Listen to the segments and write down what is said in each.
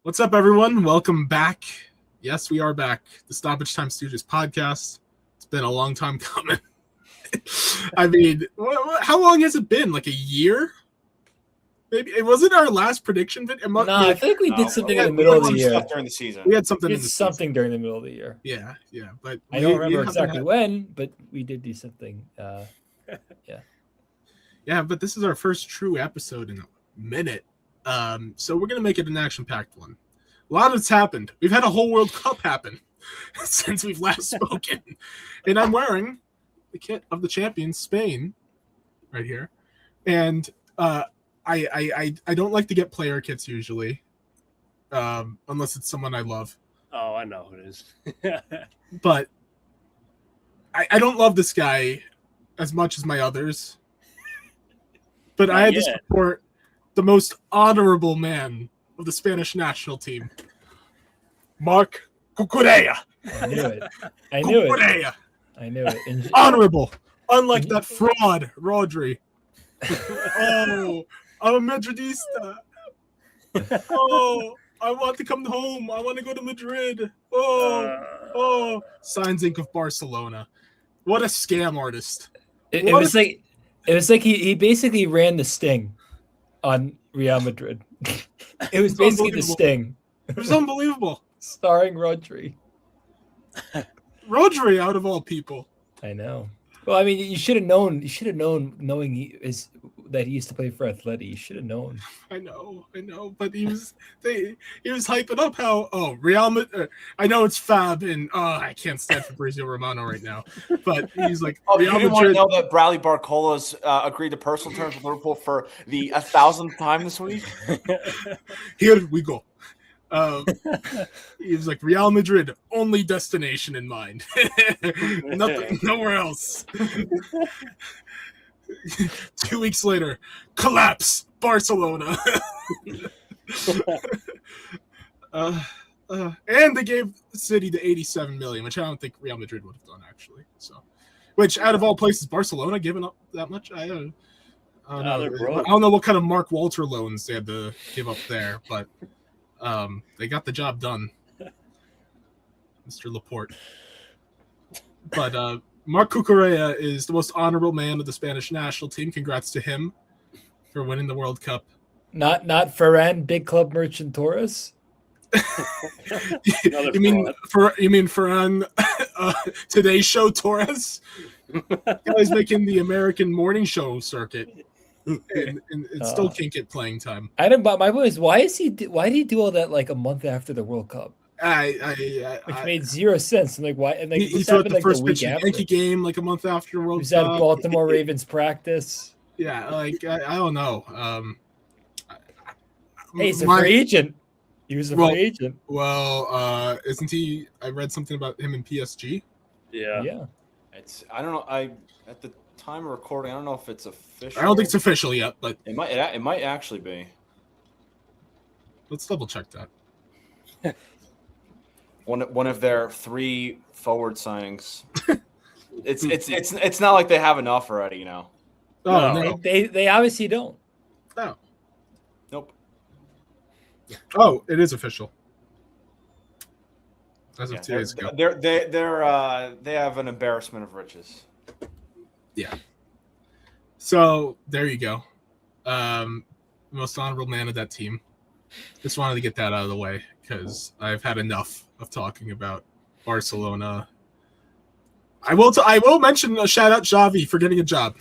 What's up, everyone? Welcome back. Yes, we are back. The Stoppage Time Stooges podcast. It's been a long time coming. I mean, how long has it been? Like a year? Maybe it wasn't our last prediction video. No, I think we did something in the middle of the year. Stuff during the season. We had something. We did something during the middle of the year. Yeah, but I don't remember exactly when, but we did do something. Yeah, but this is our first true episode in a minute. So we're gonna make it an action-packed one. A lot has happened. We've had a whole World Cup happen since we've last spoken, and I'm wearing the kit of the champions, Spain, right here. And I don't like to get player kits usually, unless it's someone I love. Oh, I know who it is. But I don't love this guy as much as my others. But I had to support the most honorable man of the Spanish national team, Marc Cucurella. I knew it. I knew it. Honorable, unlike that fraud, Rodri. Oh, I'm a Madridista. Oh, I want to come home. I want to go to Madrid. Oh, signs ink of Barcelona. What a scam artist. It was like he basically ran the sting on Real Madrid. It was basically the sting. It was unbelievable. Starring Rodri. Rodri, out of all people. I know. Well, I mean, you should have known. You should have known, knowing that he used to play for Atleti. You should have known. I know. But he was hyping up how Real Madrid. I know it's Fab and I can't stand Fabrizio Romano right now. But he's like, you didn't want to know that Bradley Barcola's agreed to personal terms with Liverpool for the 1,000th time this week. Here we go. He was like, Real Madrid, only destination in mind. Nothing, nowhere else. 2 weeks later, collapse, Barcelona. And they gave City the 87 million, which I don't think Real Madrid would have done, actually. So, which out of all places, Barcelona giving up that much? I don't know what kind of Mark Walter loans they had to give up there, but they got the job done, Mr. Laporte. But Marc Cucurella is the most honorable man of the Spanish national team. Congrats to him for winning the World Cup. Not Ferran, big club merchant Torres. you mean Ferran, Today's Show Torres? Guy's making the American morning show circuit. And still can't get playing time. But my point is, why did he do all that like a month after the World Cup? Which made zero sense. And like, why? And like, he threw out the first pitch in the Yankee game like a month after the World Cup. He was at Baltimore Ravens practice. Yeah, like I don't know. Hey, he's a free agent. He was a free agent. Well, isn't he? I read something about him in PSG. Yeah. I don't know. At the time of recording, I don't know if it's official. I don't think it's official yet, but it might actually be. Let's double check that. One of their 3 forward signings. It's not like they have enough already, you know. Oh no. They obviously don't. No. Nope. Oh, it is official. As of 2 days ago. They have an embarrassment of riches. Yeah. So there you go. Most honorable man of that team. Just wanted to get that out of the way because I've had enough of talking about Barcelona. I will mention a shout out Xavi for getting a job.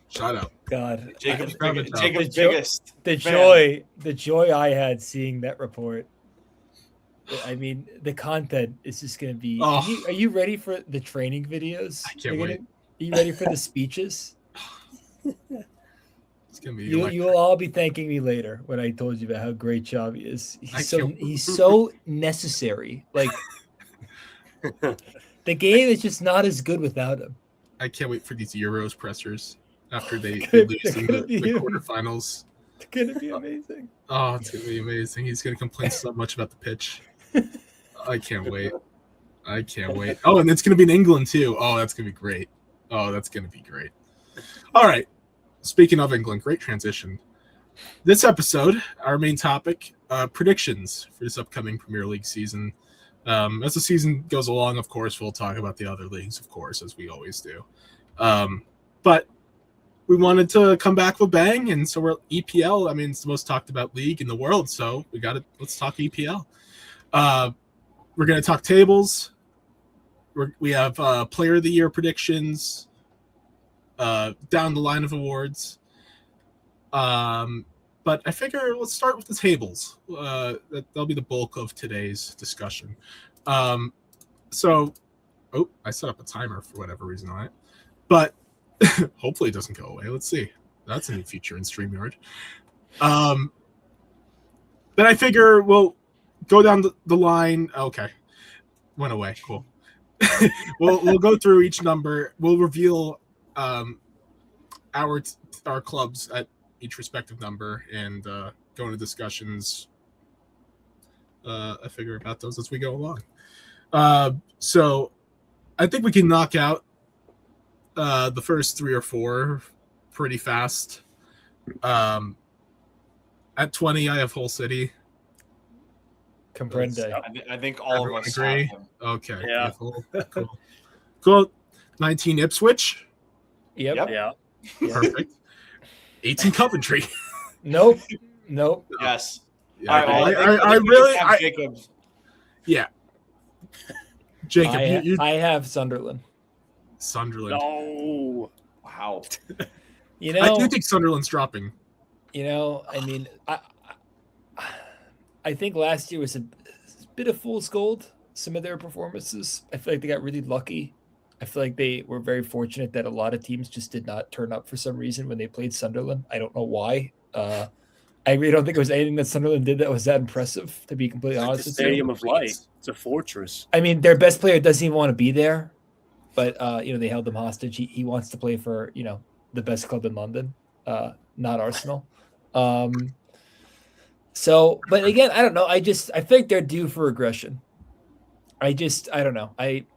Shout out. God, Jacob's biggest. The joy I had seeing that report. I mean, the content is just going to be. Oh. Are you ready for the training videos? I can't wait. Are you ready for the speeches? It's gonna be. You'll all be thanking me later when I told you about how great Xavi is. He's so necessary. Like the game is just not as good without him. I can't wait for these Euros pressers after they lose in the quarterfinals. It's gonna be amazing. Oh, it's gonna be amazing. He's gonna complain so much about the pitch. I can't wait. Oh, and it's gonna be in England too. Oh, that's gonna be great. All right. Speaking of England, great transition. this episode, our main topic, predictions for this upcoming Premier League season. As the season goes along, of course, we'll talk about the other leagues, of course, as we always do. But we wanted to come back with a bang, and so we're EPL. I mean, it's the most talked about league in the world, so let's talk EPL. We're going to talk tables. We have Player of the Year predictions, down the line of awards. But I figure let's start with the tables. That'll be the bulk of today's discussion. I set up a timer for whatever reason on it, but hopefully it doesn't go away. Let's see. That's a new feature in StreamYard. But I figure we'll go down the line. Okay, went away. Cool. We'll go through each number. We'll reveal our clubs at each respective number and go into discussions. I figure about those as we go along. So I think we can knock out the first 3 or 4 pretty fast. At 20, I have Hull City. Comprende. I think all of us agree. have them. Okay. Yeah. Cool. 19, Ipswich. Yep. Yeah. Perfect. 18, Coventry. Nope. Yes. Yeah, All right, well, I think we really have Jacobs. yeah. Jacob, you I have Sunderland. Sunderland. No. Wow. You know, I do think Sunderland's dropping. I mean, I think last year was a bit of fool's gold. Some of their performances, I feel like they got really lucky. I feel like they were very fortunate that a lot of teams just did not turn up for some reason when they played Sunderland. I don't know why. I really don't think it was anything that Sunderland did that was that impressive, to be completely honest with you. Stadium of Light. It's a fortress. I mean, their best player doesn't even want to be there, but they held him hostage. He wants to play for the best club in London, not Arsenal. But again, I don't know. I feel like they're due for regression. I don't know. It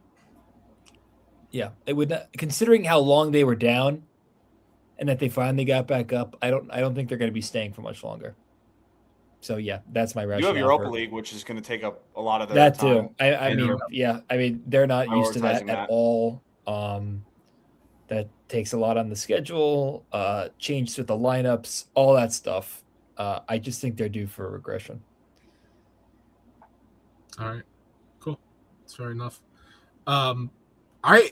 would not, considering how long they were down, and that they finally got back up. I don't think they're going to be staying for much longer. So yeah, that's my rationale. You have Europa League, which is going to take up a lot of their that time. too. I mean, they're not used to that at all. That takes a lot on the schedule, changes with the lineups, all that stuff. I just think they're due for a regression. All right, cool. That's fair enough. I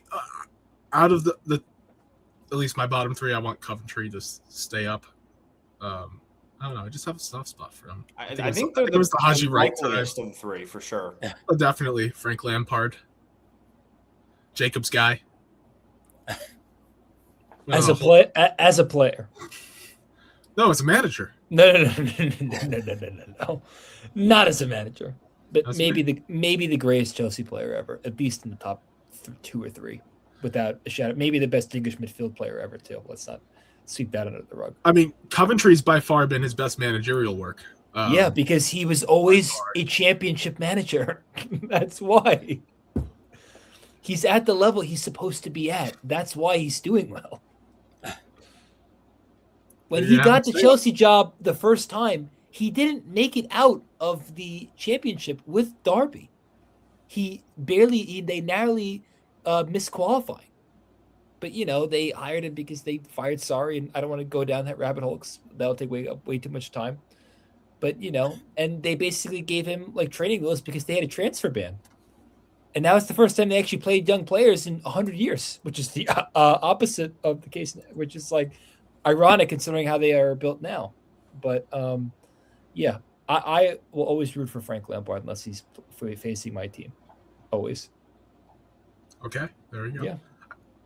out of the at least my bottom 3, I want Coventry to stay up. I don't know. I just have a soft spot for them. I think they're it was the Haji Wright likeliest of the 3 for sure. Oh, definitely Frank Lampard, Jacob's guy. As a player. No, as a manager. No. Not as a manager. But That's maybe the greatest Chelsea player ever, at least in the top 2 or 3, without a shadow. Maybe the best English midfield player ever too. Let's not sweep that under the rug. I mean, Coventry's by far been his best managerial work. Yeah, because he was always a championship manager. That's why. He's at the level he's supposed to be at. That's why he's doing well. When he got the Chelsea job the first time, he didn't make it out of the championship with Derby. They narrowly missed qualifying. But, they hired him because they fired Sarri, and I don't want to go down that rabbit hole because that'll take way too much time. But, and they basically gave him, training wheels because they had a transfer ban. And now it's the first time they actually played young players in 100 years, which is the opposite of the case, which is, ironic considering how they are built now. But, I will always root for Frank Lampard unless he's facing my team. Always. Okay, there we go. Yeah.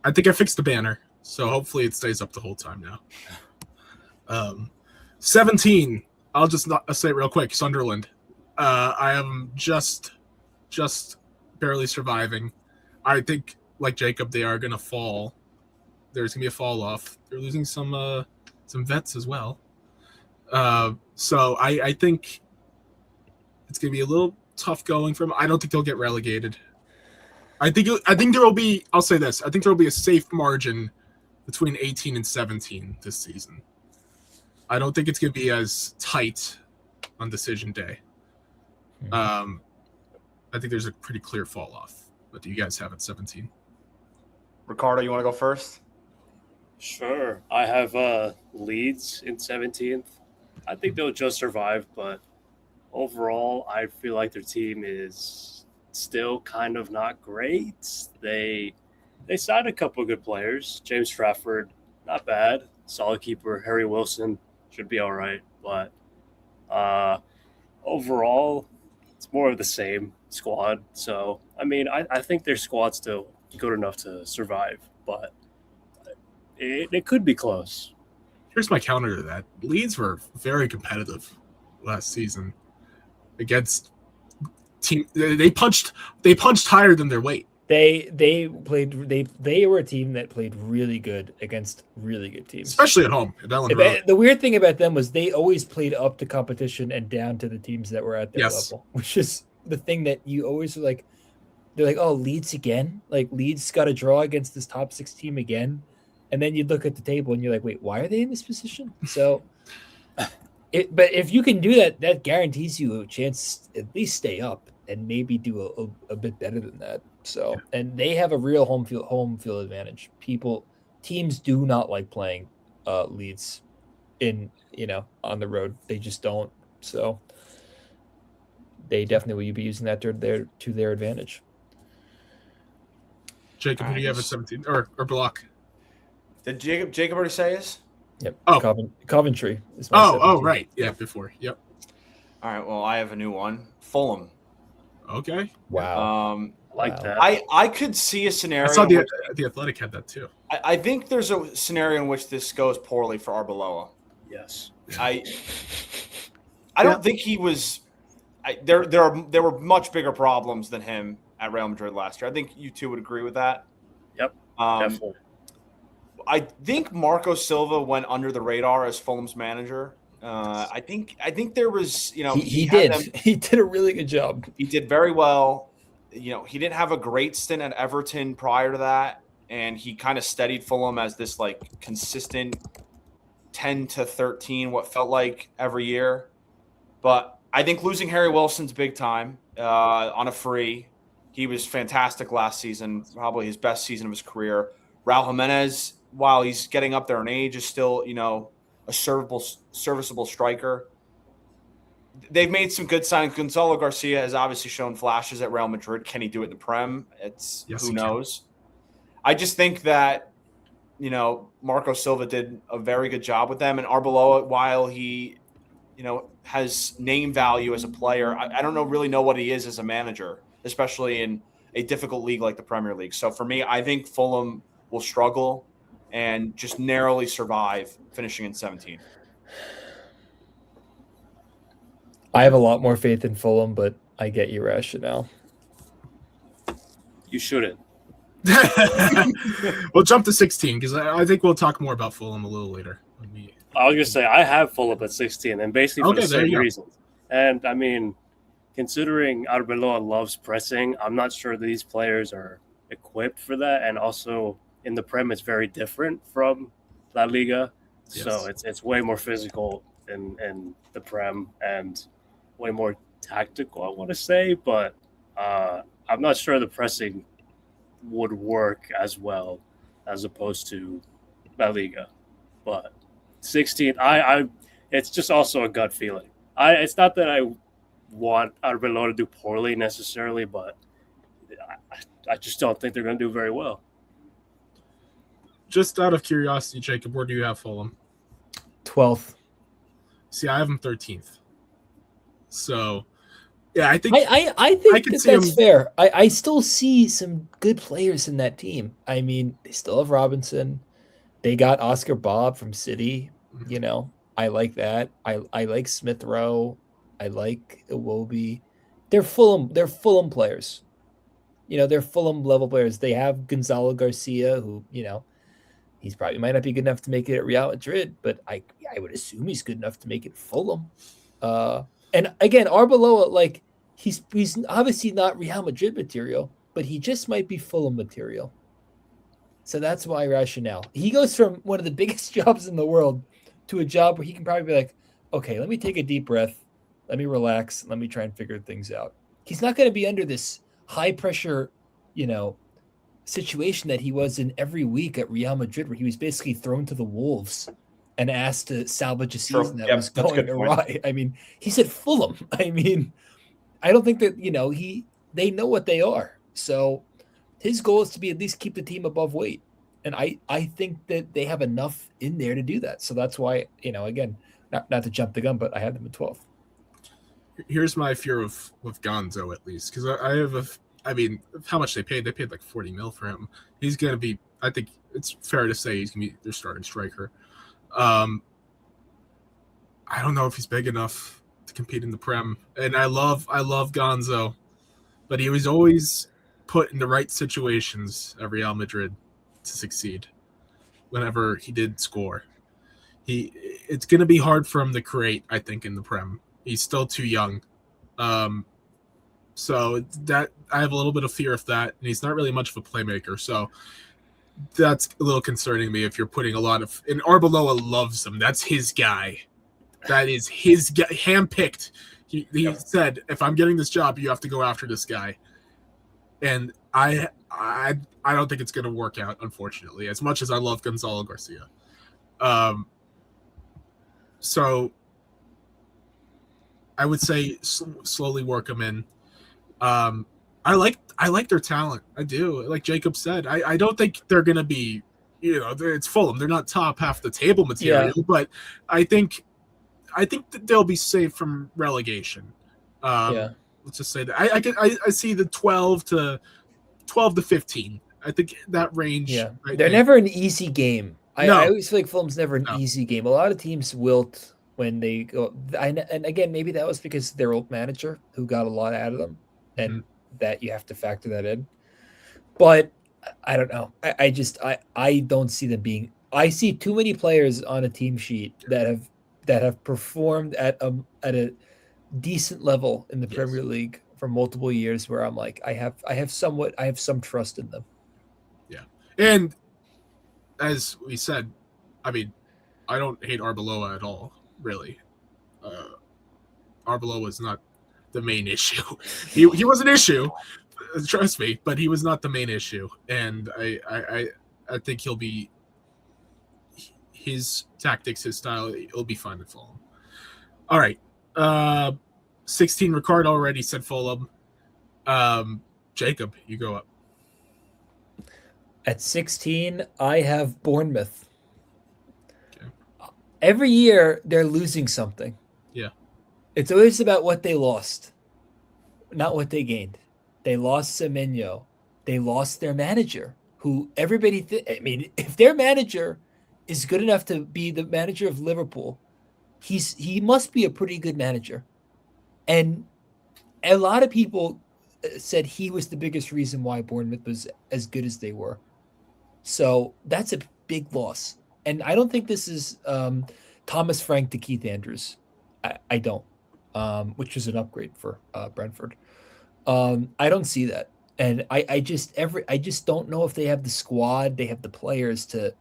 I think I fixed the banner, so hopefully it stays up the whole time now. 17. I'll just say it real quick. Sunderland. I have them just barely surviving. I think, like Jacob, they are going to fall. There's going to be a fall off. They're losing some vets as well. So I think it's going to be a little tough going for them. I don't think they'll get relegated. I think there will be. I'll say this. I think there will be a safe margin between 18 and 17 this season. I don't think it's going to be as tight on decision day. I think there's a pretty clear fall off. What do you guys have at 17? Ricardo, you want to go first? Sure. I have Leeds in 17th. I think they'll just survive, but overall, I feel like their team is still kind of not great. They signed a couple of good players. James Trafford, not bad. Solid keeper. Harry Wilson should be all right. But overall, it's more of the same squad. So, I mean, I think their squad's still good enough to survive, but it could be close. Here's my counter to that. Leeds were very competitive last season against team. They punched higher than their weight. They were a team that played really good against really good teams, especially at home at Ellen Road. The weird thing about them was they always played up to competition and down to the teams that were at their level, which is the thing that you always are like. They're like, oh, Leeds again? Like Leeds got a draw against this top 6 team again, and then you look at the table and you're like, wait, why are they in this position? So, but if you can do that, that guarantees you a chance to at least stay up and maybe do a bit better than that. So, and they have a real home field advantage. Teams do not like playing Leeds on the road. They just don't. So, they definitely will be using that to their advantage. Jacob, who do you have at 17? Or Block? Did Jacob already say his? Yep. Oh. Coventry is my 17. Right. Yeah, before. Yep. All right. Well, I have a new one. Fulham. Okay. Wow. Like that. I could see a scenario. I saw the Athletic had that too. I think there's a scenario in which this goes poorly for Arbeloa. Yes. I don't think he was. There were much bigger problems than him at Real Madrid last year. I think you two would agree with that. Yep. Definitely. I think Marco Silva went under the radar as Fulham's manager. I think there was, he did a really good job. He did very well. He didn't have a great stint at Everton prior to that, and he kind of steadied Fulham as this like consistent 10 to 13, what felt like every year. But I think losing Harry Wilson's big time on a free. He was fantastic last season, probably his best season of his career. Raul Jimenez, while he's getting up there in age, is still, a serviceable striker. They've made some good signings. Gonzalo Garcia has obviously shown flashes at Real Madrid. Can he do it in the Prem? Who knows? I just think that, Marco Silva did a very good job with them. And Arbeloa, while he, has name value as a player, I don't really know what he is as a manager, especially in a difficult league like the Premier League. So for me, I think Fulham will struggle and just narrowly survive, finishing in 17. I have a lot more faith in Fulham, but I get your rationale. You shouldn't. We'll jump to 16 because I think we'll talk more about Fulham a little later. I was going to say, I have Fulham at 16, and basically for the same reasons. And, I mean, considering Arbeloa loves pressing, I'm not sure these players are equipped for that. And also, in the Prem, it's very different from La Liga. Yes. So it's way more physical in the Prem and way more tactical, I want to say. But I'm not sure the pressing would work as well as opposed to La Liga. But 16, it's just also a gut feeling. It's not that I want Arbeloa to do poorly necessarily, but I just don't think they're going to do very well. Just out of curiosity, Jacob, where do you have Fulham? 12th. See, I have them 13th. So, yeah, I think that's fair. I still see some good players in that team. I mean, they still have Robinson. They got Oscar Bob from City. I like that. I like Smith Rowe. I like Iwobi. They're Fulham players. They're Fulham level players. They have Gonzalo Garcia, who he's probably might not be good enough to make it at Real Madrid, but I would assume he's good enough to make it Fulham. And again, Arbeloa, he's obviously not Real Madrid material, but he just might be Fulham material. So that's my rationale. He goes from one of the biggest jobs in the world to a job where he can probably be like, okay, let me take a deep breath. Let me relax. Let me try and figure things out. He's not going to be under this high pressure, situation that he was in every week at Real Madrid, where he was basically thrown to the wolves and asked to salvage a season that was going awry. I mean, he's at Fulham. I mean, I don't think that, they know what they are. So his goal is to be at least keep the team above weight. And I think that they have enough in there to do that. So that's why, again, not to jump the gun, but I have them at 12th. Here's my fear with Gonzo, at least, because I have how much they paid? They paid like 40 mil for him. He's going to be, I think it's fair to say he's going to be their starting striker. I don't know if he's big enough to compete in the Prem. And I love Gonzo, but he was always put in the right situations at Real Madrid to succeed whenever he did score. It's going to be hard for him to create, I think, in the Prem. He's still too young. So that I have a little bit of fear of that, and he's not really much of a playmaker. So that's a little concerning me if you're putting a lot of – and Arbeloa loves him. That's his guy. That is his guy, handpicked. He said, if I'm getting this job, you have to go after this guy. And I don't think it's going to work out, unfortunately, as much as I love Gonzalo Garcia. So I would say slowly work him in. I like their talent. I do. Like Jacob said, I don't think they're going to be, it's Fulham. They're not top half the table material, but I think that they'll be safe from relegation. Let's just say that I see the 12 to 15. I think that range. Yeah, they're never an easy game. I always feel like Fulham's never an easy game. A lot of teams wilt when they go. And again, maybe that was because their old manager who got a lot out of them, and that you have to factor that in. But I don't know. I don't see them being. I see too many players on a team sheet that have performed at a decent level in the Premier League for multiple years, where I'm like, I have some trust in them. Yeah, and as we said, I mean, I don't hate Arbeloa at all, really. Arbeloa was not the main issue. He was an issue, trust me, but he was not the main issue. And I think he'll be his tactics, his style, it'll be fine to follow. All right. 16 Ricard already said Fulham. Jacob, you go up. At 16, I have Bournemouth. Okay. Every year, they're losing something. Yeah. It's always about what they lost, not what they gained. They lost Semenyo. They lost their manager, who everybody if their manager is good enough to be the manager of Liverpool, he must be a pretty good manager. And a lot of people said he was the biggest reason why Bournemouth was as good as they were. So that's a big loss. And I don't think this is Thomas Frank to Keith Andrews. I don't, which is an upgrade for Brentford. I don't see that. And I just don't know if they have the squad, they have the players to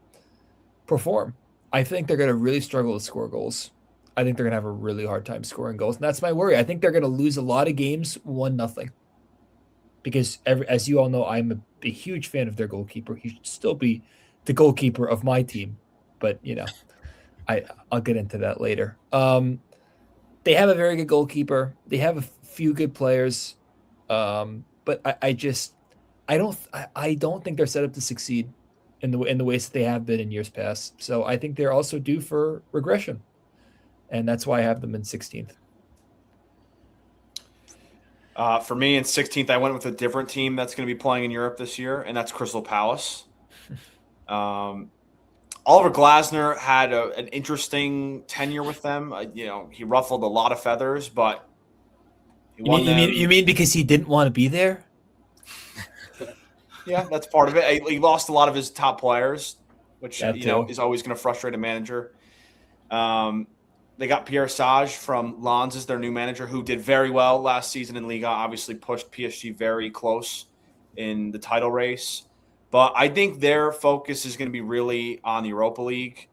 perform. I think they're going to really struggle to score goals. I think they're going to have a really hard time scoring goals. And that's my worry. I think they're going to lose a lot of games 1-0. Because as you all know, I'm a huge fan of their goalkeeper. He should still be the goalkeeper of my team. But, I'll get into that later. They have a very good goalkeeper. They have a few good players. But I don't think they're set up to succeed in the ways that they have been in years past. So I think they're also due for regression. And that's why I have them in 16th. For me, in 16th, I went with a different team that's going to be playing in Europe this year, and that's Crystal Palace. Oliver Glasner had an interesting tenure with them. He ruffled a lot of feathers, but he won them. You mean because he didn't want to be there? Yeah, that's part of it. He lost a lot of his top players, which is always going to frustrate a manager. They got Pierre Sage from Lens as their new manager, who did very well last season in Liga, obviously pushed PSG very close in the title race. But I think their focus is going to be really on the Europa League.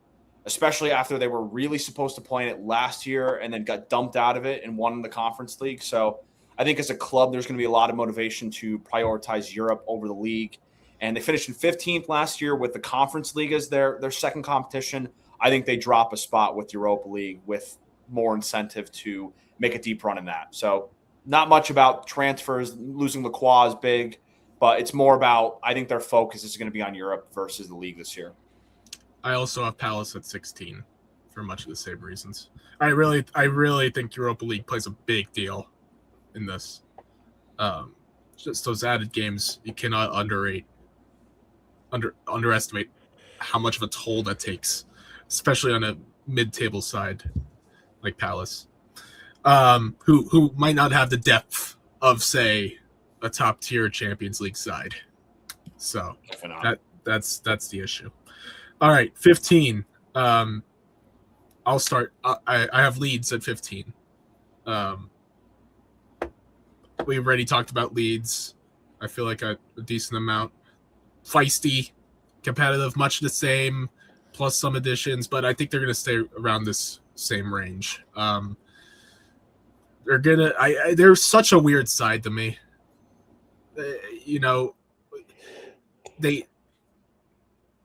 especially after they were really supposed to play in it last year and then got dumped out of it and won the Conference League. So I think as a club, there's going to be a lot of motivation to prioritize Europe over the league. And they finished in 15th last year with the Conference League as their second competition. I think they drop a spot with Europa League with more incentive to make a deep run in that. So not much about transfers. Losing Lacroix is big, but it's more about, I think their focus is going to be on Europe versus the league this year. I also have Palace at 16 for much of the same reasons. I really think Europa League plays a big deal in this. Just those added games, you cannot underestimate how much of a toll that takes, especially on a mid-table side like Palace, who might not have the depth of, say, a top-tier Champions League side. So that's the issue. All right, 15. I'll start. I have Leeds at 15. We already talked about Leeds. I feel like a decent amount. Feisty, competitive, much the same, plus some additions, but I think they're going to stay around this same range. They're such a weird side to me.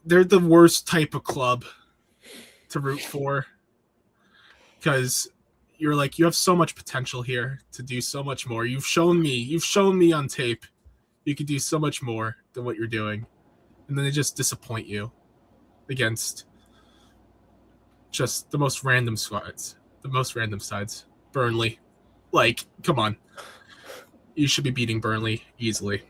They're the worst type of club to root for, because you're like, you have so much potential here to do so much more. You've shown me on tape you could do so much more than what you're doing, and then they just disappoint you against just the most random sides. Burnley, like, come on, you should be beating Burnley easily.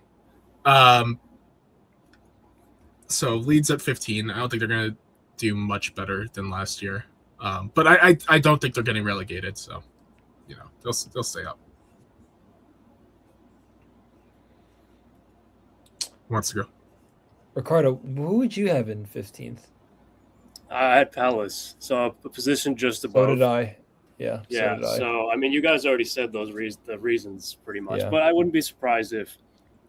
So Leeds at 15. I don't think they're going to do much better than last year. But I don't think they're getting relegated. So, they'll stay up. Who wants to go? Ricardo, who would you have in 15th? I had Palace, so a position just above. So did I. Yeah. Yeah. So did I. So I mean, you guys already said the reasons pretty much, Yeah. but I wouldn't be surprised if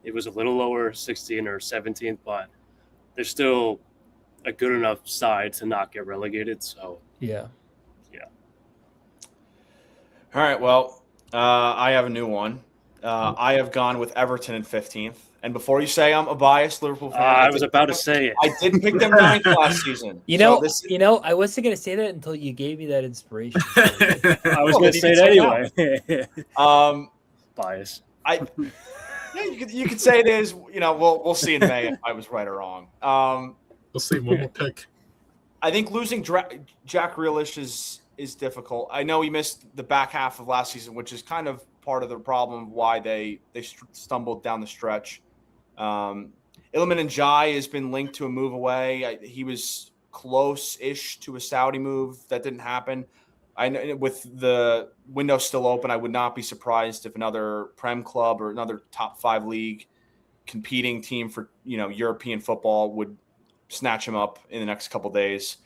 it was a little lower, 16th or 17th. But they're still a good enough side to not get relegated. So yeah. All right. Well, I have a new one. I have gone with Everton in 15th. And before you say I'm a biased Liverpool fan, I was about to say it. I did pick them 9th last season. I wasn't going to say that until you gave me that inspiration. I was going to say it anyway. Bias. You could say it is. We'll see in May if I was right or wrong. We'll see. One more pick. I think losing Jack Grealish is difficult. I know he missed the back half of last season, which is kind of part of the problem why they stumbled down the stretch. Iliman Ndiaye has been linked to a move away. He was close-ish to a Saudi move. That didn't happen. I know with the window still open, I would not be surprised if another Prem club or another top 5 league competing team for European football would snatch him up in the next couple days.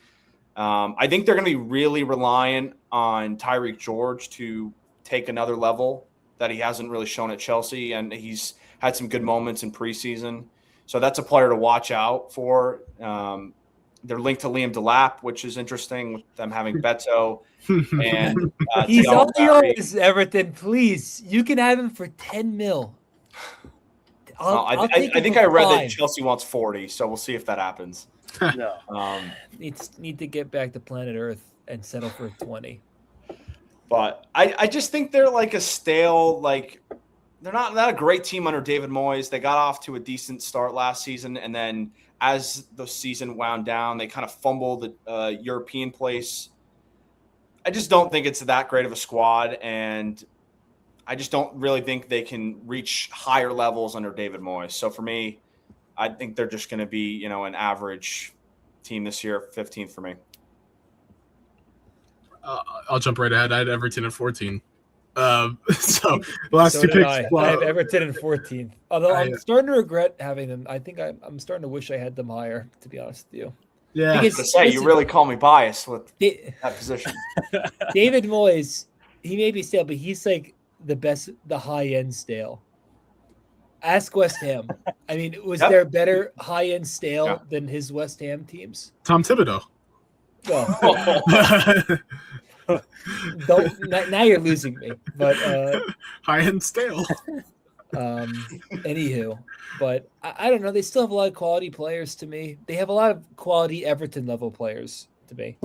I think they're going to be really reliant on Tyreek George to take another level that he hasn't really shown at Chelsea, and he's had some good moments in preseason. So that's a player to watch out for. They're linked to Liam Delap, which is interesting with them having Beto and he's all yours, Everton. Please, you can have him for 10 mil. I think I read that Chelsea wants 40, so we'll see if that happens. No. Need to get back to planet Earth and settle for 20. But I just think they're like a stale, they're not a great team under David Moyes. They got off to a decent start last season, and then as the season wound down, they kind of fumbled the European place. I just don't think it's that great of a squad, and I just don't really think they can reach higher levels under David Moyes. So for me, I think they're just going to be, an average team this year, 15th for me. I'll jump right ahead. I had Everton at 14. So the last two picks. I have Everton in 14th. Although I'm starting to regret having them. I think I'm starting to wish I had them higher, to be honest with you. Yeah. You really call me biased with that position. David Moyes, he may be stale, but he's like the high-end stale. Ask West Ham. I mean, was there better high-end stale than his West Ham teams? Tom Thibodeau. Well, now you're losing me. But high end stale. Anywho, but I don't know. They still have a lot of quality players to me. They have a lot of quality Everton level players to me.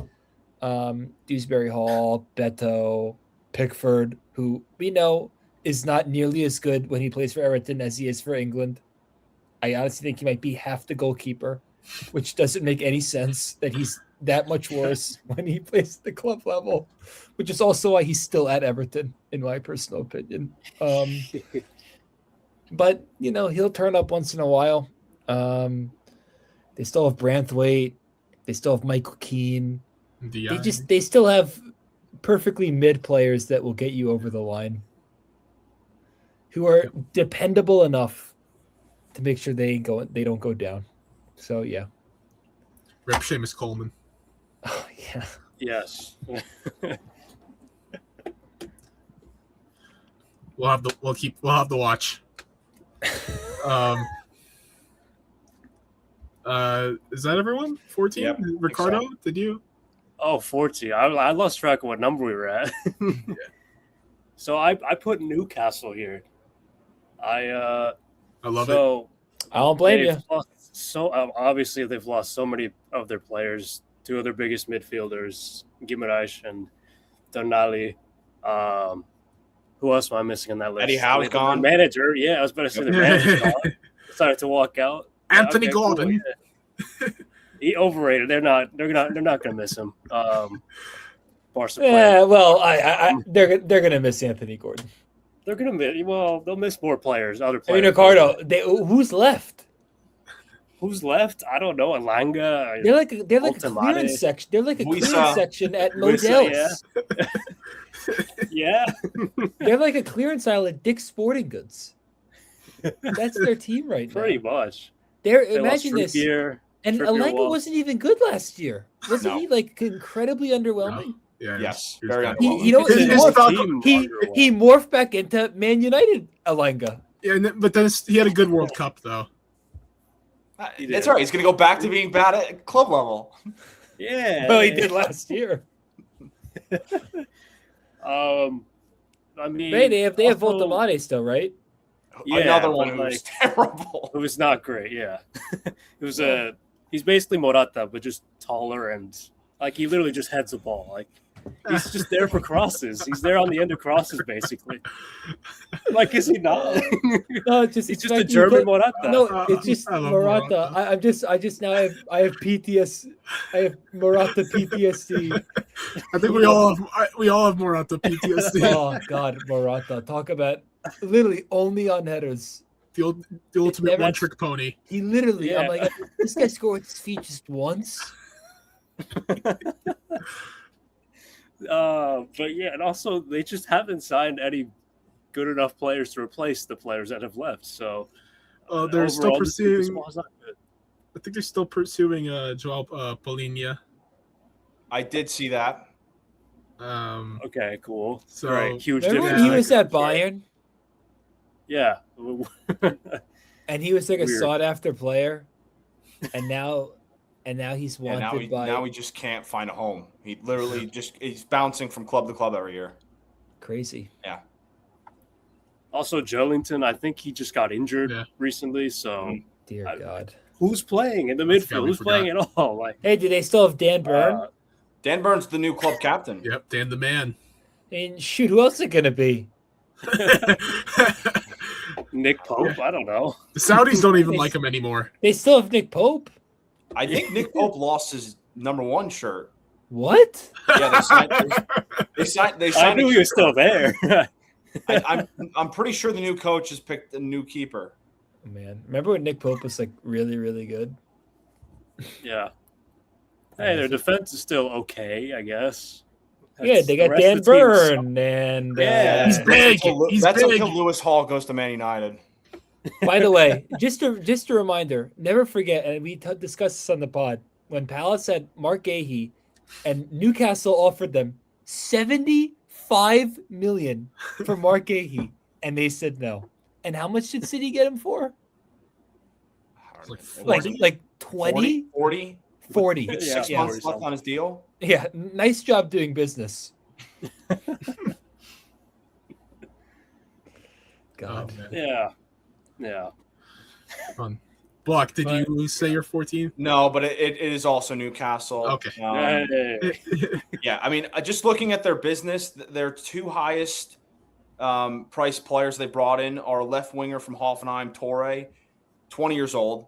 Dewsbury Hall, Beto, Pickford, who we know is not nearly as good when he plays for Everton as he is for England. I honestly think he might be half the goalkeeper, which doesn't make any sense that he's that much worse when he plays at the club level, which is also why he's still at Everton, in my personal opinion. But, he'll turn up once in a while. They still have Branthwaite. They still have Michael Keane. They still have perfectly mid players that will get you over the line, who are dependable enough to make sure they don't go down. So yeah. Rip Seamus Coleman. Oh yeah. Yes. We'll have the watch. Is that everyone? 14? Yep, Ricardo, so. Did you? Oh, 14. I lost track of what number we were at. Yeah. So I put Newcastle here. I love it. I don't blame you. Obviously they've lost so many of their players. Two of their biggest midfielders, Guimaraes and Donali. Who else am I missing on that list? Eddie Howe's gone. Manager, yeah, I was about to say the manager's gone. Decided to walk out. Anthony Gordon. Cool, yeah. He overrated. They're not gonna miss him. Barca yeah, well, they're gonna miss Anthony Gordon. They're gonna miss. Well, they'll miss more players. Other players. Ricardo. Who's left? Who's left? I don't know. Alanga. They're like a clearance section. They're like a clearance section at Modell's. Yeah. They're like a clearance aisle at Dick's Sporting Goods. That's their team right now. Pretty much. Imagine this. And Trippier Alanga wasn't even good last year. Wasn't he like incredibly underwhelming? No. Yeah, yes, very underwhelming. He morphed back into Man United Alanga. Yeah, but then he had a good World Cup though. That's right. He's going to go back to being bad at club level. Yeah. Well, he did last year. I mean, they have Voltamade still, right? Yeah, another one who was terrible. It was not great. Yeah, it was he's basically Morata, but just taller and he literally just heads the ball. He's just there for crosses. He's there on the end of crosses, basically. Is he not? No, he's just a German Morata. No, it's just Morata. I have PTSD. I have Morata PTSD. I think we all have Morata PTSD. Oh God, Morata! Talk about literally only on headers. The ultimate one trick pony. He literally. Yeah. I'm like, this guy scored his feet just once. But yeah, and also they just haven't signed any good enough players to replace the players that have left. So they're still pursuing. I think they're still pursuing Joao Paulinho. I did see that. Okay, cool. So right, huge. Remember when he was at Bayern? Yeah. And he was like a sought after player, and now he's wanted now he just can't find a home. He literally he's bouncing from club to club every year. Crazy. Yeah. Also, Joelinton, I think he just got injured recently. So, dear God, who's playing in the midfield? Who's playing at all? Hey, do they still have Dan Burn? Dan Burn's the new club captain. Yep, Dan the man. And shoot, who else is it gonna be? Nick Pope? I don't know. The Saudis don't even like him anymore. They still have Nick Pope. I think Nick Pope lost his number 1 shirt. What? Yeah, they signed. I knew he was still there. I'm pretty sure the new coach has picked a new keeper. Man, remember when Nick Pope was like really, really good? Yeah. Hey, their defense is still okay, I guess. They got Dan Burn, and he's big. That's until Lewis Hall goes to Man United. By the way, just a reminder: never forget, and we discussed this on the pod when Palace had Mark Gahey, and Newcastle offered them $75 million for Mark Gahey, and they said no. And how much did City get him for? Like 20? 40? 40. 6 Yeah. months left on his deal. Yeah, nice job doing business. God. Yeah. Yeah. Fun. Block, did you say you're 14? No, but it is also Newcastle. Okay. Yeah, I mean, just looking at their business, their two highest price players they brought in are a left winger from Hoffenheim, Torre, 20 years old,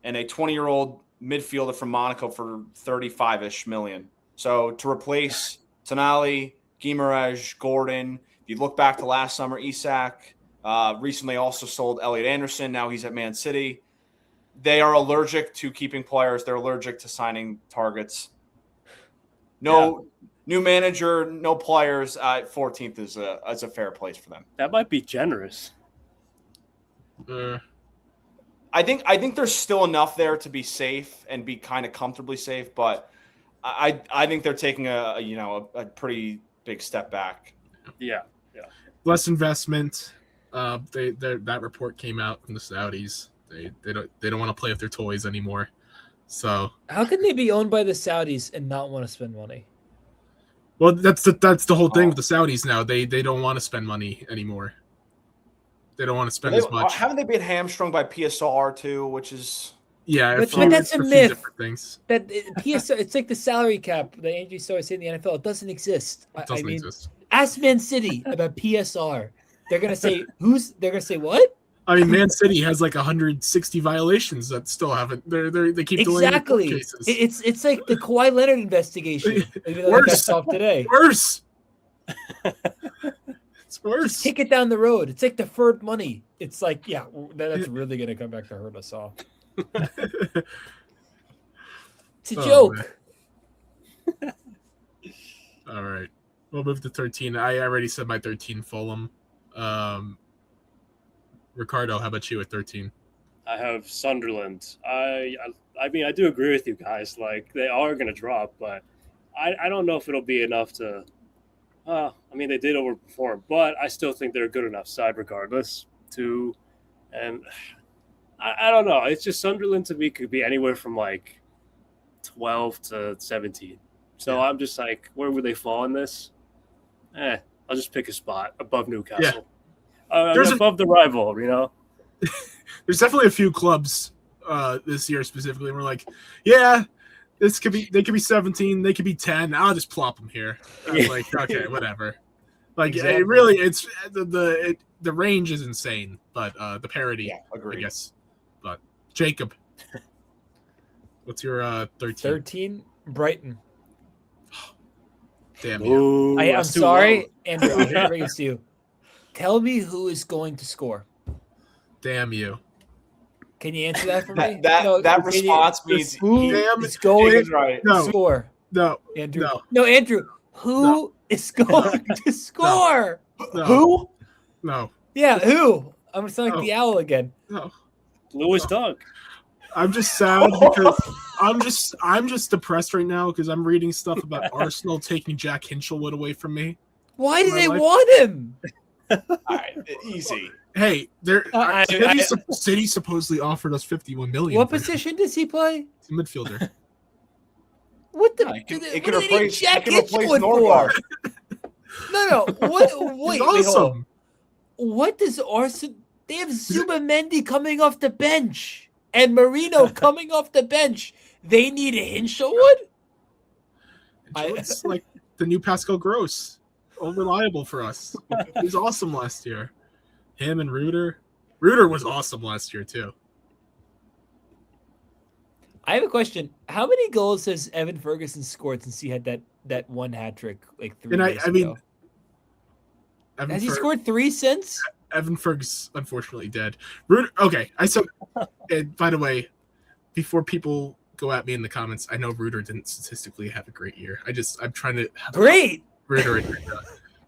and a 20-year-old midfielder from Monaco for 35-ish million. So to replace Tonali, Guimaraes, Gordon, if you look back to last summer, Isak recently also sold Elliot Anderson. Now he's at Man City. They are allergic to keeping players. They're allergic to signing targets. New manager, no players. 14th is a fair place for them. That might be generous. I think there's still enough there to be safe and be kind of comfortably safe, but I think they're taking a pretty big step back. Yeah. Less investment. That report came out from the Saudis. They don't want to play with their toys anymore. So how can they be owned by the Saudis and not want to spend money? Well, that's the whole thing with the Saudis now. They don't want to spend money anymore. They don't want to spend as much. Haven't they been hamstrung by PSR too, which is but that's a myth. That PSR, it's like the salary cap that Andrew always say in the NFL. It doesn't exist. It doesn't exist. Ask Man City about PSR. They're gonna say They're gonna say what? I mean, Man City has like 160 violations that still haven't. They keep delaying cases. It's like the Kawhi Leonard investigation. Worse. Today. Worse. It's worse. Just kick it down the road. It's like deferred money. It's like, yeah, that's really gonna come back to hurt us all. It's a joke. All right, we'll move to 13. I already said my 13 Fulham. Ricardo, how about you at 13? I have Sunderland. I mean, I do agree with you guys. Like, they are going to drop, but I don't know if it'll be enough to. I mean, they did overperform, but I still think they're a good enough side regardless. And I don't know. It's just Sunderland to me could be anywhere from like 12 to 17. So I'm just like, where would they fall in this? I'll just pick a spot above Newcastle. Above the rival, you know? There's definitely a few clubs this year specifically. We're like, yeah, they could be 17, they could be 10. I'll just plop them here. I'm like, okay, whatever. Like, exactly. It really, it's the range is insane, but the parity, I guess. But Jacob, what's your 13? 13, Brighton. Damn you! I'm sorry, Andrew. I'm going to bring this to you. Tell me who is going to score. Damn you! Can you answer that for me? That response means who is going to score? No, Andrew. No, Andrew. Who is going to score? No. Who? No. Yeah, who? I'm gonna sound like the owl again. No. Lewis Dunk. I'm just sad because I'm just depressed right now because I'm reading stuff about Arsenal taking Jack Hinchelwood away from me. Why do they want him? All right, easy. Hey, City supposedly offered us 51 million. What position does he play? He's a midfielder. What the? It can replace Norgard. No. Wait, awesome. What does Arsenal? They have Zubamendi coming off the bench and Marino coming off the bench. They need a Hinchelwood? It's like the new Pascal Gross. Unreliable for us. He was awesome last year. Him and Ruder. Ruder was awesome last year too. I have a question. How many goals has Evan Ferguson scored since he had that one hat trick like 3 years ago? Has he scored 3 since? Evan Ferg's unfortunately dead. Ruder, okay, and by the way, before people go at me in the comments, I know Ruder didn't statistically have a great year. I'm trying to great. Ruder.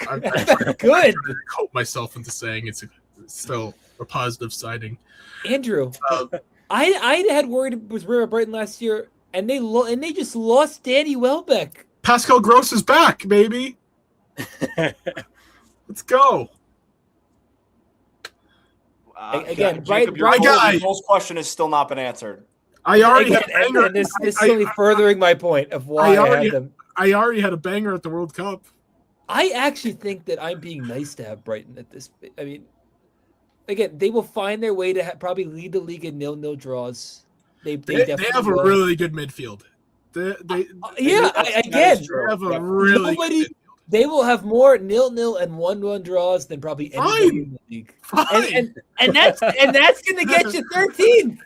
I'm good. To cope myself into saying it's still a positive signing. Andrew, I had worried it was River Brighton last year, and they just lost Danny Welbeck. Pascal Gross is back, baby. Let's go. Again, Jacob, your question has still not been answered. I already Again, had a banger. and this is only furthering my point of why I had them. I already had a banger at the World Cup. I actually think that I'm being nice to have Brighton at this. I mean, again, they will find their way to probably lead the league in 0-0 draws. They have a really good midfield. They have a really good midfield. They will have more 0-0 and 1-1 draws than probably anybody in the league. And that's going to get you 13th.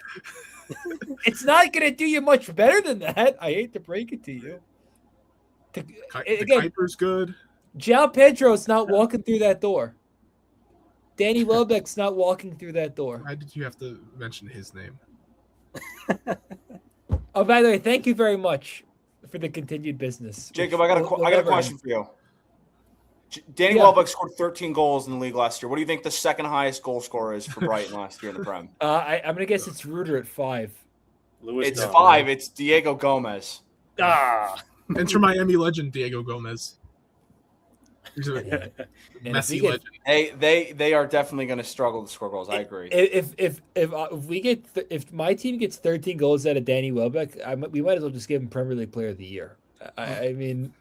It's not going to do you much better than that. I hate to break it to you. Kuiper's good. João Pedro's not walking through that door. Danny Welbeck's not walking through that door. Why did you have to mention his name? Oh, by the way, thank you very much for the continued business. Jacob, I got a question for you. Danny Welbeck scored 13 goals in the league last year. What do you think the second highest goal scorer is for Brighton last year in the Prem? I'm going to guess it's Ruder at 5. It's 5. It's Diego Gomez. Inter Miami legend Diego Gomez. Messi legend. Hey, they are definitely going to struggle to score goals. I agree. If my team gets 13 goals out of Danny Welbeck, we might as well just give him Premier League Player of the Year. I mean,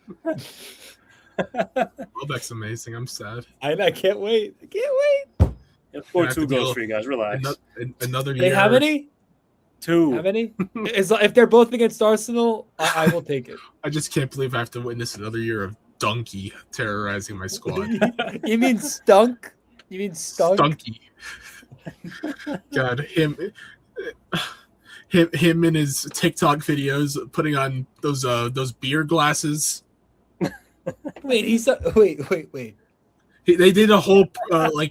Welbeck's amazing. I'm sad. I can't wait. He'll score 2 goals for you guys. Relax. Another year. How many? 2. How many? If they're both against Arsenal, I will take it. I just can't believe I have to witness another year of Donkey terrorizing my squad. You mean Stunk? You mean Stunk? Stunky. God, him in his TikTok videos putting on those beer glasses. Wait. They did a whole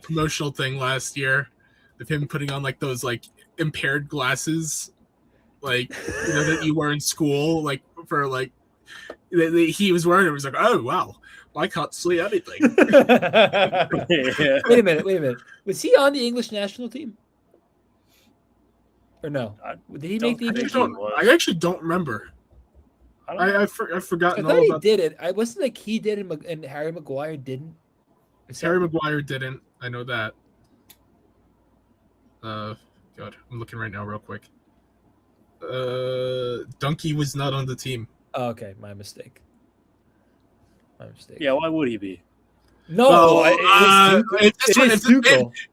promotional thing last year of him putting on those impaired glasses, that you wear in school, he was wearing it. It was like, oh wow, I can't see anything. Wait a minute. Was he on the English national team? Or no? Did he make the English team? I actually don't remember. I've forgotten I thought all he about. did it. I wasn't like he did it, and Harry Maguire didn't. Harry Maguire didn't. I know that. God, I'm looking right now, real quick. Donkey was not on the team. Oh, okay, my mistake. Yeah, why would he be? No,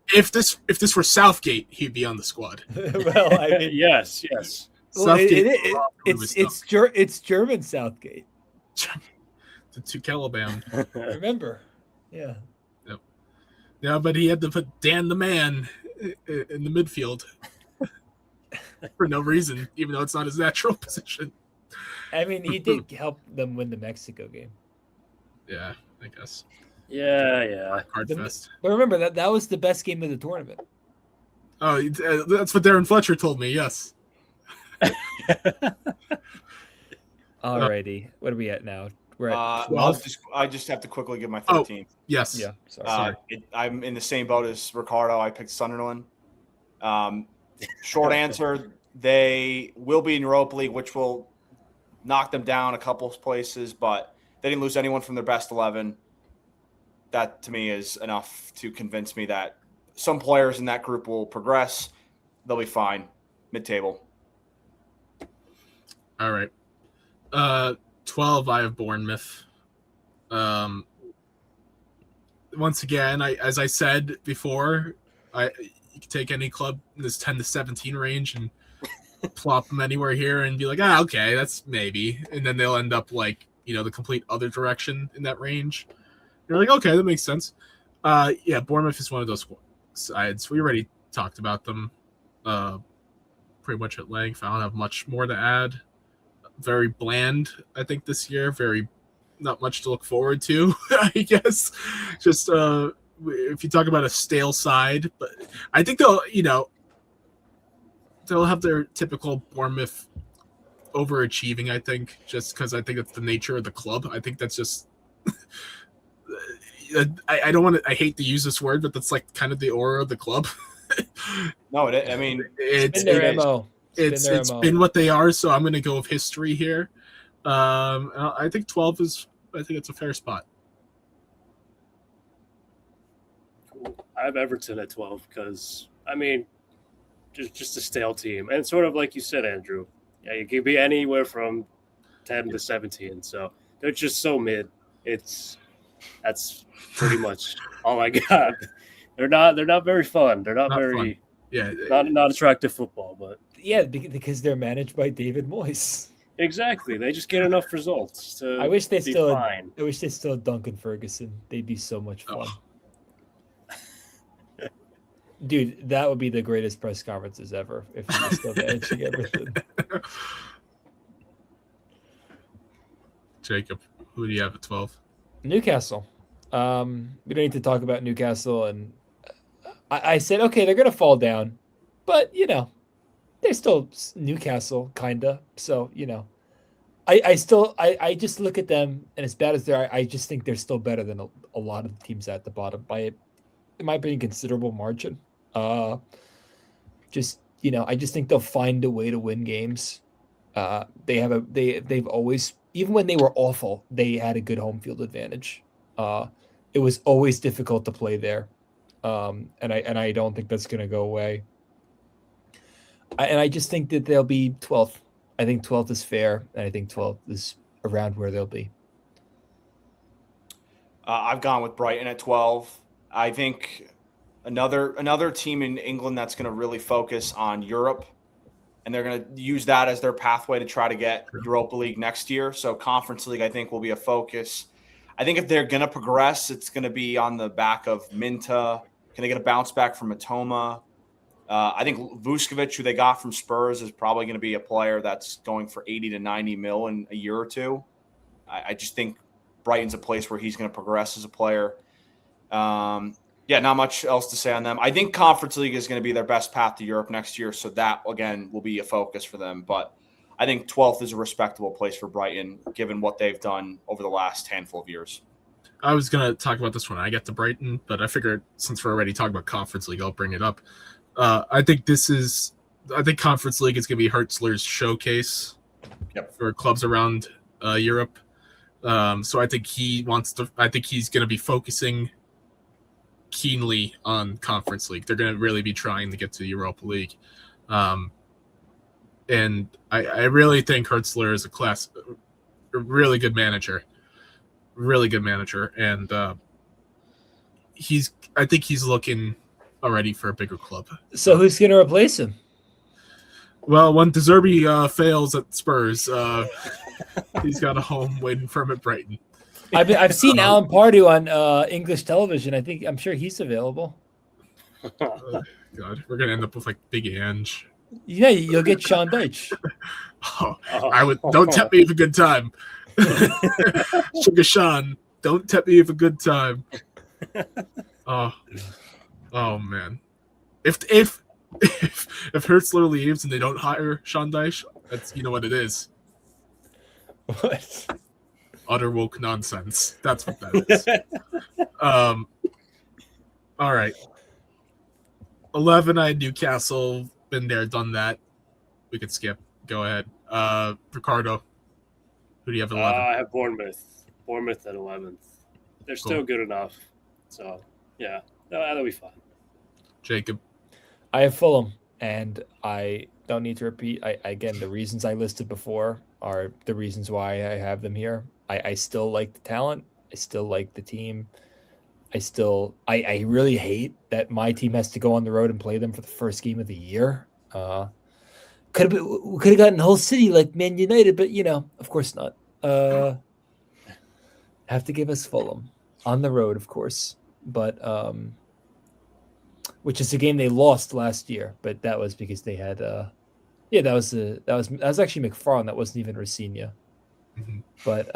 if this were Southgate, he'd be on the squad. Well, I mean, yes. Well, it's German Southgate. The Tuchel-bound. Remember? Yeah. Yep. Yeah, but he had to put Dan the Man in the midfield for no reason, even though it's not his natural position. I mean, he did help them win the Mexico game. Yeah, I guess. Yeah. Hardfest. But remember that was the best game of the tournament. Oh, that's what Darren Fletcher told me. Yes. Alrighty, what are we at now? We're at 12. I just have to quickly give my 13th. Yes. Yeah. Sorry. I'm in the same boat as Ricardo. I picked Sunderland. Short answer: they will be in Europa League, which will knock them down a couple of places, but they didn't lose anyone from their best 11. That to me is enough to convince me that some players in that group will progress. They'll be fine. Mid-table. All right. 12, I have Bournemouth. Once again, as I said before, you can take any club in this 10 to 17 range and plop them anywhere here and be like, okay, that's maybe. And then they'll end up the complete other direction in that range. You're like, okay, that makes sense. Yeah, Bournemouth is one of those sides. We already talked about them pretty much at length. I don't have much more to add. Very bland, I think, this year. Very not much to look forward to, I guess. Just if you talk about a stale side, but I think they'll have their typical Bournemouth overachieving, I think, just because I think that's the nature of the club. I think that's just I don't want to. I hate to use this word, but that's kind of the aura of the club. No, it's been their MO. It's been what they are. So I'm going to go with history here. I think 12 is. I think it's a fair spot. Cool. I have Everton at 12 because just a stale team. And sort of like you said, Andrew, yeah, it could be anywhere from 10 to 17. So they're just so mid. That's pretty much all I got. They're not very fun. They're not very fun. not attractive football, but yeah, because they're managed by David Moyes. Exactly. They just get enough results to I wish they be still fine. I wish they still had Duncan Ferguson. They'd be so much fun. Dude, that would be the greatest press conferences ever if he was still managing everything. Jacob, who do you have at 12? Newcastle. We don't need to talk about Newcastle. And I said, okay, they're going to fall down. But, they're still Newcastle, kind of. So, I just look at them, and as bad as they are, I just think they're still better than a lot of the teams at the bottom by, in my opinion, considerable margin. I just think they'll find a way to win games. They've always, even when they were awful, they had a good home field advantage. It was always difficult to play there, and I don't think that's going to go away. I just think that they'll be 12th. I think 12th is fair, and I think 12th is around where they'll be. I've gone with Brighton at 12. I think another team in England that's going to really focus on Europe, and they're going to use that as their pathway to try to get Europa League next year. So Conference League, I think, will be a focus. I think if they're going to progress, it's going to be on the back of Minta. Can they get a bounce back from Matoma? I think Vuskovic, who they got from Spurs, is probably going to be a player that's going for 80 to 90 mil in a year or two. I just think Brighton's a place where he's going to progress as a player. Not much else to say on them. I think Conference League is going to be their best path to Europe next year, so that, again, will be a focus for them. But I think 12th is a respectable place for Brighton, given what they've done over the last handful of years. I was going to talk about this when I get to Brighton, but I figured since we're already talking about Conference League, I'll bring it up. I think Conference League is going to be Hertzler's showcase for clubs around Europe. So I think he's going to be focusing keenly on Conference League. They're going to really be trying to get to the Europa League. And I really think Hertzler is a really good manager. And I think he's looking already for a bigger club. So who's going to replace him? Well, when De Zerbi fails at Spurs, he's got a home waiting for him at Brighton. I've seen Alan Pardew on English television. I'm sure he's available. God, we're gonna end up with like Big Ange. Yeah, you'll get Sean Dyche. I would. Don't tempt me with a good time. Sugar Sean, don't tempt me with a good time. Oh man, if Hertzler leaves and they don't hire Sean Dyche, that's what it is. What? Utter woke nonsense. That's what that is. All right. 11, I had Newcastle. Been there, done that. We could skip. Go ahead. Ricardo, who do you have at 11? I have Bournemouth. Bournemouth at 11th. They're still good enough. So, yeah, that'll be fine. Jacob. I have Fulham, and I don't need to repeat. Again, the reasons I listed before are the reasons why I have them here. I still like the talent. I still like the team. I really hate that my team has to go on the road and play them for the first game of the year. Could have gotten Hull City like Man United, but of course not. Have to give us Fulham on the road, of course, but which is a game they lost last year, but that was because they had that was actually McFarlane. That wasn't even Racina. Mm-hmm. But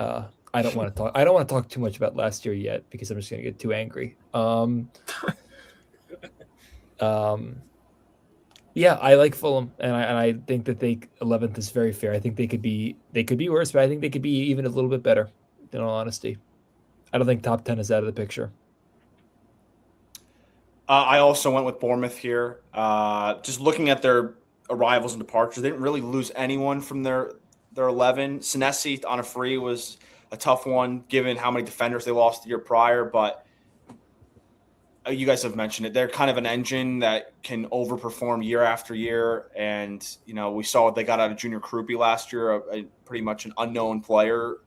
I don't want to talk too much about last year yet because I'm just going to get too angry. Yeah, I like Fulham, and I think that 11th is very fair. I think they could be worse, but I think they could be even a little bit better. In all honesty, I don't think top 10 is out of the picture. I also went with Bournemouth here. Just looking at their arrivals and departures, they didn't really lose anyone from their 11. Senesi on a free was a tough one given how many defenders they lost the year prior, but you guys have mentioned it. They're kind of an engine that can overperform year after year. And, we saw what they got out of Junior Krupi last year, pretty much an unknown player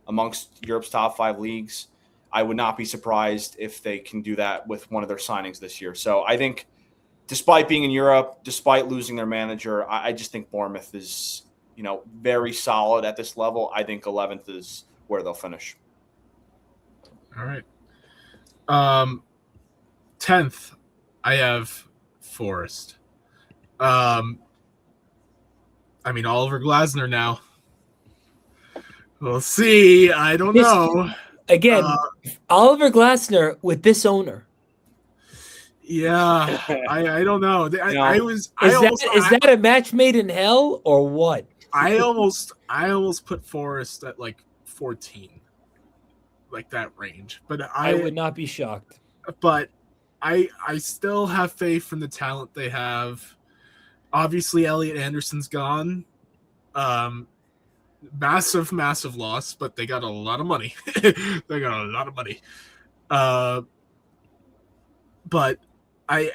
amongst Europe's top 5 leagues. I would not be surprised if they can do that with one of their signings this year. So I think despite being in Europe, despite losing their manager, I just think Bournemouth is, very solid at this level. I think 11th is where they'll finish. All right. 10th, I have Forest. Oliver Glasner now. We'll see. I don't know. Again, Oliver Glasner with this owner. Yeah, I don't know. Is that a match made in hell or what? I almost put Forest at like 14, like that range. But I would not be shocked. But I still have faith in the talent they have. Obviously, Elliot Anderson's gone. Massive loss, but they got a lot of money. But I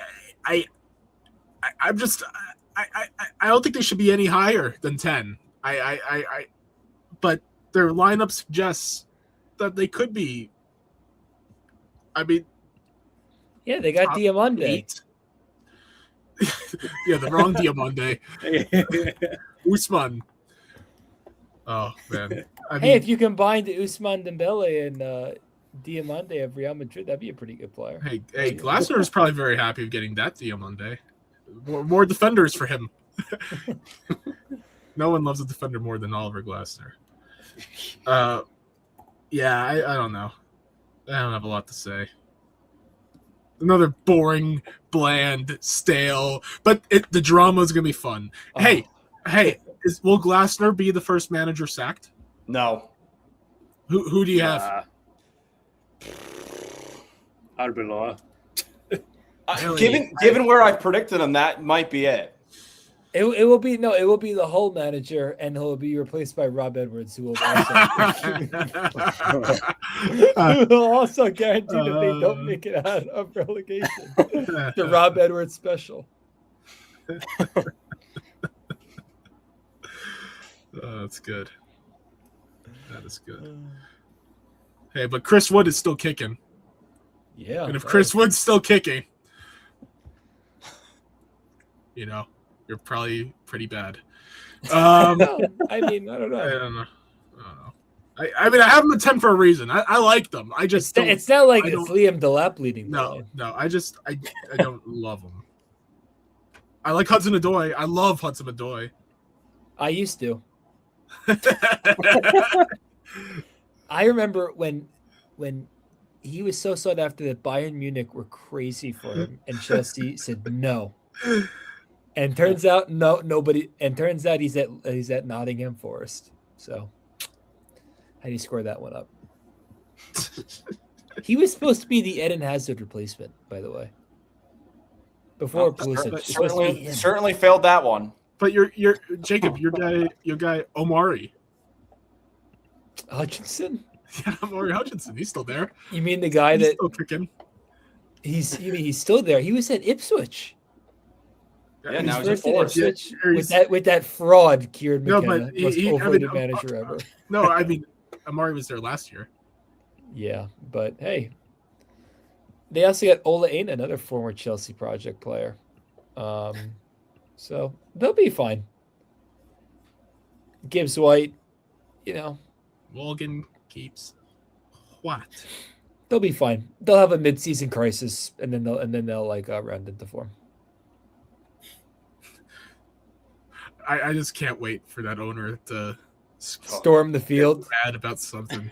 don't think they should be any higher than 10. But their lineup suggests that they could be. Yeah, they got Diamande. Yeah, the wrong Diamande. Usman. Oh man! If you combine the Usman Dembele and Diamande of Real Madrid, that'd be a pretty good player. Hey, Glasner is probably very happy of getting that Diamande. More defenders for him. No one loves a defender more than Oliver Glasner. Yeah, I don't know. I don't have a lot to say. Another boring, bland, stale, but the drama is gonna be fun. Oh. Hey, will Glasner be the first manager sacked? No. Who do you have? Arbeloa. Given where I predicted him, that might be it. It will be the whole manager, and he'll be replaced by Rob Edwards, who will also guarantee that they don't make it out of relegation. The Rob Edwards special. That's good. That is good. Hey, but Chris Wood is still kicking. Yeah. And if Chris Wood's still kicking, you're probably pretty bad. I don't know. I don't know. I have them at 10 for a reason. I like them. I just it's not like it's Liam Delap leading. No. I don't love them. I like Hudson-Odoi. I love Hudson-Odoi. I used to. I remember when he was so sought after that Bayern Munich were crazy for him, and Chelsea said no. And turns out nobody. And turns out he's at Nottingham Forest. So how do you score that one up? He was supposed to be the Eden Hazard replacement, by the way. Before Pulisic, certainly failed that one. But you're Jacob, your guy Omari Hutchinson. Yeah, Omari Hutchinson. He's still there. You mean the guy he's still kicking? He's still there. He was at Ipswich. Yeah, now he's at Forest. With that fraud, Kieran McKenna, but most overrated manager ever. No, Amari was there last year. Yeah, but hey, they also got Ola Aina, another former Chelsea project player. So they'll be fine. Gibbs White, Morgan keeps what? They'll be fine. They'll have a mid-season crisis, and then they'll round into form. I just can't wait for that owner to storm the field. Mad about something.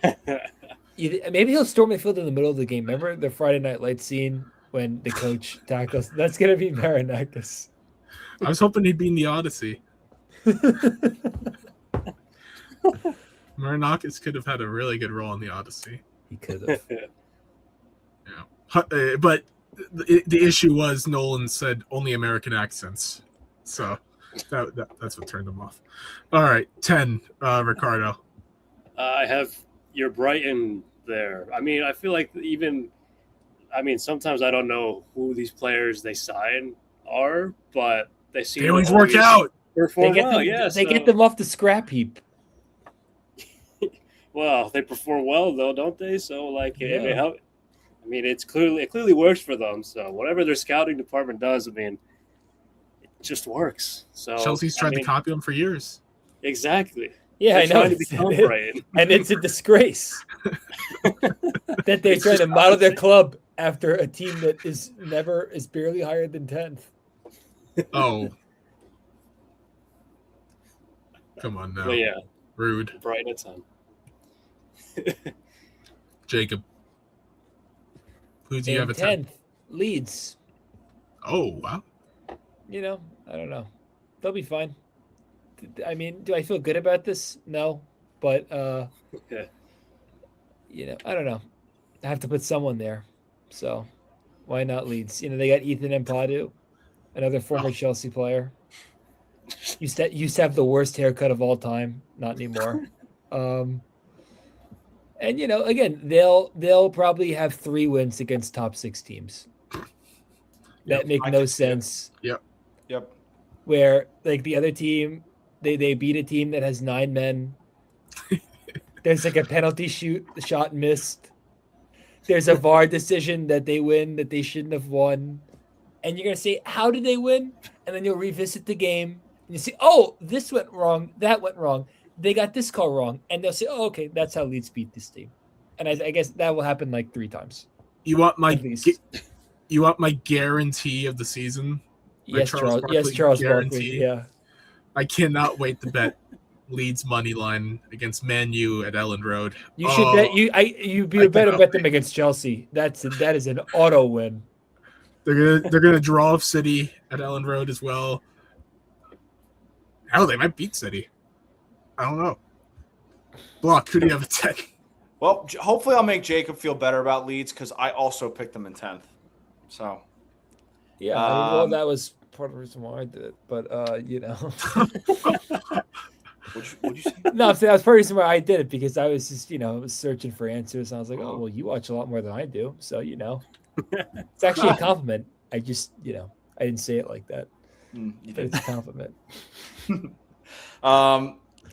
Maybe he'll storm the field in the middle of the game. Remember the Friday Night Lights scene when the coach tackles? That's gonna be Marinakis. I was hoping he'd be in the Odyssey. Marinakis could have had a really good role in the Odyssey. He could have. Yeah, but the issue was Nolan said only American accents, so. That's what turned them off. All right, 10, Ricardo. I have your Brighton there. I mean, I feel like even I mean, sometimes I don't know who these players they sign are, but they seem They always work out. Perform well. They get them off the scrap heap. Well, they perform well though, don't they? So like, Yeah. I mean, it clearly works for them. So whatever their scouting department does, I mean, it just works. So Chelsea's tried to copy them for years. Exactly. Yeah, They're I know. trying to become Brighton. And it's a disgrace that they're trying to model their club after a team that is barely higher than 10th. Oh. Come on now. But yeah. Rude. Brighton at 10. Jacob. Who do you have at 10th? Leeds. Oh, wow. You know, I don't know. They'll be fine. I mean, do I feel good about this? No. But, you know, I don't know. I have to put someone there. So why not Leeds? You know, they got Ethan Ampadu, another former Chelsea player. Used to have the worst haircut of all time. Not anymore. And, you know, again, they'll probably have 3 wins against top 6 teams. That make no sense. Yep. Where, like, the other team, they beat a team that has 9 men. There's, like, a penalty shot missed. There's a VAR decision that they win that they shouldn't have won. And you're going to say, how did they win? And then you'll revisit the game. And you say, oh, this went wrong. That went wrong. They got this call wrong. And they'll say, oh, okay, that's how Leeds beat this team. And I guess that will happen like 3 times. You want my guarantee of the season? Yes, Charles Barkley. Yeah. I cannot wait to bet Leeds money line against Man U at Ellen Road. You should bet you better bet them against Chelsea. That is an auto win. They're gonna draw off City at Ellen Road as well. Hell, they might beat City. I don't know. Block, who do you have at 10? Well, hopefully I'll make Jacob feel better about Leeds because I also picked them in 10th. So, yeah, well, that was part of the reason why I did it. But, you know. What'd you say? No, I'm saying that was part of the reason why I did it because I was just, you know, searching for answers. And I was like, oh, well, you watch a lot more than I do. So, you know. It's actually a compliment. I just, you know, I didn't say it like that. But it's a compliment.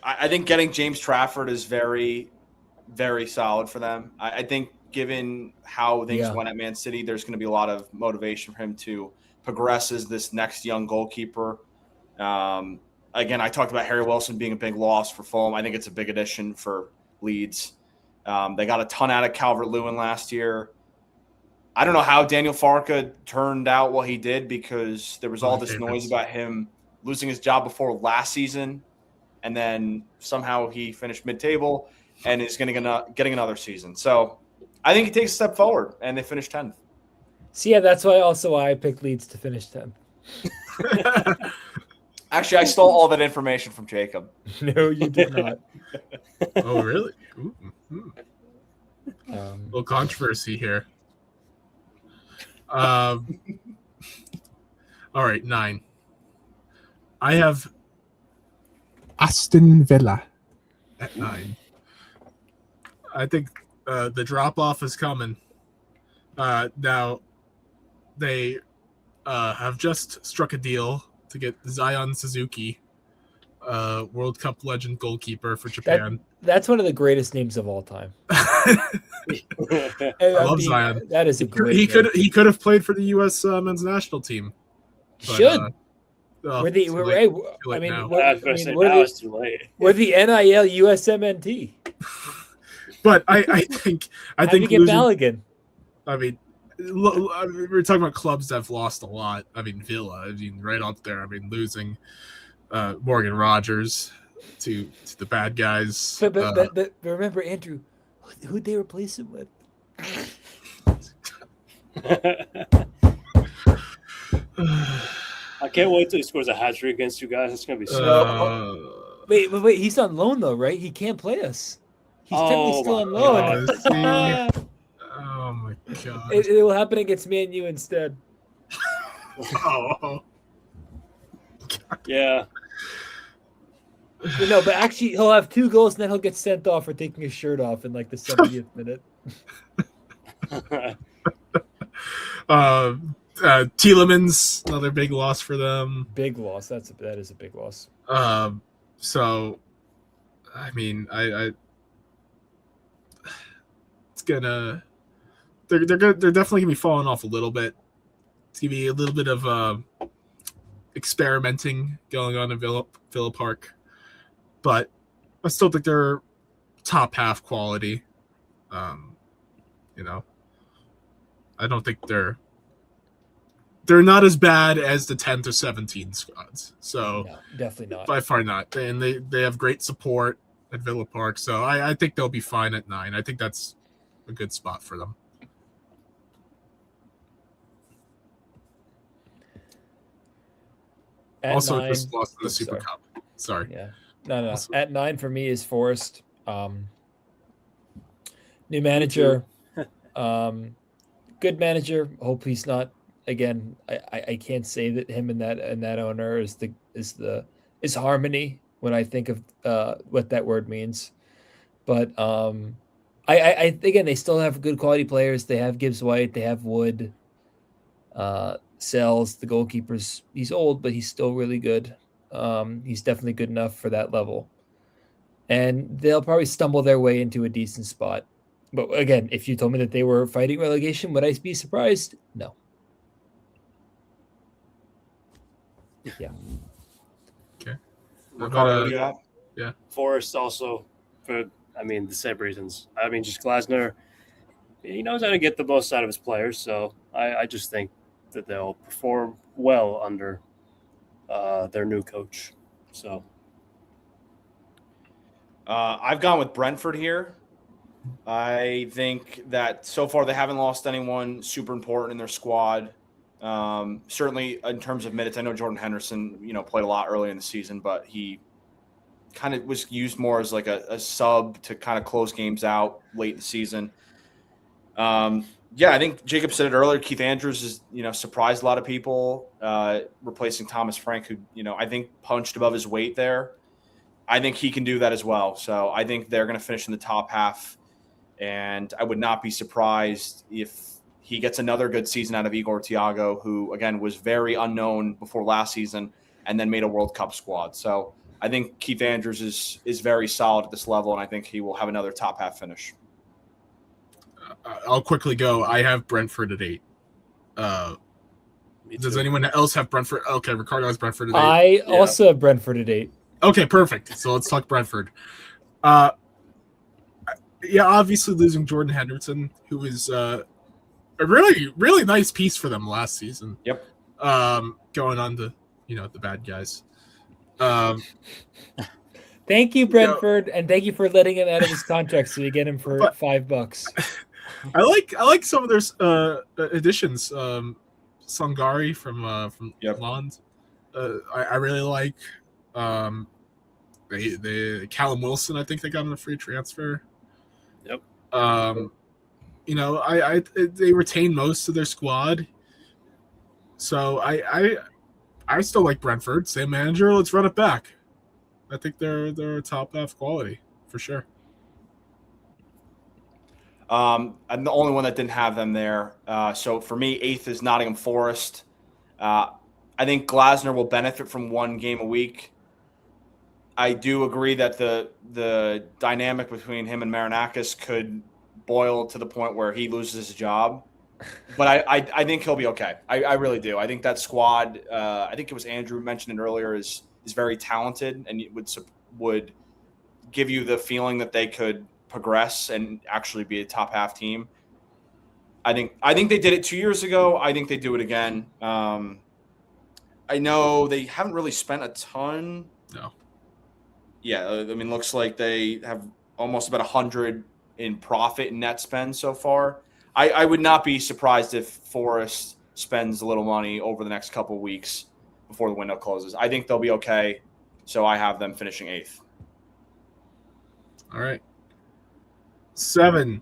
I think getting James Trafford is very, very solid for them. I think given how things went at Man City, there's going to be a lot of motivation for him to progress as this next young goalkeeper. Again, I talked about Harry Wilson being a big loss for Fulham. I think it's a big addition for Leeds. They got a ton out of Calvert-Lewin last year. I don't know how Daniel Farke turned out what he did because there was all this noise about him losing his job before last season, and then somehow he finished mid-table and is getting another season. So I think he takes a step forward, and they finished 10th. So, yeah, that's why I picked Leeds to finish 10th. Actually, I stole all that information from Jacob. No, you did not. Oh, really? Little controversy here. All right, 9. I have Aston Villa at 9. I think the drop-off is coming. Now, they have just struck a deal to get Zion Suzuki, World Cup legend goalkeeper for Japan. That's one of the greatest names of all time. I love Zion. That is a great name. He could have played for the U.S. men's national team. But, should. We're the NIL USMNT. But I think get Balogun. I mean, we're talking about clubs that have lost a lot. I mean, Villa. I mean, right up there. I mean, losing Morgan Rogers to the bad guys. But remember, Andrew, who'd they replace him with? I can't wait till he scores a hat-trick against you guys. It's gonna be so. Wait! He's on loan though, right? He can't play us. He's technically still on loan. Oh my god! It will happen against Man U instead. Oh. Yeah. No, but actually, he'll have 2 goals, and then he'll get sent off for taking his shirt off in like the 70th minute. Tielemans, another big loss for them. Big loss. That is a big loss. So, I mean, I it's gonna they're definitely gonna be falling off a little bit. It's gonna be a little bit of experimenting going on in Villa Park, but I still think they're top half quality. You know, I don't think they're not as bad as the 10 to 17 squads. So no, definitely not. By far not. And they have great support at Villa Park. So I think they'll be fine at 9. I think that's a good spot for them. At also 9, just lost in the Super Cup. Sorry. Yeah. No. Also, at 9 for me is Forest. New manager. Good manager. Hope he's not again. I can't say that him and that owner is harmony when I think of what that word means. But I again, they still have good quality players. They have Gibbs White. They have Wood. Sells the goalkeepers. He's old, but he's still really good. He's definitely good enough for that level. And they'll probably stumble their way into a decent spot. But again, if you told me that they were fighting relegation, would I be surprised? No. Yeah. Okay. Yeah. Forrest also for the same reasons. Just Glasner, he knows how to get the most out of his players, so I just think that they'll perform well under their new coach. So I've gone with Brentford here. I think that so far they haven't lost anyone super important in their squad. Certainly in terms of minutes, I know Jordan Henderson, played a lot early in the season, but he kind of was used more as like a sub to kind of close games out late in the season. I think Jacob said it earlier. Keith Andrews is, surprised a lot of people, replacing Thomas Frank, who, I think punched above his weight there. I think he can do that as well. So I think they're going to finish in the top half. And I would not be surprised if he gets another good season out of Igor Thiago, who, again, was very unknown before last season and then made a World Cup squad. So I think Keith Andrews is very solid at this level, and I think he will have another top half finish. I'll quickly go. I have Brentford at 8. Does anyone else have Brentford? Okay, Ricardo has Brentford at 8. I also have Brentford at 8. Okay, perfect. So let's talk Brentford. Obviously losing Jordan Henderson, who was a really, really nice piece for them last season. Yep. Going on to, the bad guys. Thank you, Brentford, and thank you for letting him out of his contract so you get him for $5. I like some of their additions. Sangari from Lond. I really like. They Callum Wilson. I think they got him a free transfer. Yep. They retain most of their squad. So I still like Brentford. Same manager. Let's run it back. I think they're top half quality for sure. I'm the only one that didn't have them there. So for me, 8th is Nottingham Forest. I think Glasner will benefit from one game a week. I do agree that the dynamic between him and Marinakis could boil to the point where he loses his job. But I think he'll be okay. I really do. I think that squad, I think it was Andrew mentioned it earlier, is very talented and it would give you the feeling that they could progress and actually be a top half team. I think they did it 2 years ago. I think they do it again. I know they haven't really spent a ton. No. Yeah, looks like they have almost about 100 in profit and net spend so far. I would not be surprised if Forest spends a little money over the next couple of weeks before the window closes. I think they'll be okay, so I have them finishing 8th. All right. 7.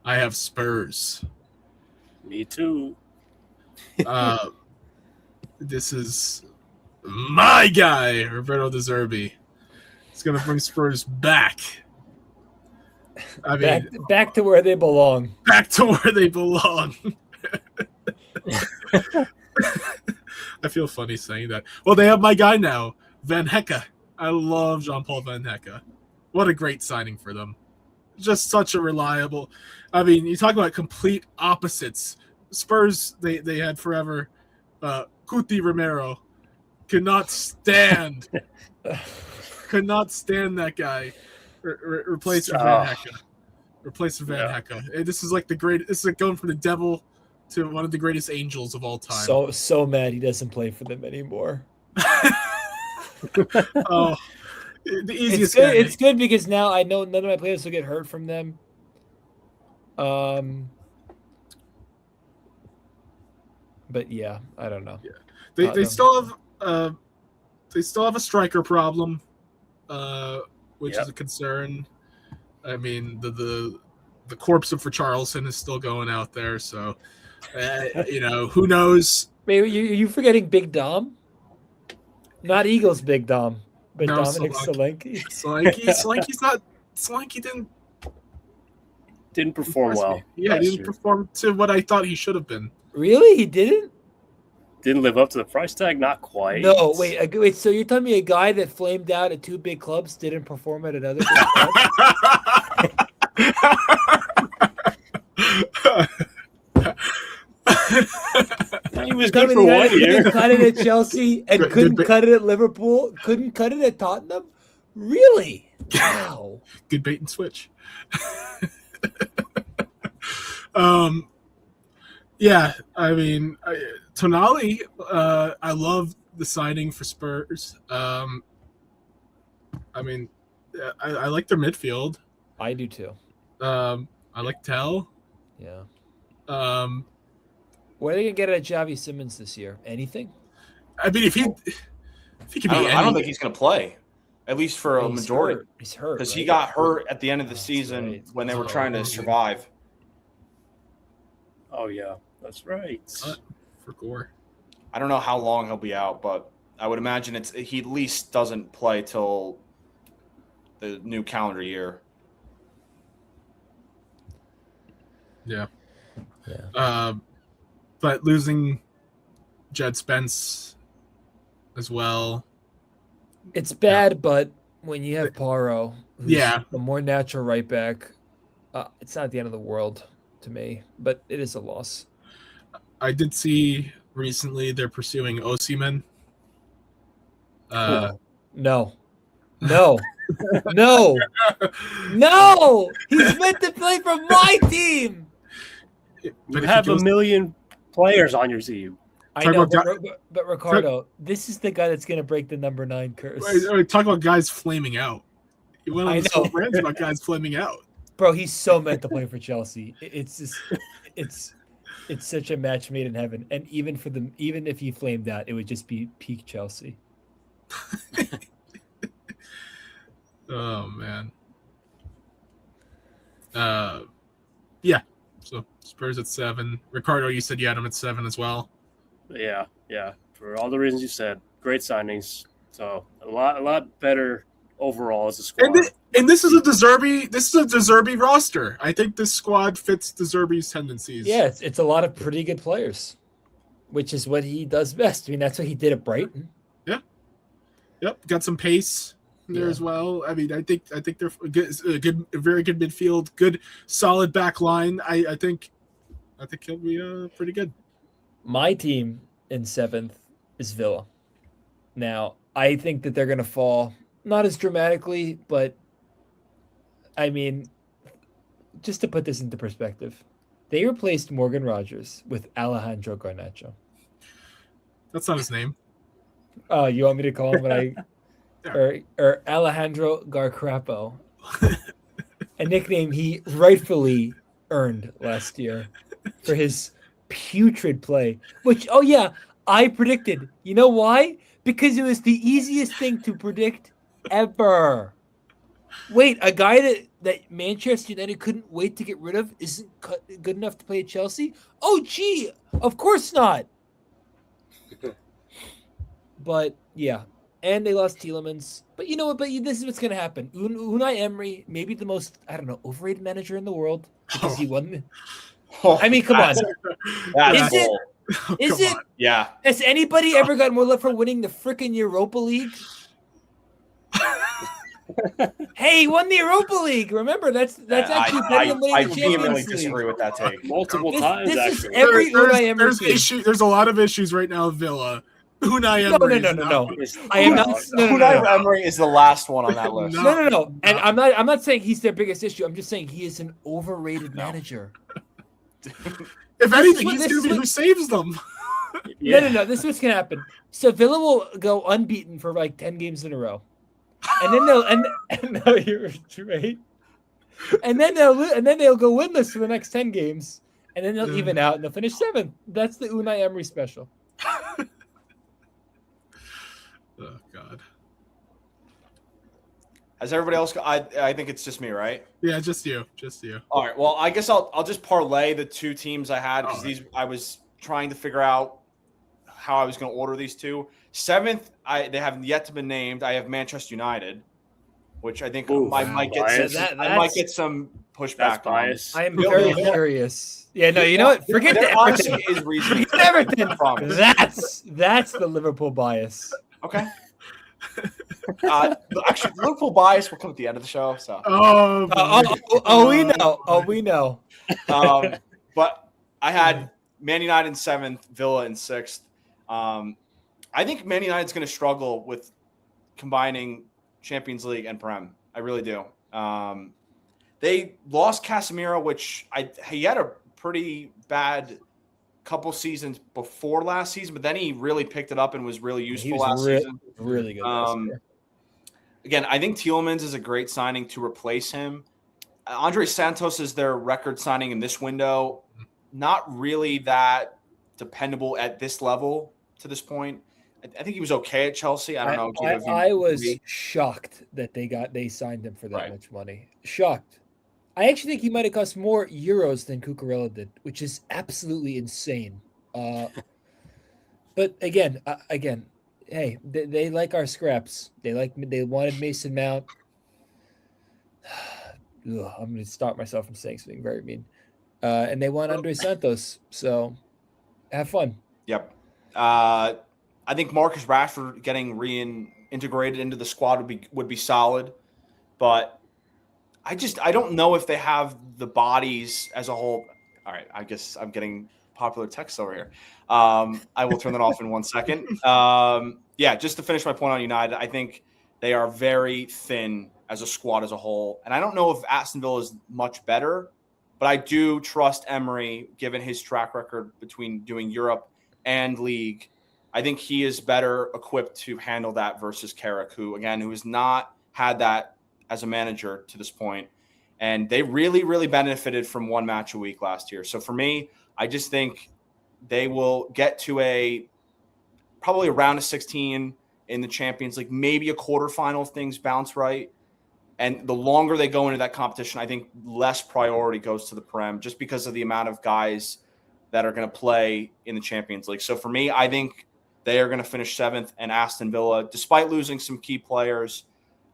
I have Spurs. Me too. This is my guy, Roberto De Zerbi. He's going to bring Spurs back. I mean, back to where they belong. Back to where they belong. I feel funny saying that. Well, they have my guy now, Van Hecke. I love Jean-Paul Van Hecke. What a great signing for them. Just such a reliable. I mean, you talk about complete opposites. Spurs, they had forever. Cuti Romero could not stand that guy. Replace Van Hecke. Replace Van Hecke. This is like the great. This is like going from the devil to one of the greatest angels of all time. So mad he doesn't play for them anymore. Oh, the easiest. It's good because now I know none of my players will get hurt from them. But yeah, I don't know. Yeah, they still have a striker problem, which is a concern. I mean, the corpse of Richarlison is still going out there, so who knows? Wait, are you forgetting Big Dom? Not Eagles Big Dom, but no, Dominic Solanke. Solanke didn't perform well. Yeah, he didn't perform to what I thought he should have been. Really? He didn't? Didn't live up to the price tag? Not quite. No, wait. So you're telling me a guy that flamed out at 2 big clubs didn't perform at another big club? He was good for 1 year. Couldn't cut it at Chelsea and couldn't cut it at Liverpool. Couldn't cut it at Tottenham. Really? Wow. Good bait and switch. Yeah, I mean, Tonali, I love the signing for Spurs. I mean, I like their midfield. I do too. I like Tell. Yeah. What are they gonna get at Xavi Simons this year? Anything? I mean, if he could be, I don't think he's gonna play, at least for a majority. He's hurt because he got hurt at the end of the season when they were trying to survive. Oh yeah, that's right. For Gore. I don't know how long he'll be out, but I would imagine he at least doesn't play till the new calendar year. Yeah. But losing Jed Spence as well. It's bad, but when you have Paro, who's a more natural right back, it's not the end of the world to me, but it is a loss. I did see recently they're pursuing Osimhen. No. No. He's meant to play for my team. But you have a million players on your team. I know, but Ricardo, this is the guy that's going to break the number 9 curse. Talk about guys flaming out. You went on this whole rant about guys flaming out. Bro, he's so meant to play for Chelsea. It's just, it's such a match made in heaven. And even if he flamed out, it would just be peak Chelsea. Oh man. Yeah. So Spurs at 7. Ricardo, you said you had him at 7 as well. Yeah. For all the reasons you said, great signings. So a lot better overall as a squad. And this is a De Zerbi roster. I think this squad fits De Zerbi's tendencies. Yeah, it's a lot of pretty good players, which is what he does best. I mean, that's what he did at Brighton. Yeah. Yep. Got some pace there as well. I mean, I think they're good, very good midfield, good solid back line. I think he'll be pretty good. My team in 7th is Villa. Now, I think that they're going to fall, not as dramatically, but I mean, just to put this into perspective, they replaced Morgan Rogers with Alejandro Garnacho. That's not his name. Oh, you want me to call him what I... or Alejandro Garcrapo, a nickname he rightfully earned last year for his putrid play, which, I predicted. You know why? Because it was the easiest thing to predict ever. Wait, a guy that Manchester United couldn't wait to get rid of isn't good enough to play at Chelsea? Oh, gee, of course not. But, yeah. and they lost Tielemans. But you know what? But this is what's going to happen. Unai Emery, maybe the most, I don't know, overrated manager in the world because he won. I mean, come on. Is it? Yeah. Has anybody ever gotten more love for winning the freaking Europa League? Hey, he won the Europa League. Remember, that's actually better than winning the Champions League. I vehemently disagree with that take. Multiple times, this actually. Is every Unai Emery there's a lot of issues right now with Villa. Unai Emery. No. I am not. Unai Emery is the last one on that list. No. And I'm not saying he's their biggest issue. I'm just saying he is an overrated manager. If anything, he's going to be who saves them. No. This is what's going to happen. So Villa will go unbeaten for like 10 games in a row. And then no, you're right. And then they'll go winless for the next 10 games, and then they'll even out and they'll finish 7th. That's the Unai Emery special. Oh God. Has everybody else? I think it's just me, right? Yeah, just you. All right. Well, I guess I'll just parlay the two teams I had because I was trying to figure out how I was going to order these two. 7th, they haven't yet to be named. I have Manchester United, which I think I might get some pushback on. I am very curious. Yeah, no, you know what? Forget that. Honestly is reason. Everton. That's the Liverpool bias. Okay. Actually, Liverpool bias will come at the end of the show. So. We know. But I had Man United in 7th, Villa in 6th. I think Man United's going to struggle with combining Champions League and Prem. I really do. They lost Casemiro, which he had a pretty bad couple seasons before last season, but then he really picked it up and was really useful last season. Really good. Again, I think Tielemans is a great signing to replace him. Andre Santos is their record signing in this window. Not really that dependable at this level to this point. I think he was okay at Chelsea. I don't know. I was shocked that they signed him for that much money. Shocked. I actually think he might have cost more euros than Cucurella did, which is absolutely insane. But again, hey, they like our scraps. They wanted Mason Mount. I'm going to stop myself from saying something very mean. And they want Andre Santos. So have fun. Yep. I think Marcus Rashford getting reintegrated into the squad would be solid, but I don't know if they have the bodies as a whole. All right, I guess I'm getting popular text over here. I will turn that off in 1 second. Just to finish my point on United, I think they are very thin as a squad as a whole, and I don't know if Aston Villa is much better, but I do trust Emery given his track record between doing Europe and League. I think he is better equipped to handle that versus Carrick, who has not had that as a manager to this point. And they really, really benefited from one match a week last year. So for me, I just think they will get to probably a round of 16 in the Champions League, maybe a quarterfinal if things bounce right. And the longer they go into that competition, I think less priority goes to the Prem just because of the amount of guys that are going to play in the Champions League. So for me, I think they are going to finish 7th, and Aston Villa, despite losing some key players,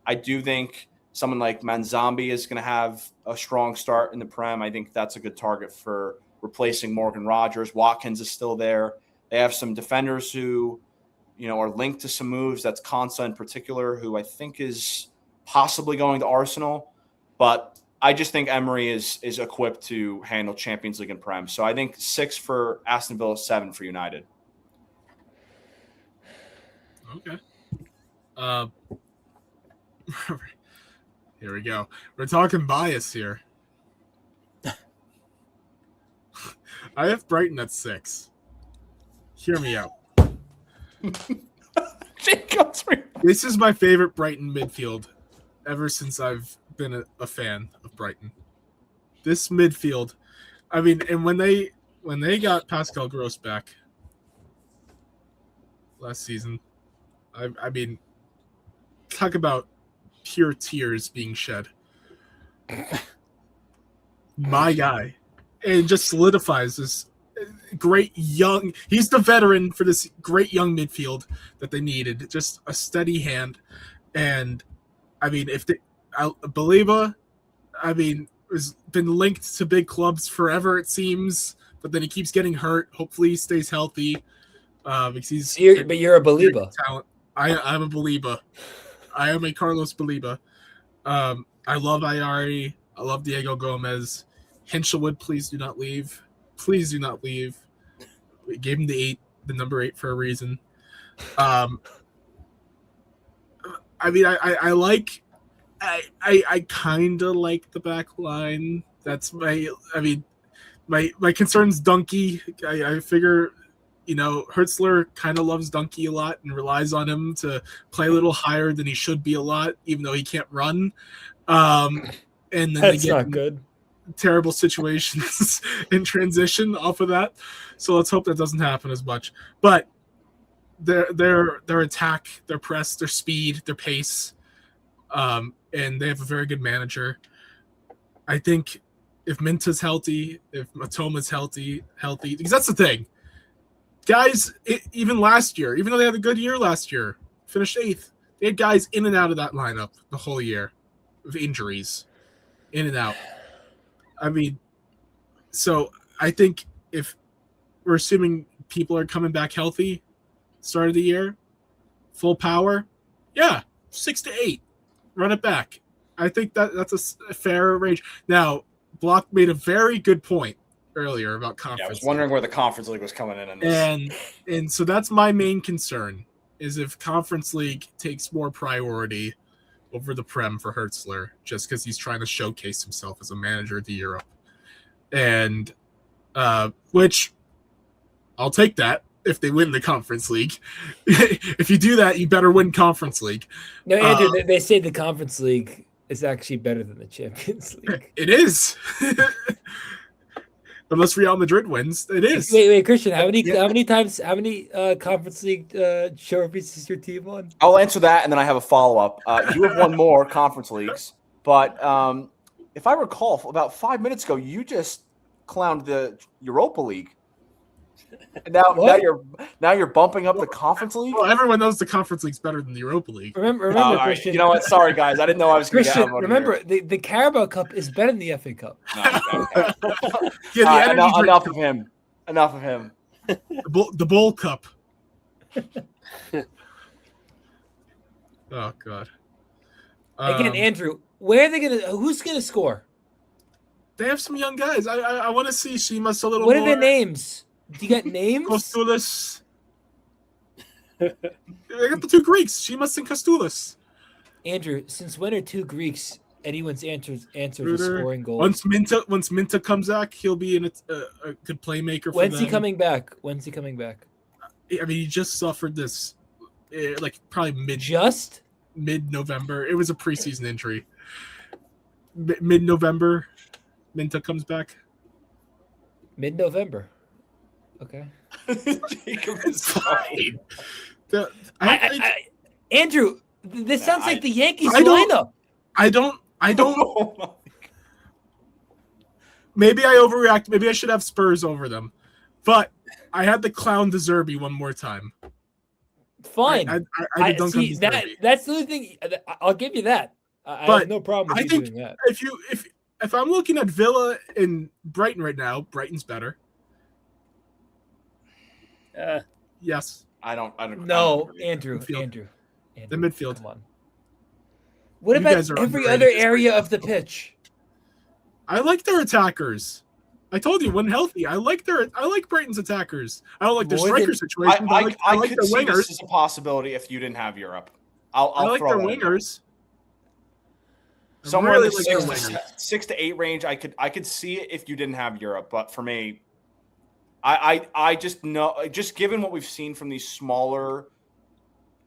I do think someone like Manzambi is going to have a strong start in the Prem. I think that's a good target for replacing Morgan Rogers. Watkins is still there. They have some defenders who, are linked to some moves. That's Konsa in particular, who I think is possibly going to Arsenal. But I just think Emery is equipped to handle Champions League and Prem. So I think 6 for Aston Villa, 7 for United. Okay. Here we go. We're talking bias here. I have Brighton at 6. Hear me out. This is my favorite Brighton midfield ever since I've been a fan of Brighton. This midfield, I mean, and when they got Pascal Gross back last season, I mean, talk about pure tears being shed. My guy. And just solidifies this great young. He's the veteran for this great young midfield that they needed. Just a steady hand, and I mean, Baliba, I mean, has been linked to big clubs forever, it seems, but then he keeps getting hurt. Hopefully, he stays healthy. Because you're a Baliba. Talent. I'm a Baliba. I am a Carlos Baliba. I love Ayari. I love Diego Gomez. Hinchelwood, please do not leave. Please do not leave. We gave him the number 8 for a reason. I mean, I kind of like the back line. That's my concern's Donkey. I figure, Hertzler kind of loves Donkey a lot and relies on him to play a little higher than he should be a lot, even though he can't run. And then that's not good. Terrible situations in transition off of that. So let's hope that doesn't happen as much. But their attack, their press, their speed, their pace, and they have a very good manager. I think if Minta's healthy, if Matoma's healthy, because that's the thing. Guys, even last year, even though they had a good year last year, finished 8th, they had guys in and out of that lineup the whole year with injuries, in and out. I mean, so I think if we're assuming people are coming back healthy, start of the year, full power, 6 to 8, run it back. I think that's a fair range. Now, Block made a very good point earlier about conference. Yeah, I was wondering where the Conference League was coming in on this. And so that's my main concern, is if Conference League takes more priority over the Prem for Hertzler, just because he's trying to showcase himself as a manager of the Europe. And which I'll take that if they win the Conference League. If you do that, you better win Conference League. No, Andrew, they say the Conference League is actually better than the Champions League. It is. Unless Real Madrid wins, it is. Wait, Christian, how many Conference League trophies is your team on? I'll answer that, and then I have a follow-up. You have won more Conference Leagues, but if I recall, about 5 minutes ago, you just clowned the Europa League. Now you're bumping up the Conference League? Well, everyone knows the Conference League's better than the Europa League. Remember, Christian. You know what? Sorry, guys. I didn't know I was going to get out of remember, the Carabao Cup is better than the FA Cup. Okay. Enough of him. The Bowl Cup. Oh, God. Again, Andrew, who's going to score? They have some young guys. I want to see Shimas a little more. What more. are their names? Do you got names? Kostoulis. I got the 2 Greeks, Shimas and Kostoulis. Andrew, since when are 2 Greeks anyone's answer to scoring goals? Once Minta comes back, he'll be a good playmaker for When's he coming back? I mean, he just suffered this, probably mid-November. It was a preseason injury. Mid-November, Minta comes back. Mid-November. Okay. Jacob is fine. Andrew, this sounds like the Yankees lineup. I don't. Maybe I overreact. Maybe I should have Spurs over them. But I had to clown De Zerbi one more time. Fine. I don't see that's the only thing. I'll give you that. I have no problem with you doing that. If I'm looking at Villa and Brighton right now, Brighton's better. Yes. I don't. No, Andrew. The midfield. Come on. What about every other area of the pitch? I like their attackers. I told you when healthy. I like Brighton's attackers. I don't like their striker situation. I like could their see wingers. This as a possibility if you didn't have Europe. I like their wingers. Somewhere in the 6 to 8 range, I could see it if you didn't have Europe. But for me, I just know, just given what we've seen from these smaller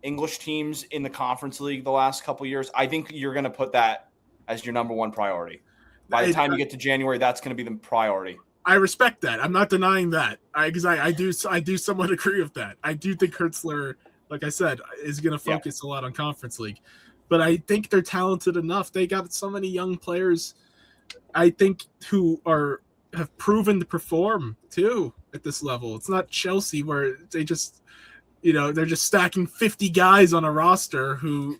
English teams in the Conference League the last couple of years, I think you're going to put that as your number 1 priority. By the time you get to January, that's going to be the priority. I respect that. I'm not denying that. Because I do somewhat agree with that. I do think Hertzler, like I said, is going to focus a lot on Conference League. But I think they're talented enough. They got so many young players, I think, who have proven to perform too. at this level. It's not Chelsea where they just, they're just stacking 50 guys on a roster who,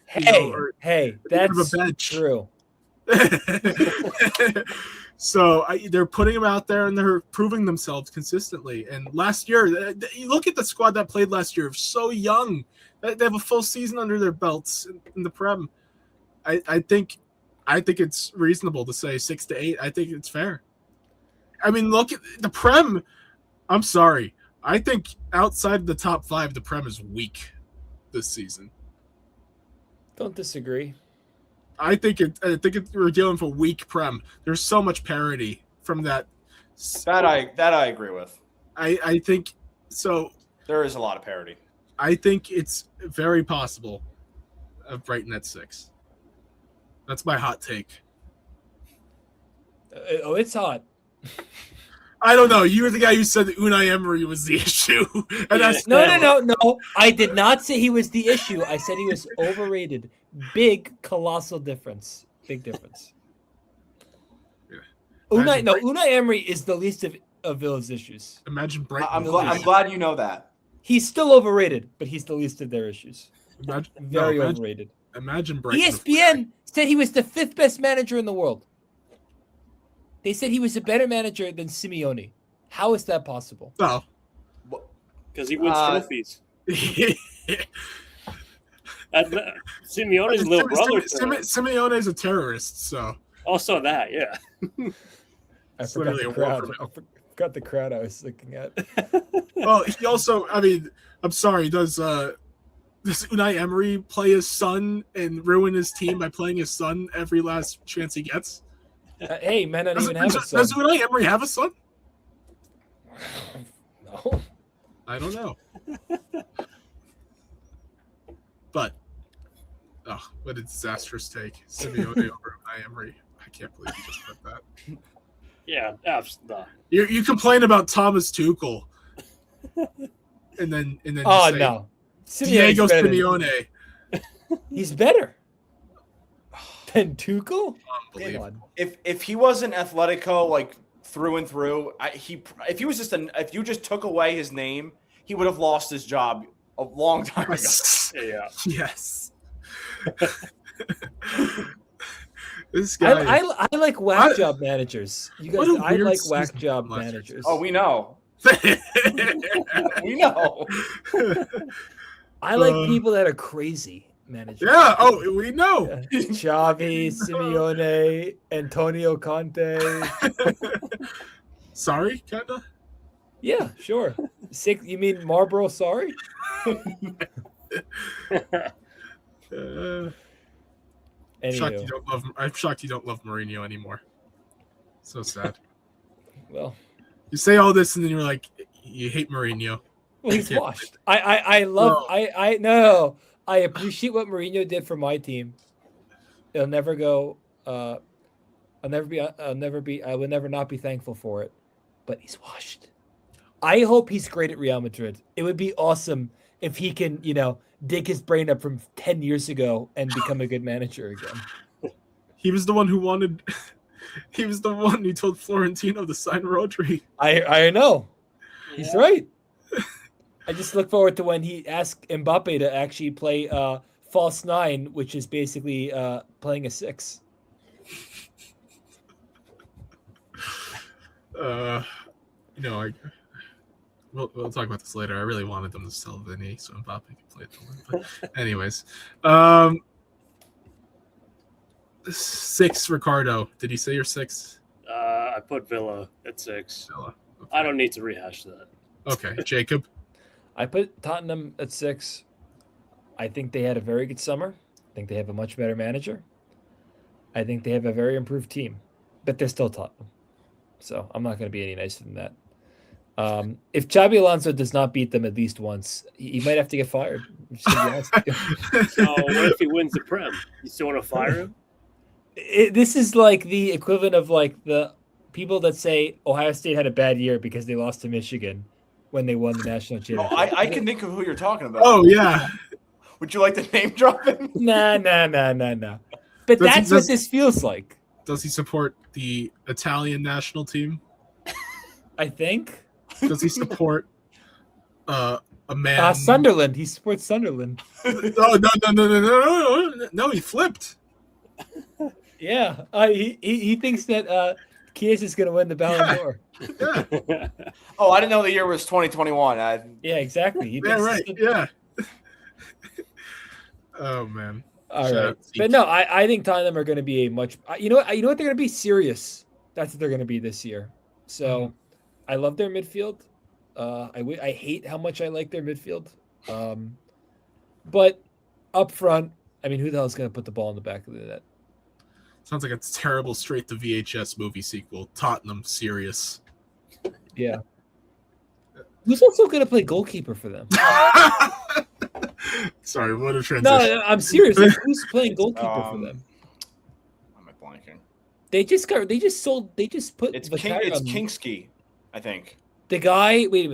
that's true. So they're putting them out there and they're proving themselves consistently. And last year, you look at the squad that played last year, so young. They have a full season under their belts in the Prem. I think it's reasonable to say 6 to 8. I think it's fair. I mean, look at the Prem. I'm sorry. I think outside the top 5, the Prem is weak this season. Don't disagree. I think we're dealing with a weak Prem. There's so much parity from that. That I agree with. I think so. There is a lot of parity. I think it's very possible of Brighton at 6. That's my hot take. It's hot. I don't know. You were the guy who said that Unai Emery was the issue. And No. I did not say he was the issue. I said he was overrated. Big, colossal difference. Big difference. Yeah. Unai Emery is the least of Villa's issues. Imagine Brighton. I'm glad you know that. He's still overrated, but he's the least of their issues. Very overrated. Imagine Brighton. ESPN said he was the 5th best manager in the world. They said he was a better manager than Simeone. How is that possible? Oh. Because he wins trophies. Simeone's little brother. Simeone's a terrorist, so. Also that, yeah. I forgot the crowd I was looking at. Well, he also, I'm sorry, does Unai Emery play his son and ruin his team by playing his son every last chance he gets? Hey, man, I don't even have a son. Does Unai Emery have a son? No. I don't know. But, what a disastrous take. Simeone over Unai Emery. I can't believe you just put that. Yeah, absolutely. You complain about Thomas Tuchel. And then you say, no. Diego Simeone. He's better than Tuchel? If he wasn't Atletico like through and through, if you just took away his name, he would have lost his job a long time ago. Yeah. Yes. This guy. I like whack job managers. You guys, I like whack job managers. Oh, we know. We know. I like people that are crazy managers. Yeah. Oh, we know. Xavi, Simeone, Antonio Conte. Sorry, kinda. Yeah, sure. You mean Marlboro? Sorry. I'm shocked you don't love Mourinho anymore. So sad. Well, you say all this and then you're like, you hate Mourinho. Well, he's washed. I appreciate what Mourinho did for my team. It'll never go. I will never not be thankful for it. But he's washed. I hope he's great at Real Madrid. It would be awesome if he can, dig his brain up from 10 years ago and become a good manager again. He was the one who wanted. He was the one who told Florentino to sign Rodri. I know. He's right. I just look forward to when he asked Mbappe to actually play false 9, which is basically playing a 6. We'll talk about this later. I really wanted them to sell Vinny so Mbappe could play it. But anyways, 6, Ricardo. Did you say you're 6? I put Villa at 6. Villa. Okay. I don't need to rehash that. Okay, Jacob. I put Tottenham at 6. I think they had a very good summer. I think they have a much better manager. I think they have a very improved team, but they're still Tottenham. So I'm not going to be any nicer than that. If Xabi Alonso does not beat them at least once, he might have to get fired. So what if he wins the Prem? You still want to fire him? This is like the equivalent of like the people that say Ohio State had a bad year because they lost to Michigan when they won the national championship. Oh, I can think of who you're talking about. Oh, yeah. Would you like to name drop him? Nah. But that's what this feels like. Does he support the Italian national team? I think. Does he support a man? Sunderland. He supports Sunderland. No, he flipped. Yeah, he thinks that Chiesa is going to win the Ballon d'Or. Yeah. Oh, I didn't know the year was 2021. Yeah, exactly. Yeah, right. Yeah. Oh man. All right, but no, I think Tottenham are going to be a much. You know what they're going to be serious. That's what they're going to be this year. So, I love their midfield. I hate how much I like their midfield. But up front, I mean, who the hell is going to put the ball in the back of the net? Sounds like a terrible straight to VHS movie sequel. Tottenham serious. Yeah. Who's also going to play goalkeeper for them? Sorry, what a transition. No, I'm serious. Like, who's playing goalkeeper for them? Am I blanking? They just put It's Kingsky, I think. The guy. Wait.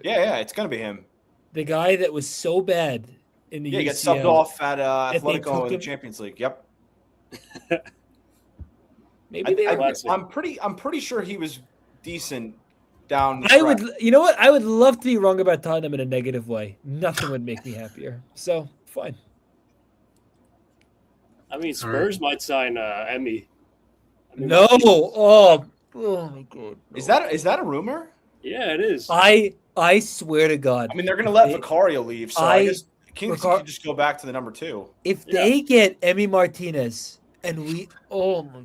Yeah, it's gonna be him. The guy that was so bad in the he UCL, gets subbed off at Atletico in the Champions League. Yep. Maybe they were. I'm pretty sure he was decent down. The I would. You know what? I would love to be wrong about Tottenham in a negative way. Nothing would make me happier. So fine. I mean, Spurs might sign Emmy. No. Oh my God. No. Is that a rumor? Yeah, it is. I swear to God. I mean, they're going to let Vicario leave, so I guess Kings could just go back to the number 2. If they get Emi Martinez and we, oh my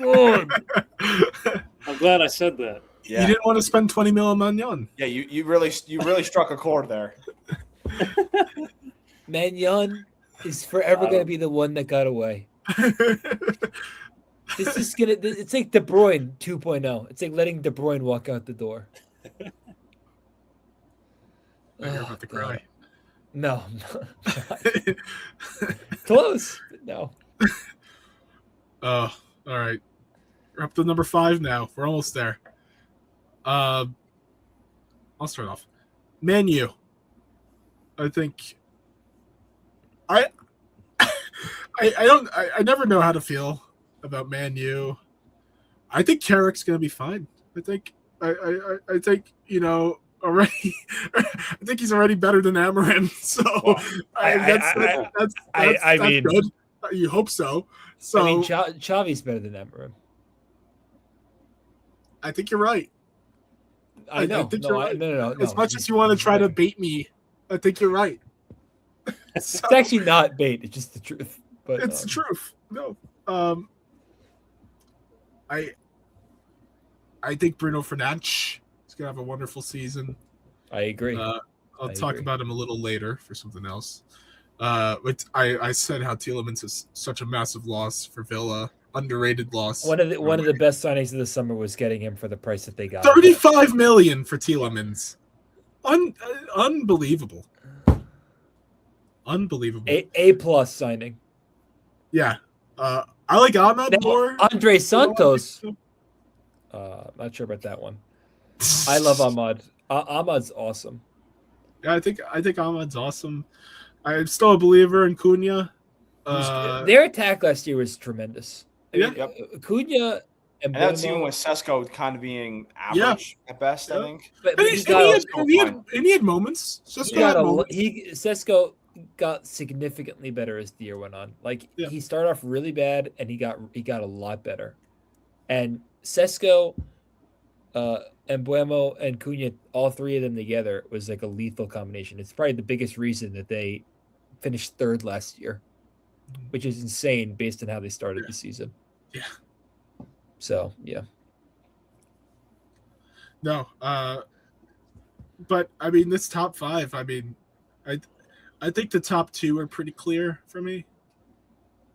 God. I'm glad I said that. Yeah. You didn't want to spend 20 mil on Magnon. Yeah, you really struck a chord there. Magnon is forever going to be the one that got away. It's like De Bruyne 2.0. It's like letting De Bruyne walk out the door. You're about to cry. No. Close, but no. Oh, all right. We're up to number 5 now. We're almost there. I'll start off. Man U. I think I never know how to feel about Man U. I think Carrick's gonna be fine. I think already. I think he's already better than Amarim. So that's mean, good. You hope so. So I mean, Xavi's better than Amarim. I think you're right. I know. No. As much as you want to try to bait me, I think you're right. It's actually not bait. It's just the truth. But it's the truth. No. I think Bruno Fernandes is gonna have a wonderful season. I agree. I'll talk about him a little later for something else. But I said how Tielemans is such a massive loss for Villa, underrated loss. One of the best signings of the summer was getting him for the price that they got. 35 million for Tielemans. Unbelievable. Unbelievable. A+ signing. Yeah. I like Ahmed more. Andre Santos. Not sure about that one. I love Ahmad. Ahmad's awesome. Yeah, I think Ahmad's awesome. I'm still a believer in Cunha. Their attack last year was tremendous. Yeah. Yep. Cunha and that's even with Sesko kind of being average at best, I think. But he had moments. Sesko got significantly better as the year went on. Like he started off really bad and he got a lot better. And Sesko, Mbeumo, and Cunha, all three of them together was like a lethal combination. It's probably the biggest reason that they finished 3rd last year, which is insane based on how they started the season. Yeah. So yeah. No, but I mean this top 5. I mean, I think the top 2 are pretty clear for me.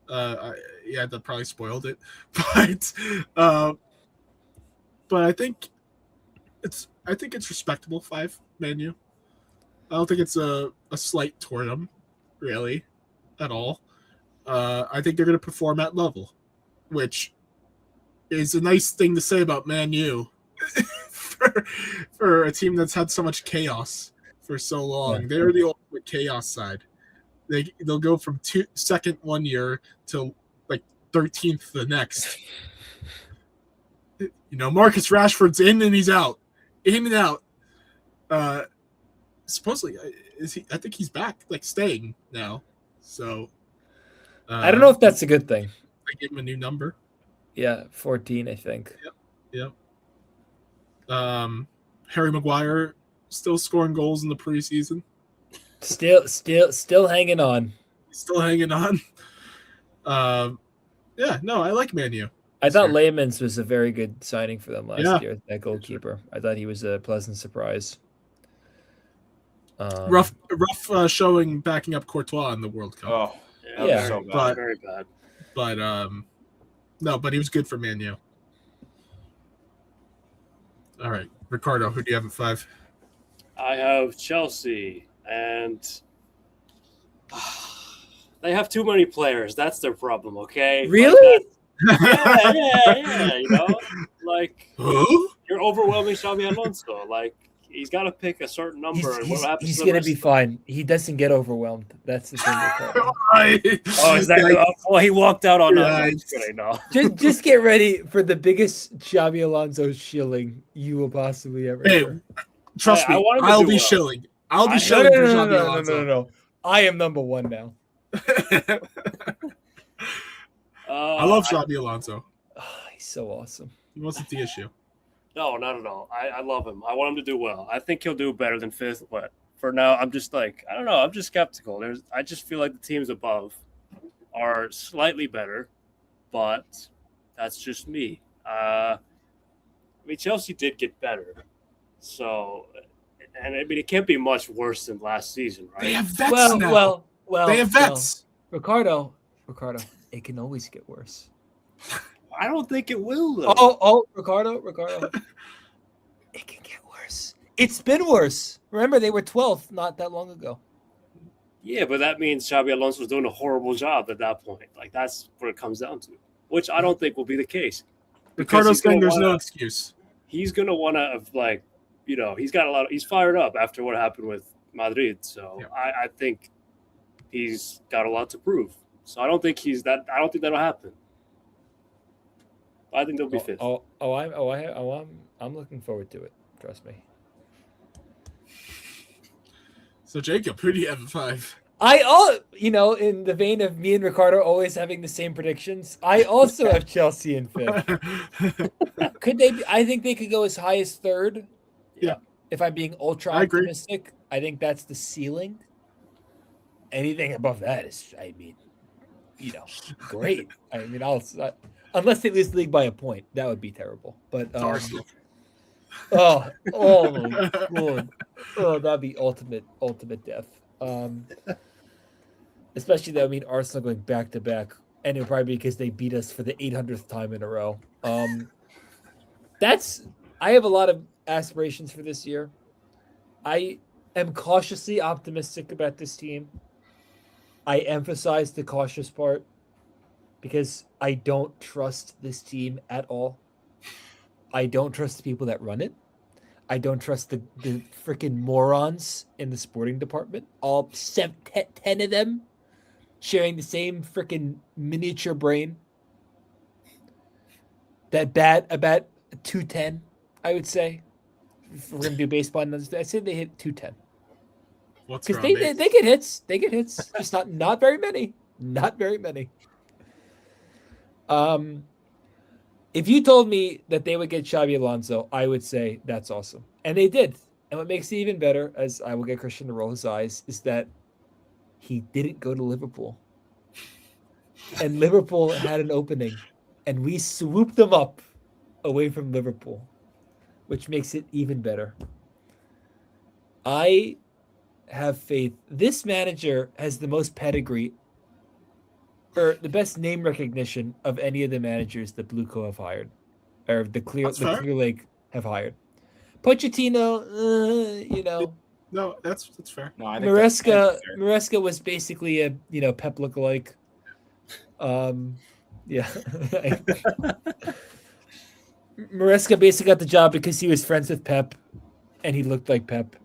That probably spoiled it, but I think it's respectable 5 Man U. I don't think it's a slight toward them, really, at all. I think they're going to perform at level, which is a nice thing to say about Man U for a team that's had so much chaos for so long. Yeah. They're the ultimate chaos side. They'll go from 2nd one year to like 13th the next. Marcus Rashford's in and he's out. In and out. Supposedly, is he? I think he's back, staying now. So I don't know if that's a good thing. I gave him a new number. Yeah, 14, I think. Yep. Harry Maguire still scoring goals in the preseason. Still hanging on. Still hanging on. I like Man U. I thought Layman's was a very good signing for them last year. That goalkeeper. I thought he was a pleasant surprise. Rough showing backing up Courtois in the World Cup. Oh, yeah. So bad. Very bad. But but he was good for Man U. All right, Ricardo, who do you have at 5? I have Chelsea, and they have too many players. That's their problem. Okay. Really? Yeah. Who? You're overwhelming Xabi Alonso. He's got to pick a certain number. He's going to be fine. He doesn't get overwhelmed. That's the thing. Is that? Well, he walked out on that. No. Just get ready for the biggest Xabi Alonso shilling you will possibly ever hear. Trust me, I'll be shilling. I'll be shilling for Xabi Alonso. No. I am number one now. I love Xabi Alonso. He's so awesome. He wasn't the issue. No, not at all. I love him. I want him to do well. I think he'll do better than 5th, but for now, I'm just I don't know. I'm just skeptical. I just feel like the teams above are slightly better, but that's just me. Chelsea did get better. So, it can't be much worse than last season, right? They have vets now. Well, they have vets. Ricardo, it can always get worse. I don't think it will, though. Oh, Ricardo. It can get worse. It's been worse. Remember, they were 12th not that long ago. Yeah, but that means Xabi Alonso was doing a horrible job at that point. That's what it comes down to, which I don't think will be the case. Ricardo's saying there's no excuse. He's going to want to, he's fired up after what happened with Madrid. So I think he's got a lot to prove. So I don't think that'll happen. I think they'll be 5th. I'm looking forward to it. Trust me. So Jacob, who do you have at 5? In the vein of me and Ricardo always having the same predictions, I also have Chelsea in 5th. Could they? I think they could go as high as 3rd. Yeah. If I'm being ultra optimistic, I think that's the ceiling. Anything above that is, great. Unless they lose the league by a point, that would be terrible. But Arsenal. Oh my God. Oh, that'd be ultimate death. Especially that Arsenal going back to back, and it'll probably be because they beat us for the 800th time in a row. I have a lot of aspirations for this year. I am cautiously optimistic about this team. I emphasize the cautious part because I don't trust this team at all. I don't trust the people that run it. I don't trust the freaking morons in the sporting department. All 10 of them sharing the same freaking miniature brain. That bat about 210, I would say. If we're going to do baseball numbers, I say they hit 210. Because they get hits. They get hits. Just not very many. Not very many. If you told me that they would get Xabi Alonso, I would say that's awesome. And they did. And what makes it even better, as I will get Christian to roll his eyes, is that he didn't go to Liverpool. And Liverpool had an opening. And we swooped them up away from Liverpool, which makes it even better. I have faith. This manager has the most pedigree or the best name recognition of any of the managers that Blueco have hired, or the Clear Lake have hired. Pochettino, No, that's fair. No, I think Maresca was basically a Pep lookalike. Maresca basically got the job because he was friends with Pep, and he looked like Pep.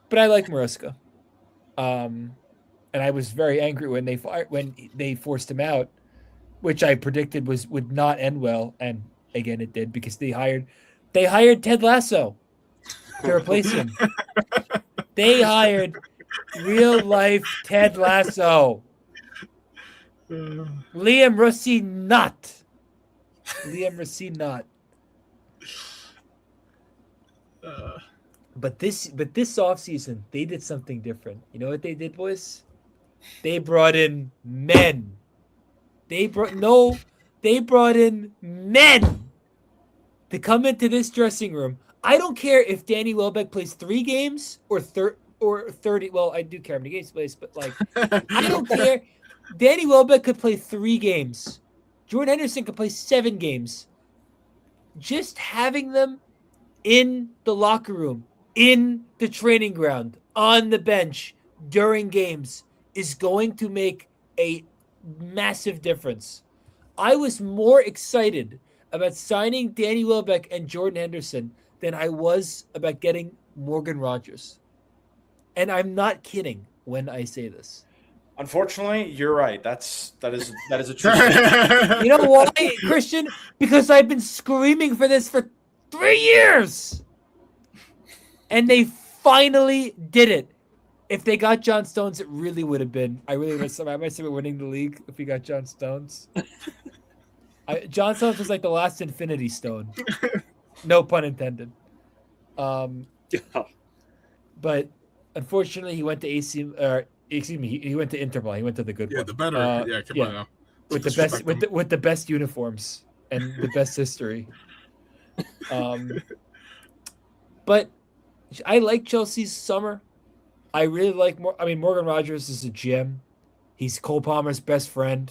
But I like Maresca. And I was very angry when they forced him out, which I predicted would not end well, and Again, it did because they hired Ted Lasso to replace him. They hired real life Ted Lasso. Liam Russi not. But this offseason, they did something different. You know what they did, boys? They brought in men. They brought in men to come into this dressing room. I don't care if Danny Welbeck plays 3 games or 30. Well, I do care how many games he plays, but like, I don't care. Danny Welbeck could play 3 games. Jordan Henderson could play 7 games. Just having them in the locker room, in the training ground, on the bench, during games is going to make a massive difference. I was more excited about signing Danny Welbeck and Jordan Henderson than I was about getting Morgan Rogers. And I'm not kidding when I say this. Unfortunately, you're right. That is a true statement. You know why, Christian? Because I've been screaming for this for 3 years. And they finally did it. If they got John Stones, it really would have been. I might say we're winning the league if we got John Stones. John Stones was like the last Infinity Stone. No pun intended. But unfortunately, he went to AC. He went to Interball. He went to the good one. Yeah, the better. Come on now. With the best, with the best uniforms and the best history. But I like Chelsea's summer. I really like Morgan Rogers is a gem. He's Cole Palmer's best friend.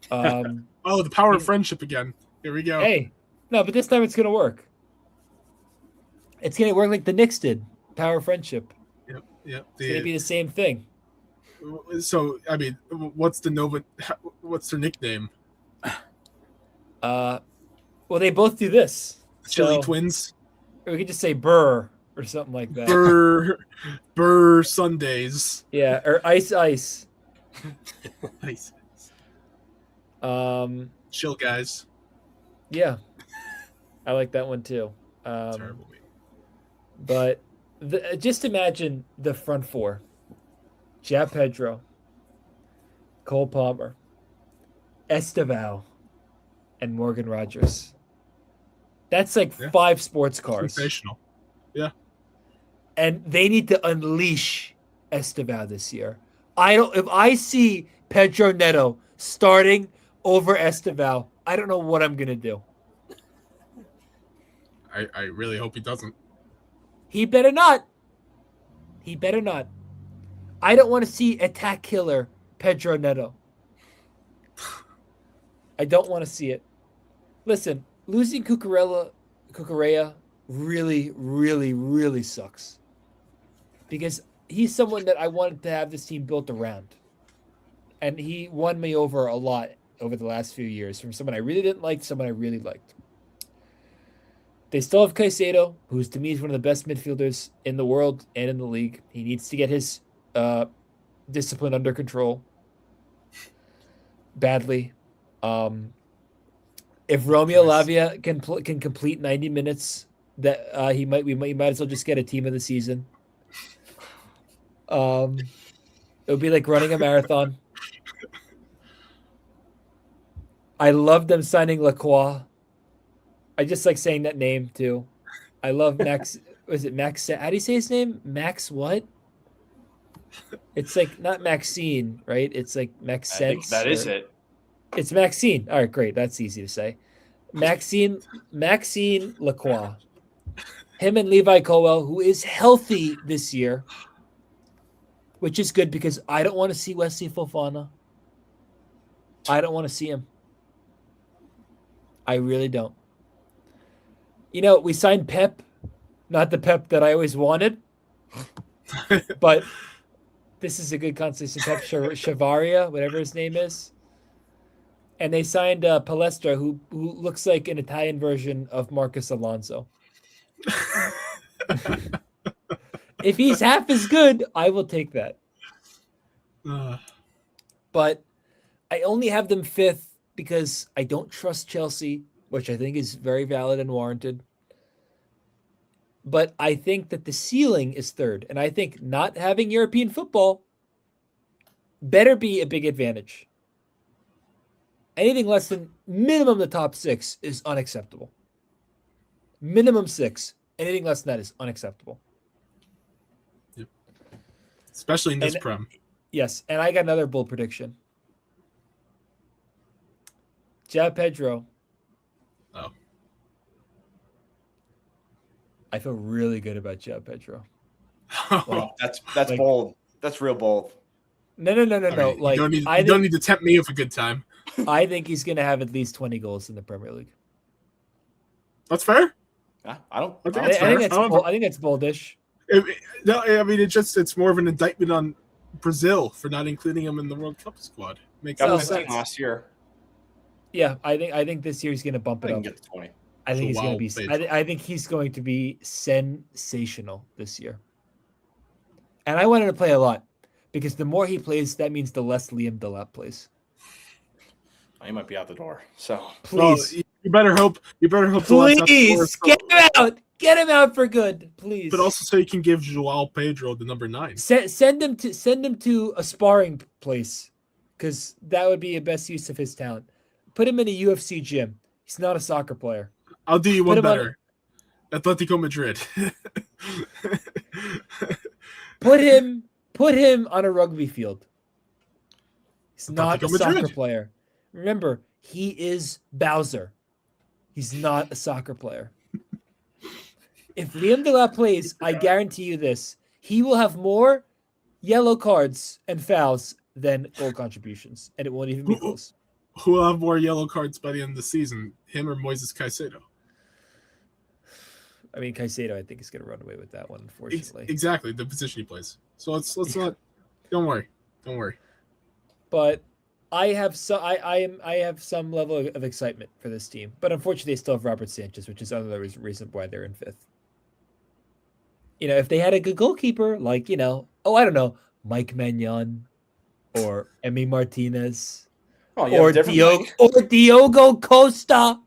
The power of friendship again. Here we go. Hey, no, but this time it's gonna work. It's gonna work like the Knicks did. Power of friendship. Yep. It's gonna be the same thing. So what's their nickname? Well, they both do this. Chili Twins. Or we could just say Burr or something like that. Burr Sundays. Yeah, or Ice. Ice. Chill guys. Yeah, I like that one too. Terrible. But just imagine the front four: Jap Pedro, Cole Palmer, Esteval, and Morgan Rogers. That's like 5 sports cars. Sensational. Yeah. And they need to unleash Esteval this year. If I see Pedro Neto starting over Esteval, I don't know what I'm gonna do. I really hope he doesn't. He better not. I don't want to see attack killer Pedro Neto. I don't want to see it. Listen, losing Cucurella really, really, really sucks. Because he's someone that I wanted to have this team built around. And he won me over a lot over the last few years from someone I really didn't like to someone I really liked. They still have Caicedo, who's to me is one of the best midfielders in the world and in the league. He needs to get his discipline under control badly. If Romeo Lavia can complete 90 minutes, that we might as well just get a team of the season. It would be like running a marathon. I love them signing Lacroix. I just like saying that name too. I love Max. Was it Max? How do you say his name? Max what? It's like not Maxine, right? It's like Max Sense. That is it. It's Maxine. All right, great. That's easy to say. Maxine Lacroix. Him and Levi Colwell, who is healthy this year, which is good because I don't want to see Wesley Fofana. I don't want to see him. I really don't. You know, we signed Pep, not the Pep that I always wanted, but this is a good constellation. Pep Chavaria, whatever his name is. And they signed Palestra, who looks like an Italian version of Marcus Alonso. If he's half as good, I will take that. But I only have them 5th because I don't trust Chelsea which I think is very valid and warranted. But I think that the ceiling is third. And I think not having European football better be a big advantage. Anything less than minimum the top 6 is unacceptable. Minimum 6. Anything less than that is unacceptable. Yep. Especially in this Prem. Yes, and I got another bold prediction. João Pedro. Oh. I feel really good about João Pedro. That's like, bold. That's real bold. No. Right. Like you don't need to tempt me with a good time. I think he's going to have at least 20 goals in the Premier League. That's fair. Yeah, I think that's boldish. It's more of an indictment on Brazil for not including him in the World Cup squad. Makes sense. Last year. Yeah, I think this year he's going to bump it up. Get to 20. I think he's going to be. I think he's going to be sensational this year. And I want him to play a lot because the more he plays, that means the less Liam Delap plays. He might be out the door. So please, you better hope. Please get him out. Get him out for good, please. But also, so you can give João Pedro the number 9. Send him to a sparring place, because that would be the best use of his talent. Put him in a UFC gym. He's not a soccer player. I'll do you one better. Atletico Madrid. Put him on a rugby field. He's not a soccer player. Remember, he is Bowser. He's not a soccer player. If Liam Delap plays, I guarantee you this. He will have more yellow cards and fouls than goal contributions, and it won't even be close. Who will have more yellow cards by the end of the season, him or Moises Caicedo? I mean, Caicedo, I think, is going to run away with that one, unfortunately. Exactly, the position he plays. So let's not. Don't worry. But I have some level of excitement for this team, but unfortunately, they still have Robert Sanchez, which is another reason why they're in 5th. If they had a good goalkeeper, like I don't know, Mike Maignan or Emi Martinez or Diogo Costa.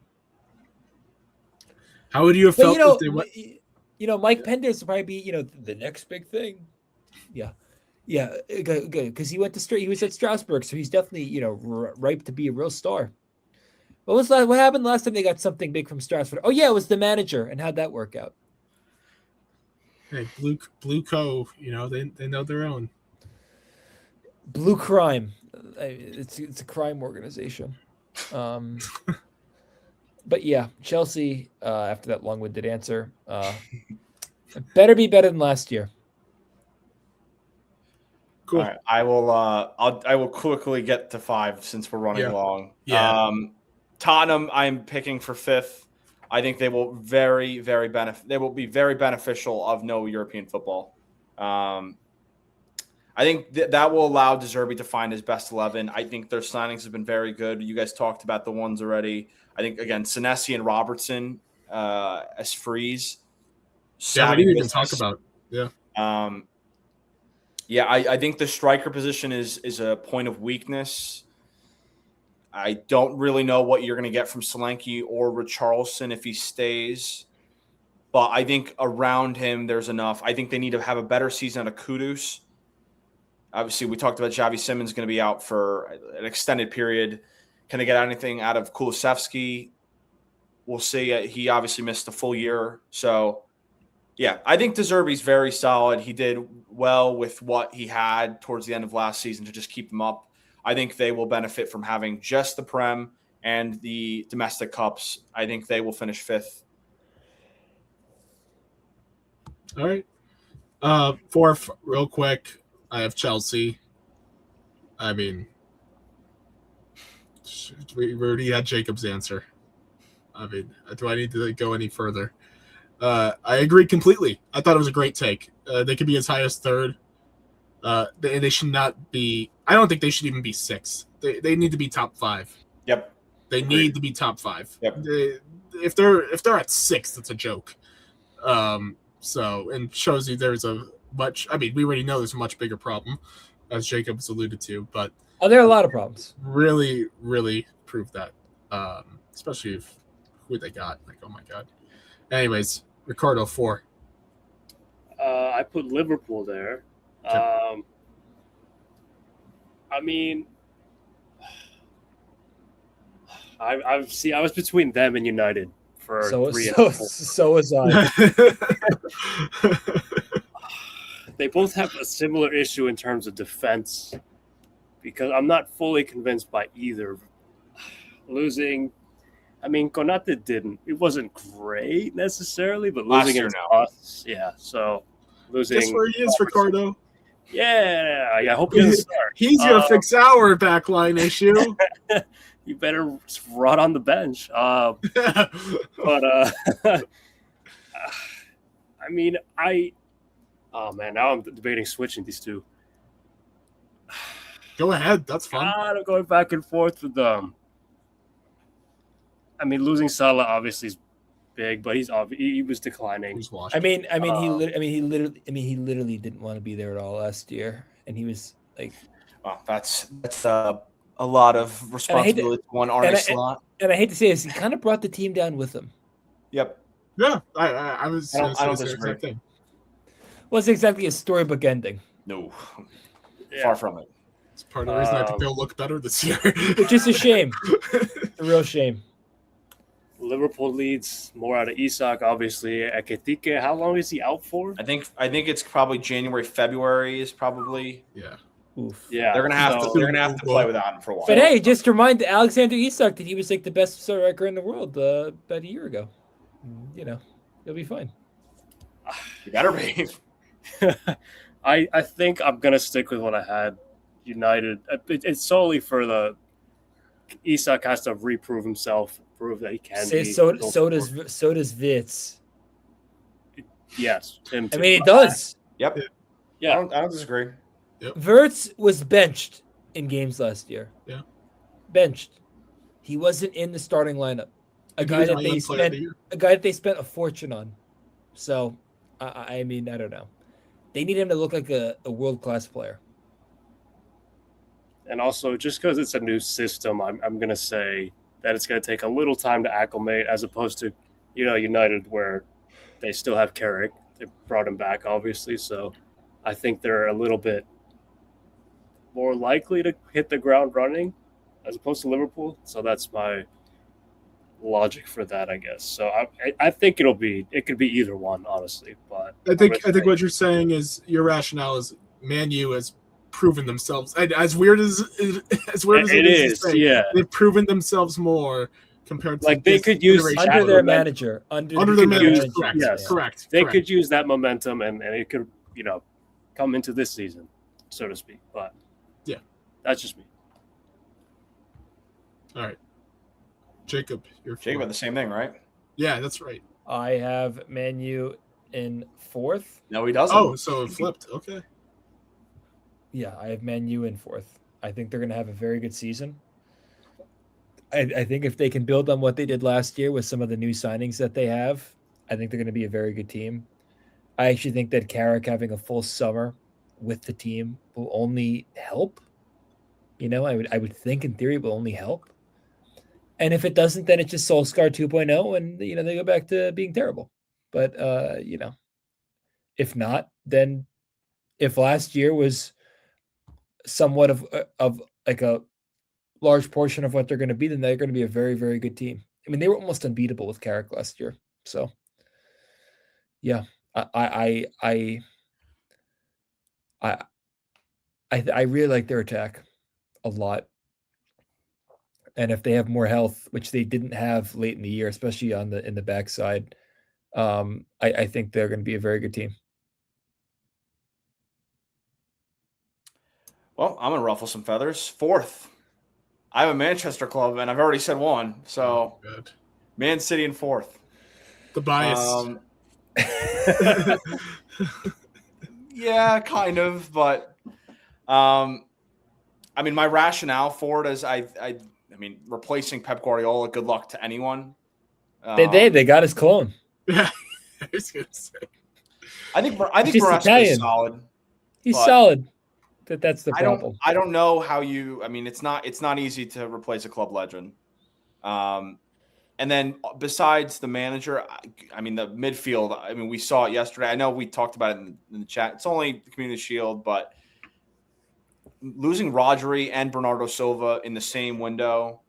How would you have felt if they went? Mike Penders would probably be the next big thing. Yeah, good, because he was at Strasbourg, so he's definitely ripe to be a real star. What happened last time they got something big from Strasbourg? Oh yeah, it was the manager, and how'd that work out? Hey, Blue Co. They know their own. Blue crime, it's a crime organization. But yeah, Chelsea. After that long-winded answer, better be better than last year. Cool. All right, I will quickly get to 5 since we're running long. Yeah. Tottenham, I'm picking for 5th. I think they will be very beneficial of no European football. I think that will allow De Zerbi to find his best 11. I think their signings have been very good. You guys talked about the ones already. I think again, Senesi and Robertson as frees. Yeah, we didn't even talk about. Yeah. I think the striker position is a point of weakness. I don't really know what you're going to get from Solanke or Richarlison if he stays. But I think around him there's enough. I think they need to have a better season out of Kudus. Obviously, we talked about Xavi Simons going to be out for an extended period. Can they get anything out of Kulusevski? We'll see. He obviously missed a full year. So, yeah, I think De Zerbi's very solid. He did well with what he had towards the end of last season to just keep them up. I think they will benefit from having just the Prem and the domestic cups. I think they will finish 5th. All right. 4th, real quick, I have Chelsea. I mean, we already had Jacob's answer. I mean, do I need to go any further? I agree completely. I thought it was a great take. They could be as high as 3rd. They should not be. I don't think they should even be 6th. They need to be top 5. Yep. They need to be top 5. Yep. If they're at 6th, it's a joke. So, and shows you there's a much. I mean, we already know there's a much bigger problem, as Jacob's alluded to. But there are a lot of problems. Really, really proved that. Especially if who they got. Like, oh my god. Anyways, Ricardo 4. I put Liverpool there. Okay. I mean, I was between them and United for So 3 and 4. so was I. They both have a similar issue in terms of defense, because I'm not fully convinced by either. Losing, I mean, Konate didn't. It wasn't great necessarily, but losing against us, yeah. So losing. Guess where he is, Ricardo? Yeah, I hope he doesn't start. He's gonna fix our backline issue. You better rot on the bench. But I mean, oh man, now I'm debating switching these two. Go ahead, that's fun. I'm going back and forth with them. I mean, losing Salah obviously is big, but he was declining. He's washed. He literally didn't want to be there at all last year, and he was like, "Well, that's a lot of responsibility to one Arne Slot." And I hate to say this, he kind of brought the team down with him. Yep. Yeah, I was. I don't disagree. Thing. Wasn't exactly a storybook ending. No, Yeah. far from it. It's part of the reason I think they'll look better this year. Which is a shame. A real shame. Liverpool leads more out of Isak, obviously. Ekitike, how long is he out for? I think it's probably January, February is probably. Yeah. Oof. Yeah, they're gonna have to play without him for a while. But hey, just remind Alexander Isak that he was like the best striker in the world about a year ago. You know, he'll be fine. You better be. I think I'm gonna stick with what I had. United. It's solely for the Isak has to reprove himself, prove that he can be. So does Vitz. Yes, him too. I mean, it does. Yep. Yeah, I don't disagree. Wirtz was benched in games last year. Yeah. Benched. He wasn't in the starting lineup. A guy that they spent a fortune on. So, I mean, I don't know. They need him to look like a world-class player. and also just because it's a new system, I'm gonna say that it's gonna take a little time to acclimate, as opposed to United, where they still have Carrick. They brought him back, obviously, so I think they're a little bit more likely to hit the ground running as opposed to Liverpool. So that's my logic for that, I guess. So I think it could be either one, honestly. But I think what you're saying is your rationale is Man U has proven themselves. As weird as it is, to say, yeah, they've proven themselmes more compared to they could use under their manager. Under their manager. Correct. Yes. Correct. They could use that momentum, and it could come into this season, so to speak. But yeah, that's just me. All right, Jacob, Jacob had the same thing, right? Yeah, that's right. I have Man U in fourth. No, he doesn't. Oh, so it flipped. Okay. Yeah, I have Man U in fourth. I think they're going to have a very good season. I think if they can build on what they did last year with some of the new signings that they have, I think they're going to be a very good team. I actually think that Carrick having a full summer with the team will only help. I would think in theory it will only help. And if it doesn't, then it's just Solskjaer 2.0 and, they go back to being terrible. But, if not, then if last year was somewhat of like a large portion of what they're going to be, then they're going to be a very, very good team. I mean, they were almost unbeatable with Carrick last year. So, yeah, I really like their attack a lot. And if they have more health, which they didn't have late in the year, especially in the backside, I think they're going to be a very good team. Well, I'm going to ruffle some feathers. Fourth. I have a Manchester club, and I've already said one. So, Man City in fourth. The bias. Yeah, kind of. But, I mean, my rationale for it is I mean, replacing Pep Guardiola, good luck to anyone. They got his clone. Yeah, I was going to say. I think Maresca is solid. He's solid. That's the problem. I don't know how you. I mean, it's not easy to replace a club legend. And then besides the manager, I mean, the midfield, I mean, we saw it yesterday. I know we talked about it in the chat. It's only the Community Shield, but losing Rodri and Bernardo Silva in the same window,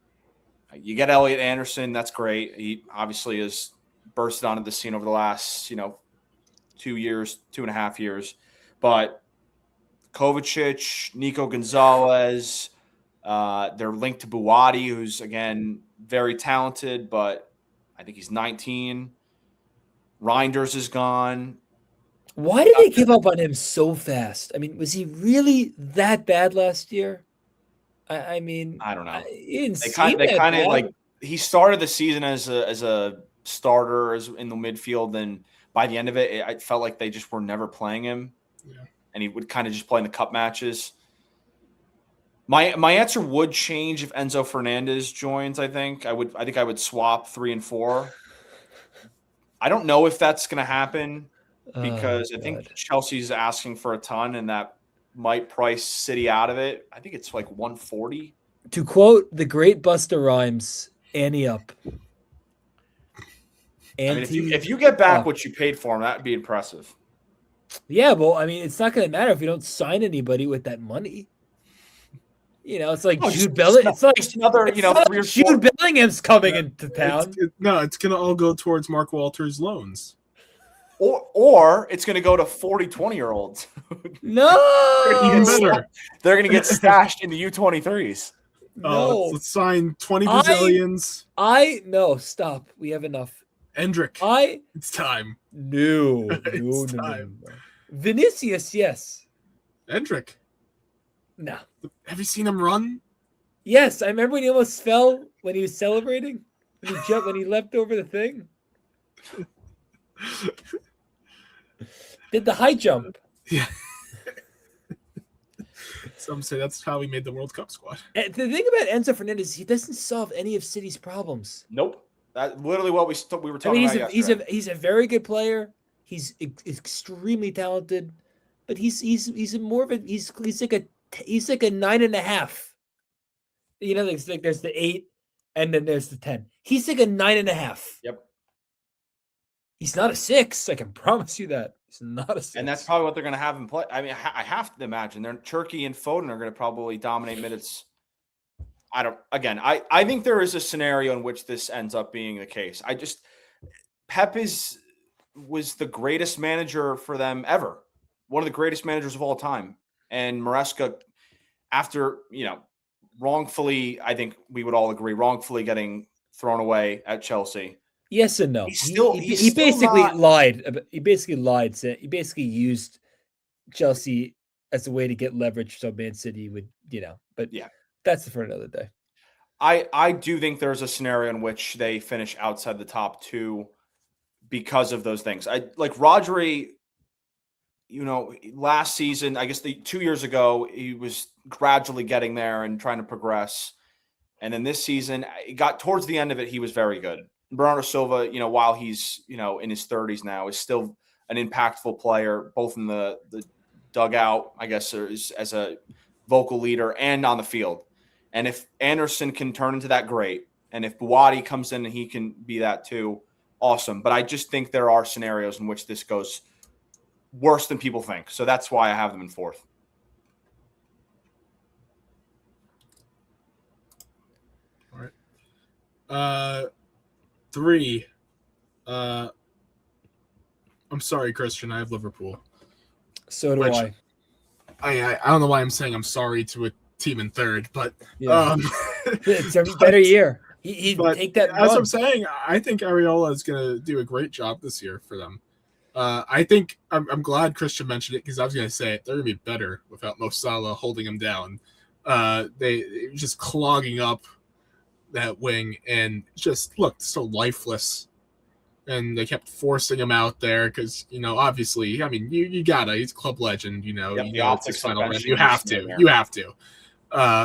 you get Elliot Anderson. That's great. He obviously has bursted onto the scene over the last, 2.5 years. But Kovacic, Nico Gonzalez, they're linked to Buwadi, who's, again, very talented, but I think he's 19. Reinders is gone. Why did they give up on him so fast? I mean, was he really that bad last year? I mean, I don't know. They kind of like he started the season as a starter in the midfield, and by the end of it, I felt like they just were never playing him, and he would kind of just play in the cup matches. My answer would change if Enzo Fernandez joins. I think I would swap 3 and 4. I don't know if that's going to happen because I think Chelsea's asking for a ton, and that might price City out of it. I think it's like 140. To quote the great Busta Rhymes, "Annie up." I mean, if you get back what you paid for him, that'd be impressive. Yeah, well, I mean, it's not going to matter if you don't sign anybody with that money. It's like Jude Bellingham. It's like another, 3 or 4. Jude Bellingham's coming into town. It's going to all go towards Mark Walters' loans. Or it's going to go to 40, 20-year-olds. No! Even better. They're going to get stashed in the U23s. No. Let's sign 20 Brazilians. No, stop. We have enough. Endrick. It's time. No. It's time. No. Vinicius, yes. Endrick. No. Have you seen him run? Yes, I remember when he almost fell when he was celebrating. When he jumped, when he leapt over the thing. Did the high jump. Yeah. Some say that's how he made the World Cup squad. And the thing about Enzo Fernandez, he doesn't solve any of City's problems. Nope. That's literally what we were talking about yesterday. He's a very good player. He's extremely talented, but he's like a 9.5. There's the 8, and then there's the 10. He's like a 9.5. Yep. He's not a 6. I can promise you that. He's not a 6. And that's probably what they're going to have him play. I mean, I have to imagine Turkey and Foden are going to probably dominate minutes. I think there is a scenario in which this ends up being the case. Pep was the greatest manager for them ever. One of the greatest managers of all time. And Maresca, after, wrongfully, I think we would all agree, wrongfully getting thrown away at Chelsea. Yes and no. He basically lied. He basically lied. He basically used Chelsea as a way to get leverage so Man City would, but yeah, that's for another day. I do think there's a scenario in which they finish outside the top 2 because of those things. I like Rodri, last season, I guess 2 years ago, he was gradually getting there and trying to progress. And then this season, it got towards the end of it, he was very good. Bernardo Silva, while he's, in his 30s now, is still an impactful player, both in the dugout, I guess, as a vocal leader and on the field. And if Anderson can turn into that, great. And if Buwadi comes in and he can be that too, awesome. But I just think there are scenarios in which this goes worse than people think. So that's why I have them in 4th. All right. 3. I'm sorry, Christian. I have Liverpool. So do I. I don't know why I'm saying I'm sorry to a team in 3rd, but it's a better year. He'd take that. As I'm saying, I think Areola is going to do a great job this year for them. I think I'm glad Christian mentioned it because I was going to say they're going to be better without Mo Salah holding them down. They just clogging up that wing and just looked so lifeless. And they kept forcing him out there because, obviously, I mean, you gotta. He's a club legend, the optics final run. You have to. You have to.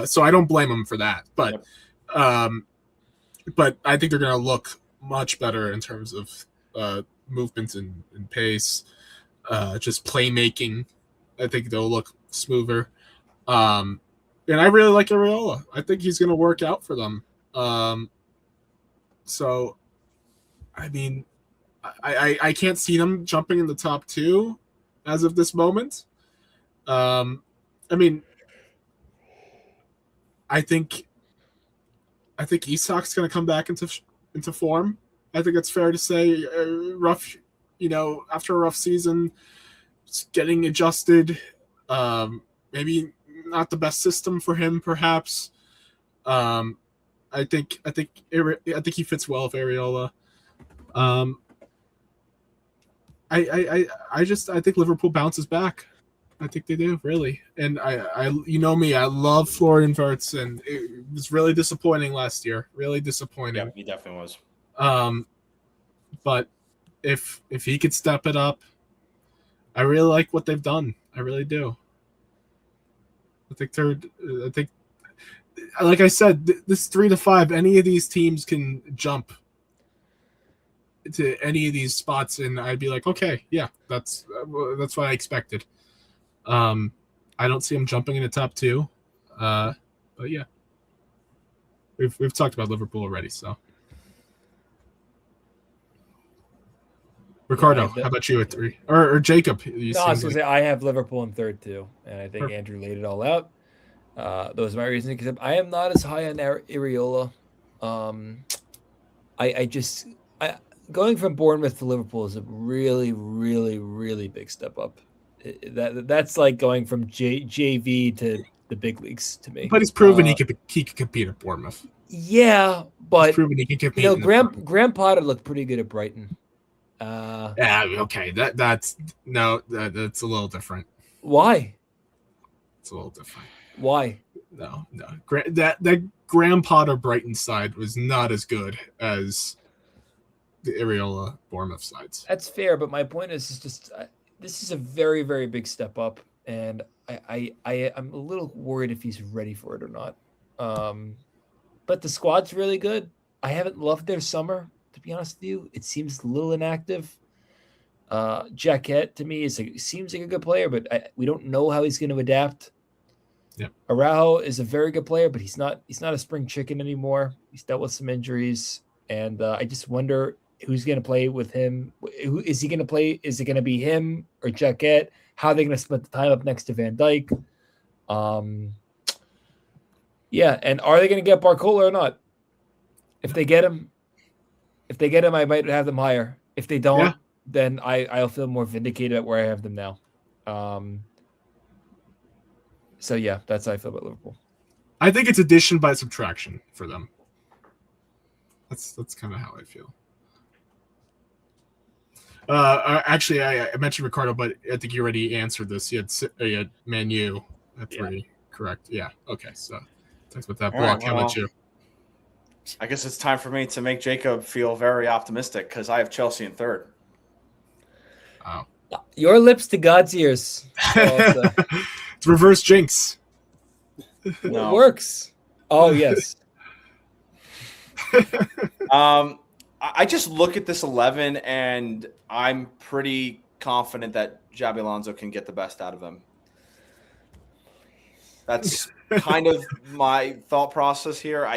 So I don't blame him for that. But but I think they're going to look much better in terms of movement and pace, just playmaking. I think they'll look smoother. And I really like Areola. I think he's going to work out for them. So, I mean, I can't see them jumping in the top 2 as of this moment. I mean, I think Isak's going to come back into form. I think it's fair to say rough, after a rough season, getting adjusted. Maybe not the best system for him, perhaps. I think he fits well with Areola. I think Liverpool bounces back. I think they do, really. And I you know me, I love Florian Wirtz, and it was really disappointing last year. Really disappointing. Yeah, he definitely was. But if he could step it up, I really like what they've done. I really do. I think, like I said, this 3 to 5, any of these teams can jump to any of these spots, and I'd be like, okay, yeah, that's what I expected. I don't see him jumping in the top 2, but yeah, we've talked about Liverpool already. So, Ricardo, how about you at 3, or Jacob? I was gonna say I have Liverpool in 3rd too, and I think Andrew laid it all out. Those are my reasons. Because I am not as high on Areola. Going from Bournemouth to Liverpool is a really, really, really big step up. That's like going from JV to the big leagues to me. But he's proven he could compete at Bournemouth. Yeah, but he's proven he can compete. Graham Potter looked pretty good at Brighton. Yeah, okay. That's a little different. Why? It's a little different. Why? No. That Graham Potter Brighton side was not as good as the Areola Bournemouth sides. That's fair, but my point is just this is a very, very big step up, and I'm a little worried if he's ready for it or not. But the squad's really good. I haven't loved their summer, to be honest with you. It seems a little inactive. Jaquette to me seems like a good player, but we don't know how he's going to adapt. Yeah. Araujo is a very good player, but he's not a spring chicken anymore. He's dealt with some injuries, and I just wonder who's going to play with him. Who is he going to play? Is it going to be him or Jaquette? How are they going to split the time up next to Van Dijk? Yeah, and are they going to get Barcola or not? If they get him, I might have them higher. If they don't, then I'll feel more vindicated at where I have them now. So yeah, that's how I feel about Liverpool. I think it's addition by subtraction for them. That's kind of how I feel. Actually, I mentioned Ricardo, but I think you already answered this. You had Man U at 3, correct? Yeah. Okay. So thanks about that. Block. How about you? I guess it's time for me to make Jacob feel very optimistic because I have Chelsea in 3rd. Wow. Your lips to God's ears. It's reverse jinx. No. It works. Oh, yes. I just look at this 11 and I'm pretty confident that Xabi Alonso can get the best out of him. That's kind of my thought process here.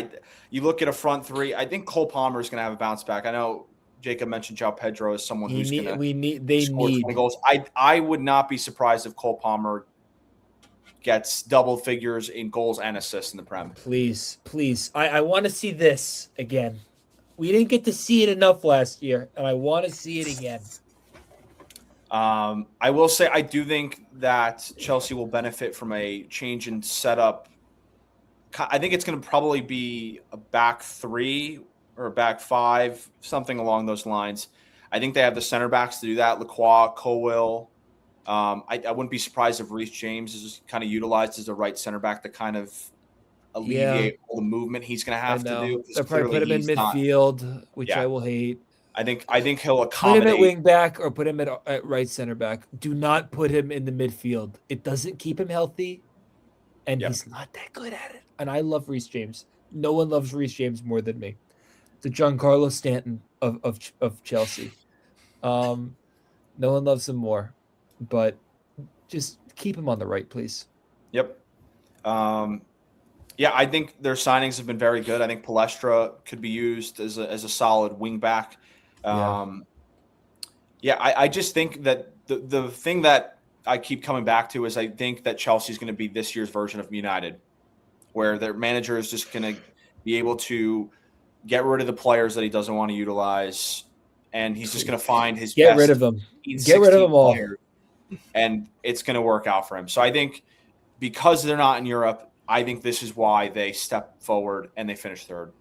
You look at a front 3. I think Cole Palmer is going to have a bounce back. I know Jacob mentioned João Pedro as someone who's going to score 20 goals. I would not be surprised if Cole Palmer gets double figures in goals and assists in the Prem. Please. I want to see this again. We didn't get to see it enough last year, and I want to see it again. I will say I do think that Chelsea will benefit from a change in setup. I think it's going to probably be a back 3 or a back 5, something along those lines. I think they have the center backs to do that. Lacroix, Colwill. I wouldn't be surprised if Reece James is kind of utilized as a right center back to kind of alleviate all the movement he's going to have to do. They'll probably put him in midfield, which I will hate. I think he'll accommodate. Put him at wing back or put him at right center back. Do not put him in the midfield. It doesn't keep him healthy, and he's not that good at it. And I love Reece James. No one loves Reece James more than me. The Giancarlo Stanton of Chelsea. No one loves him more, but just keep him on the right, please. Yep. Yeah, I think their signings have been very good. I think Palestra could be used as a solid wing back. I just think that the thing that I keep coming back to is I think that Chelsea's going to be this year's version of United, where their manager is just going to be able to get rid of the players that he doesn't want to utilize, and he's just going to find his Get best rid of them. 15, Get rid of them all. players, and it's going to work out for him. So I think because they're not in Europe, I think this is why they step forward and they finish third.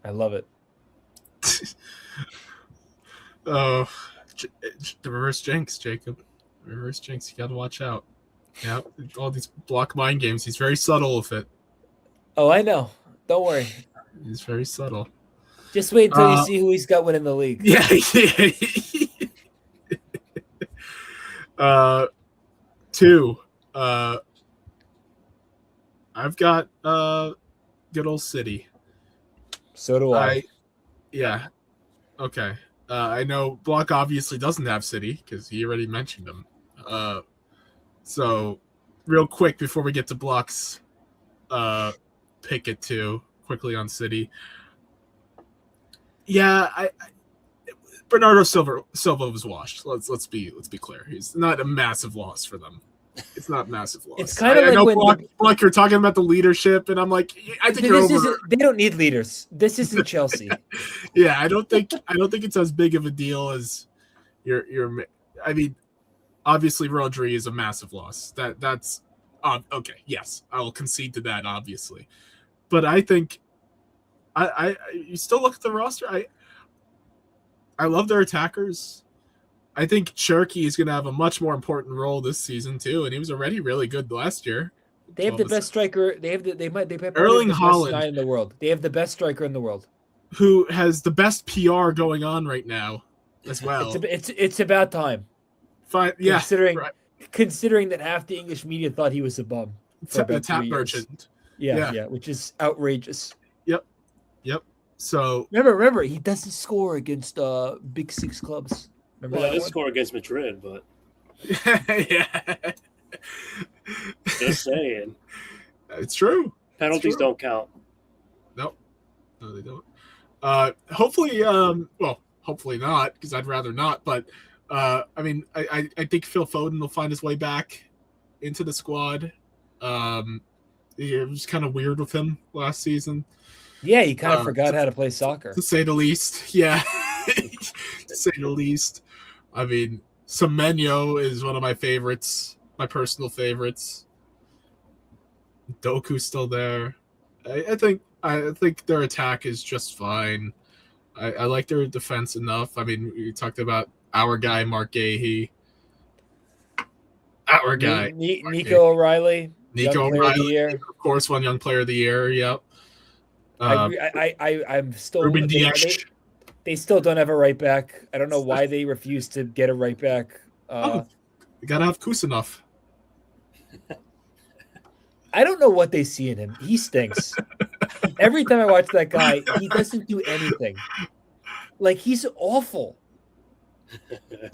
I love it. Oh, the reverse jinx, Jacob. Reverse jinx. You got to watch out. Yeah, all these block mind games. He's very subtle with it. Oh, I know. Don't worry. He's very subtle. Just wait until you see who he's got winning the league. Yeah. 2. I've got good old City. So do I. Yeah. Okay. I know Block obviously doesn't have City because he already mentioned them. So real quick before we get to Block's pick it to quickly on City. Yeah, Bernardo Silva was washed. Let's be clear. He's not a massive loss for them. It's not a massive loss. It's kind of like when Block, you're talking about the leadership, and I'm like, I think you're over. They don't need leaders. This isn't Chelsea. Yeah, I don't think it's as big of a deal as you're. I mean, obviously Rodri is a massive loss. That's okay. Yes, I will concede to that. Obviously, but I think you still look at the roster. I love their attackers. I think Cherky is going to have a much more important role this season too, and he was already really good last year. They have the best striker. They might Erling Haaland in the world. They have the best striker in the world, who has the best PR going on right now as well. It's about time. Fine, yeah. Considering that half the English media thought he was a bum. The tap merchant. Yeah, which is outrageous. Yep. So remember, he doesn't score against big six clubs. Remember well, I did score against Madrid, but yeah. Just saying. It's true. Penalties don't count. No, they don't. Hopefully, hopefully not, because I'd rather not. But I mean, I think Phil Foden will find his way back into the squad. It was kind of weird with him last season. Yeah, he kind of forgot how to play soccer, to say the least. Yeah, to say the least. I mean, Semenyo is one of my favorites, my personal favorites. Doku's still there. I think their attack is just fine. I like their defense enough. I mean, we talked about our guy Mark Gahey. Our guy Nico O'Reilly. Nico O'Reilly, of course, one young player of the year. Yep. I'm still Ruben Dias. They still don't have a right back. I don't know why they refuse to get a right back. You gotta have Kusanov. I don't know what they see in him. He stinks. Every time I watch that guy, he doesn't do anything. Like, he's awful.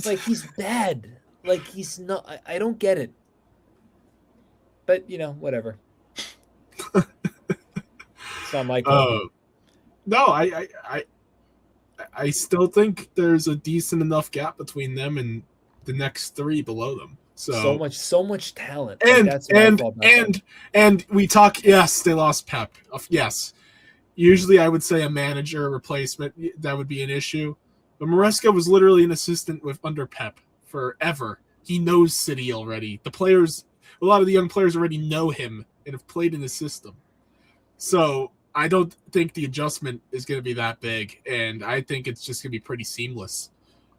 Like, he's bad. Like, he's not. I don't get it. But, whatever. It's not my call. No, I still think there's a decent enough gap between them and the next 3 below them. So much talent. And we talk. Yes, they lost Pep. Yes, usually I would say a manager replacement that would be an issue, but Maresca was literally an assistant under Pep forever. He knows City already. The players, a lot of the young players already know him and have played in the system. So I don't think the adjustment is going to be that big, and I think it's just going to be pretty seamless.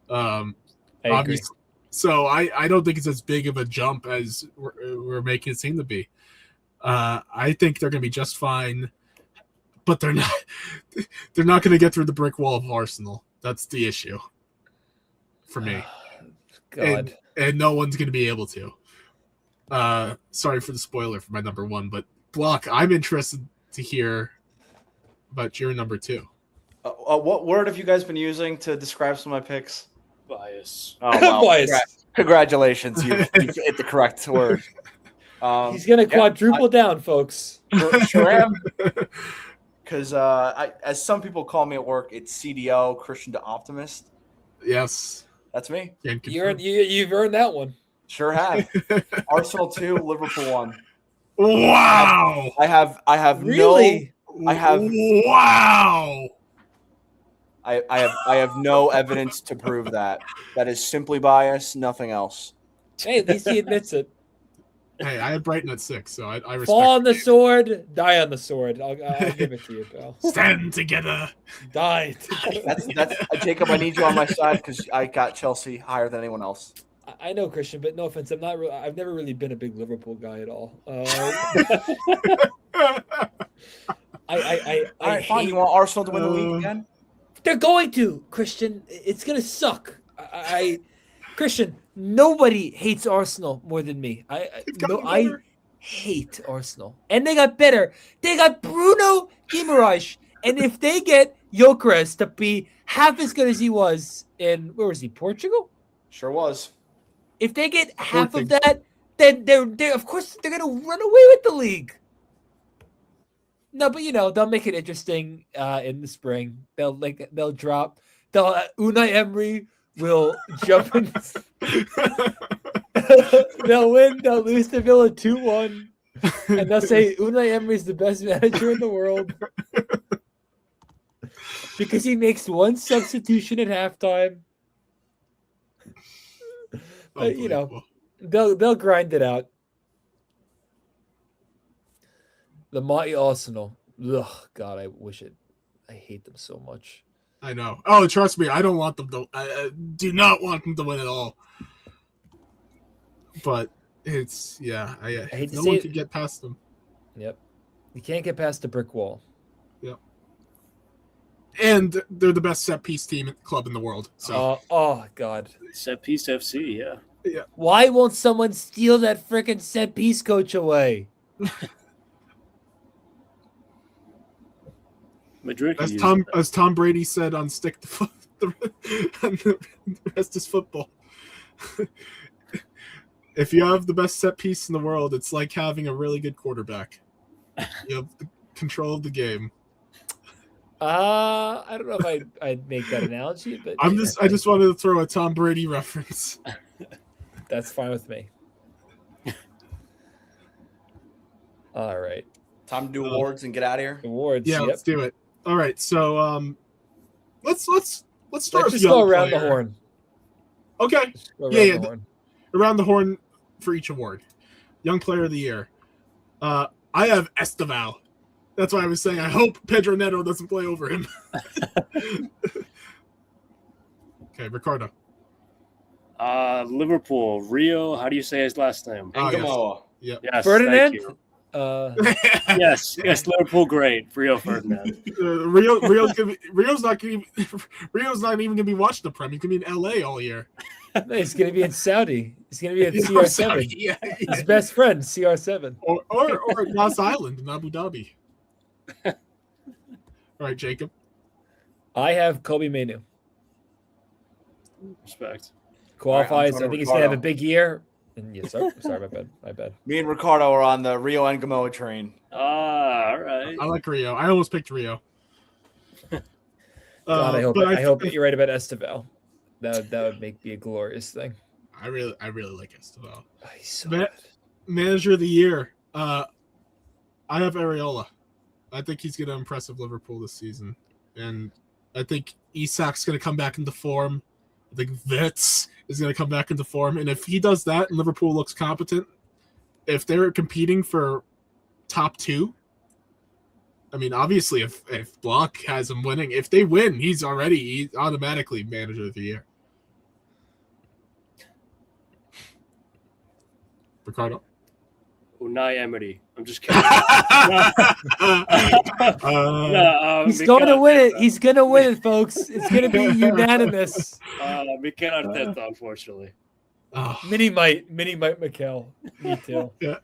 Obviously. So I don't think it's as big of a jump as we're making it seem to be. I think they're going to be just fine, but they're not going to get through the brick wall of Arsenal. That's the issue for me. God. And no one's going to be able to. Sorry for the spoiler for my number 1, but Block, I'm interested to hear about your number 2. What word have you guys been using to describe some of my picks? Bias. Oh, wow. Bias. Congratulations. You hit the correct word. He's going to quadruple down, folks. Sure am. Because as some people call me at work, it's CDO, Christian to Optimist. Yes. That's me. You've earned that one. Sure have. Arsenal 2, Liverpool 1. Wow. I have really? Wow. I have no evidence to prove that. That is simply bias, nothing else. Hey, at least he admits it. Hey, I had Brighton at 6, so I respect. Fall on the sword, die on the sword. I'll give it to you, pal. Stand together. Die together. That's Jacob. I need you on my side because I got Chelsea higher than anyone else. I know, Christian, but no offense. I've never really been a big Liverpool guy at all. All right, fine. You want Arsenal to win the league again? They're going to, Christian. It's gonna suck. Christian, nobody hates Arsenal more than me. I hate Arsenal, and they got better. They got Bruno Guimaraes, and if they get Gyökeres to be half as good as he was in Portugal? Sure was. If they get half of that, then they're of course they're gonna run away with the league. No, but they'll make it interesting in the spring. They'll drop. Unai Emery will jump in. They'll win. They'll lose to Villa 2-1, and they'll say Unai Emery is the best manager in the world because he makes one substitution at halftime. But, they'll grind it out. The mighty Arsenal. Ugh, God, I hate them so much. I know. Oh, trust me, I don't want them to. I do not want them to win at all. But it's I hate to no one can get past them. Yep, you can't get past the brick wall. Yep. And they're the best set piece club in the world. So. Oh God. Set piece FC, yeah. Yeah. Why won't someone steal that freaking set piece coach away? Madrid. As Tom Brady said on Stick to Foot, the rest is football. If you have the best set piece in the world, it's like having a really good quarterback. You have the control of the game. I don't know if I'd make that analogy, but I just wanted to throw a Tom Brady reference. That's fine with me. All right. Time to do awards and get out of here. Awards. Yeah, let's do it. All right, so let's start. Let's just go around the horn. Okay. Around the horn for each award. Young Player of the Year. I have Esteval. That's why I was saying I hope Pedro Neto doesn't play over him. Okay, Ricardo. Liverpool. Rio. How do you say his last name? Engamoa. Yes. Yes. Ferdinand. Thank you. Yes, Liverpool, great. Rio Ferdinand. Rio's not even gonna be watching the Prem. He's gonna be in LA all year. He's gonna be in Saudi. He's gonna be in CR7. Yeah. His best friend, CR7. Or Yas Island in Abu Dhabi. All right, Jacob. I have Kobe Mainu. Respect. Qualifies. I think he's gonna have a big year. And yes, sorry, my bad. Me and Ricardo are on the Rio Engamoa train. All right. I like Rio. I almost picked Rio. God, I hope that you're right about Esteval. That would be a glorious thing. I really like Esteval. Oh, he's so good. Manager of the Year. I have Areola. I think he's going to impress Liverpool this season, and I think Isak's going to come back into form. I think Vitz is going to come back into form, and if he does that and Liverpool looks competent, if they're competing for top 2, I mean, obviously, if Block has him winning, if they win, he's automatically Manager of the Year. Ricardo? Unai Emery. I'm just kidding. He's going to win it. He's going to win it, folks. It's going to be unanimous. Mikel Arteta, unfortunately. Mini might Mikel. Me too. Yeah.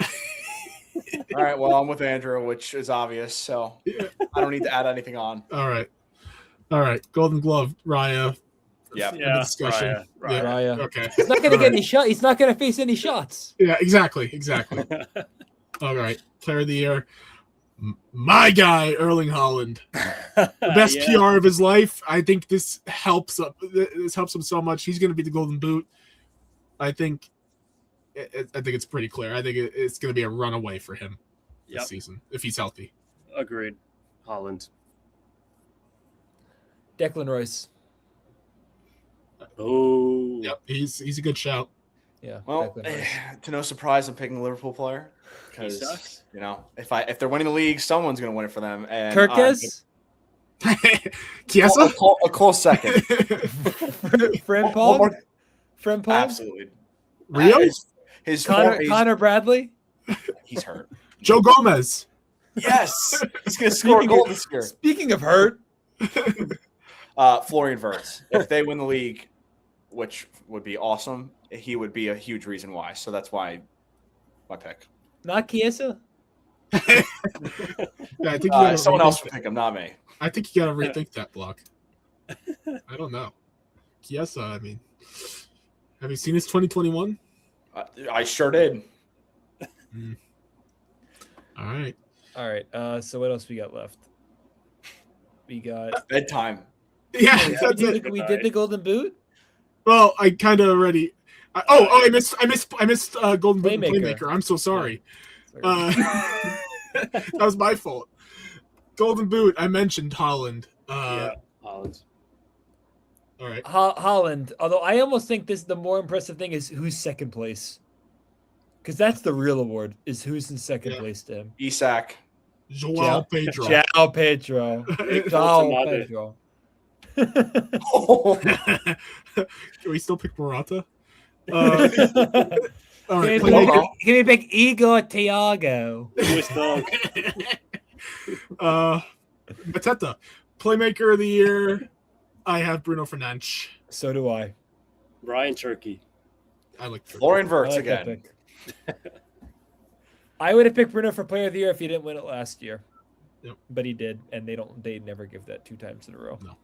All right, well, I'm with Andrew, which is obvious, so I don't need to add anything on. All right. Golden Glove, Raya. Yeah. the discussion. Raya. Yeah. Raya. Okay. He's not going to get any shot. He's not going to face any shots. Yeah, exactly. All right. Player of the year. My guy, Erling Haaland. The best PR of his life. I think this helps him so much. He's going to be the Golden Boot. I think it's pretty clear. I think it's going to be a runaway for him this season if he's healthy. Agreed. Haaland. Declan Rice. Oh. Yep, he's a good shout. Yeah. Well, to no surprise, I'm picking a Liverpool player because if they're winning the league, someone's going to win it for them. And Kirkes. Chiesa? A close second. Frimpong. Absolutely. Rio? His Connor Bradley. He's hurt. Joe Gomez. Yes, he's going to score a goal this year. Speaking of hurt, Florian Wirtz. If they win the league, which would be awesome, he would be a huge reason why. So that's why my pick. not Chiesa. Yeah, I think someone else would pick him, not me. I think you got to rethink that block. I don't know. Chiesa, I mean, have you seen his 2021? I sure did. All right. So what else we got left? We got Bedtime. Yeah, that's it. we did the Golden Boot. Well, I kind of already. I missed Golden Boot and Playmaker. Playmaker. I'm so sorry. That was my fault. Golden Boot. I mentioned Haaland. Haaland. All right. Haaland. Although I almost think the more impressive thing is who's second place, because that's the real award. Is who's in second place to him. Isak. Joao Pedro. Joao Pedro. Joao Pedro. Can we still pick Morata? All right. Can we pick Igor Thiago? Mateta. Playmaker of the year. I have Bruno Fernandes. So do I. Ryan Turkey. I like Turkey. Florian Wirtz like again. I would have picked Bruno for Player of the Year if he didn't win it last year. Yep. But he did, and they never give that 2 times in a row. No.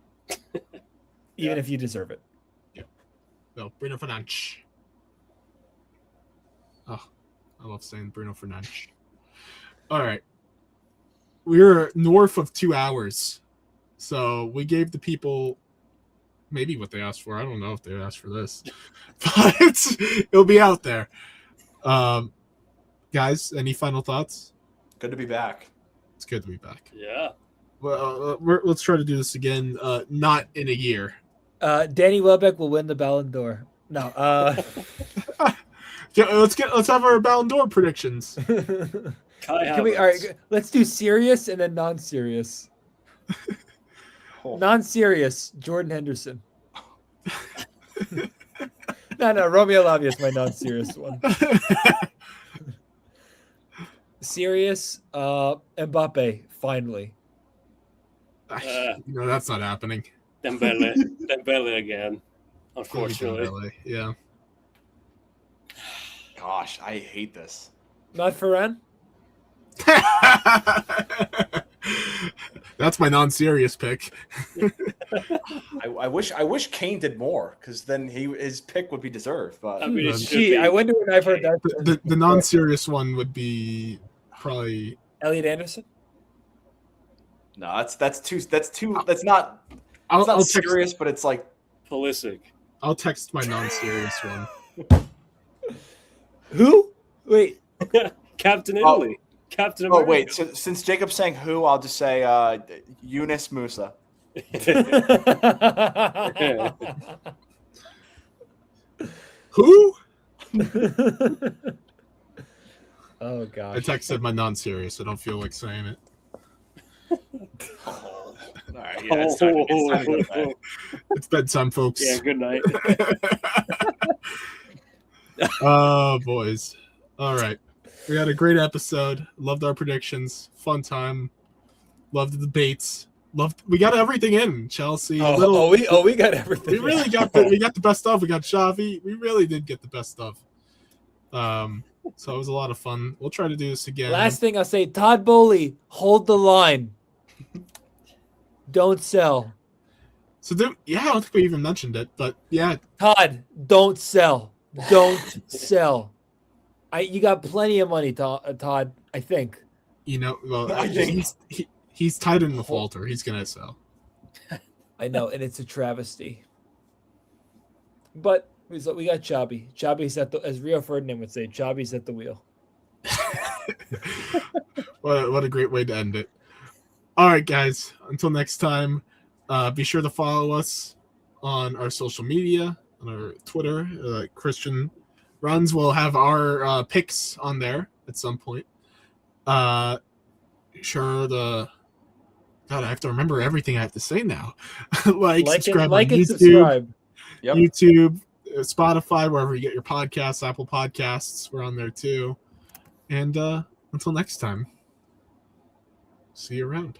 Even if you deserve it. No, Bruno Fernandes. Oh, I love saying Bruno Fernandes. All right. We're north of 2 hours. So we gave the people maybe what they asked for. I don't know if they asked for this. But it'll be out there. Guys, any final thoughts? Good to be back. It's good to be back. Yeah. Well, let's try to do this again. Not in a year. Danny Welbeck will win the Ballon d'Or. No. Let's have our Ballon d'Or predictions. All right, let's do serious and then non-serious. Non-serious, Jordan Henderson. No, Romeo Lavia is my non-serious one. Serious, Mbappe, finally. That's not happening. Dembele again, unfortunately. Dembele, yeah. Gosh, I hate this. Not Ferran? That's my non-serious pick. I wish Kane did more, because then his pick would be deserved. But I mean, I wonder when I've heard that. The non-serious one would be probably Elliot Anderson. No, that's not I'll serious, but it's like Pulisic. I'll text my non-serious one. Who? Wait. Captain Italy. Captain America. Oh, wait. So, since Jacob's saying who, I'll just say Yunus Musa. Who? Oh, gosh. I texted my non-serious. I don't feel like saying it. All right. Yeah, it's time to go to bed. It's bedtime, folks. Yeah, good night. Oh, boys. All right. We had a great episode. Loved our predictions. Fun time. Loved the debates. We got everything in. Chelsea. We got everything. We really got the best stuff. We got Xavi. We really did get the best stuff. So it was a lot of fun. We'll try to do this again. Last thing I'll say, Todd Bowley, hold the line. Don't sell. So I don't think we even mentioned it, but yeah. Todd, don't sell. Don't sell. You got plenty of money, Todd. I think. Well, I think he's tied in the falter. He's gonna sell. I know, and it's a travesty. But we got Chabi. Chabi's as Rio Ferdinand would say, Chabi's at the wheel. What a great way to end it. All right, guys. Until next time, be sure to follow us on our social media, on our Twitter. Christian runs. We'll have our picks on there at some point. God, I have to remember everything I have to say now. Subscribe on YouTube, subscribe. Yep. YouTube, Spotify, wherever you get your podcasts, Apple Podcasts. We're on there too. And until next time, see you around.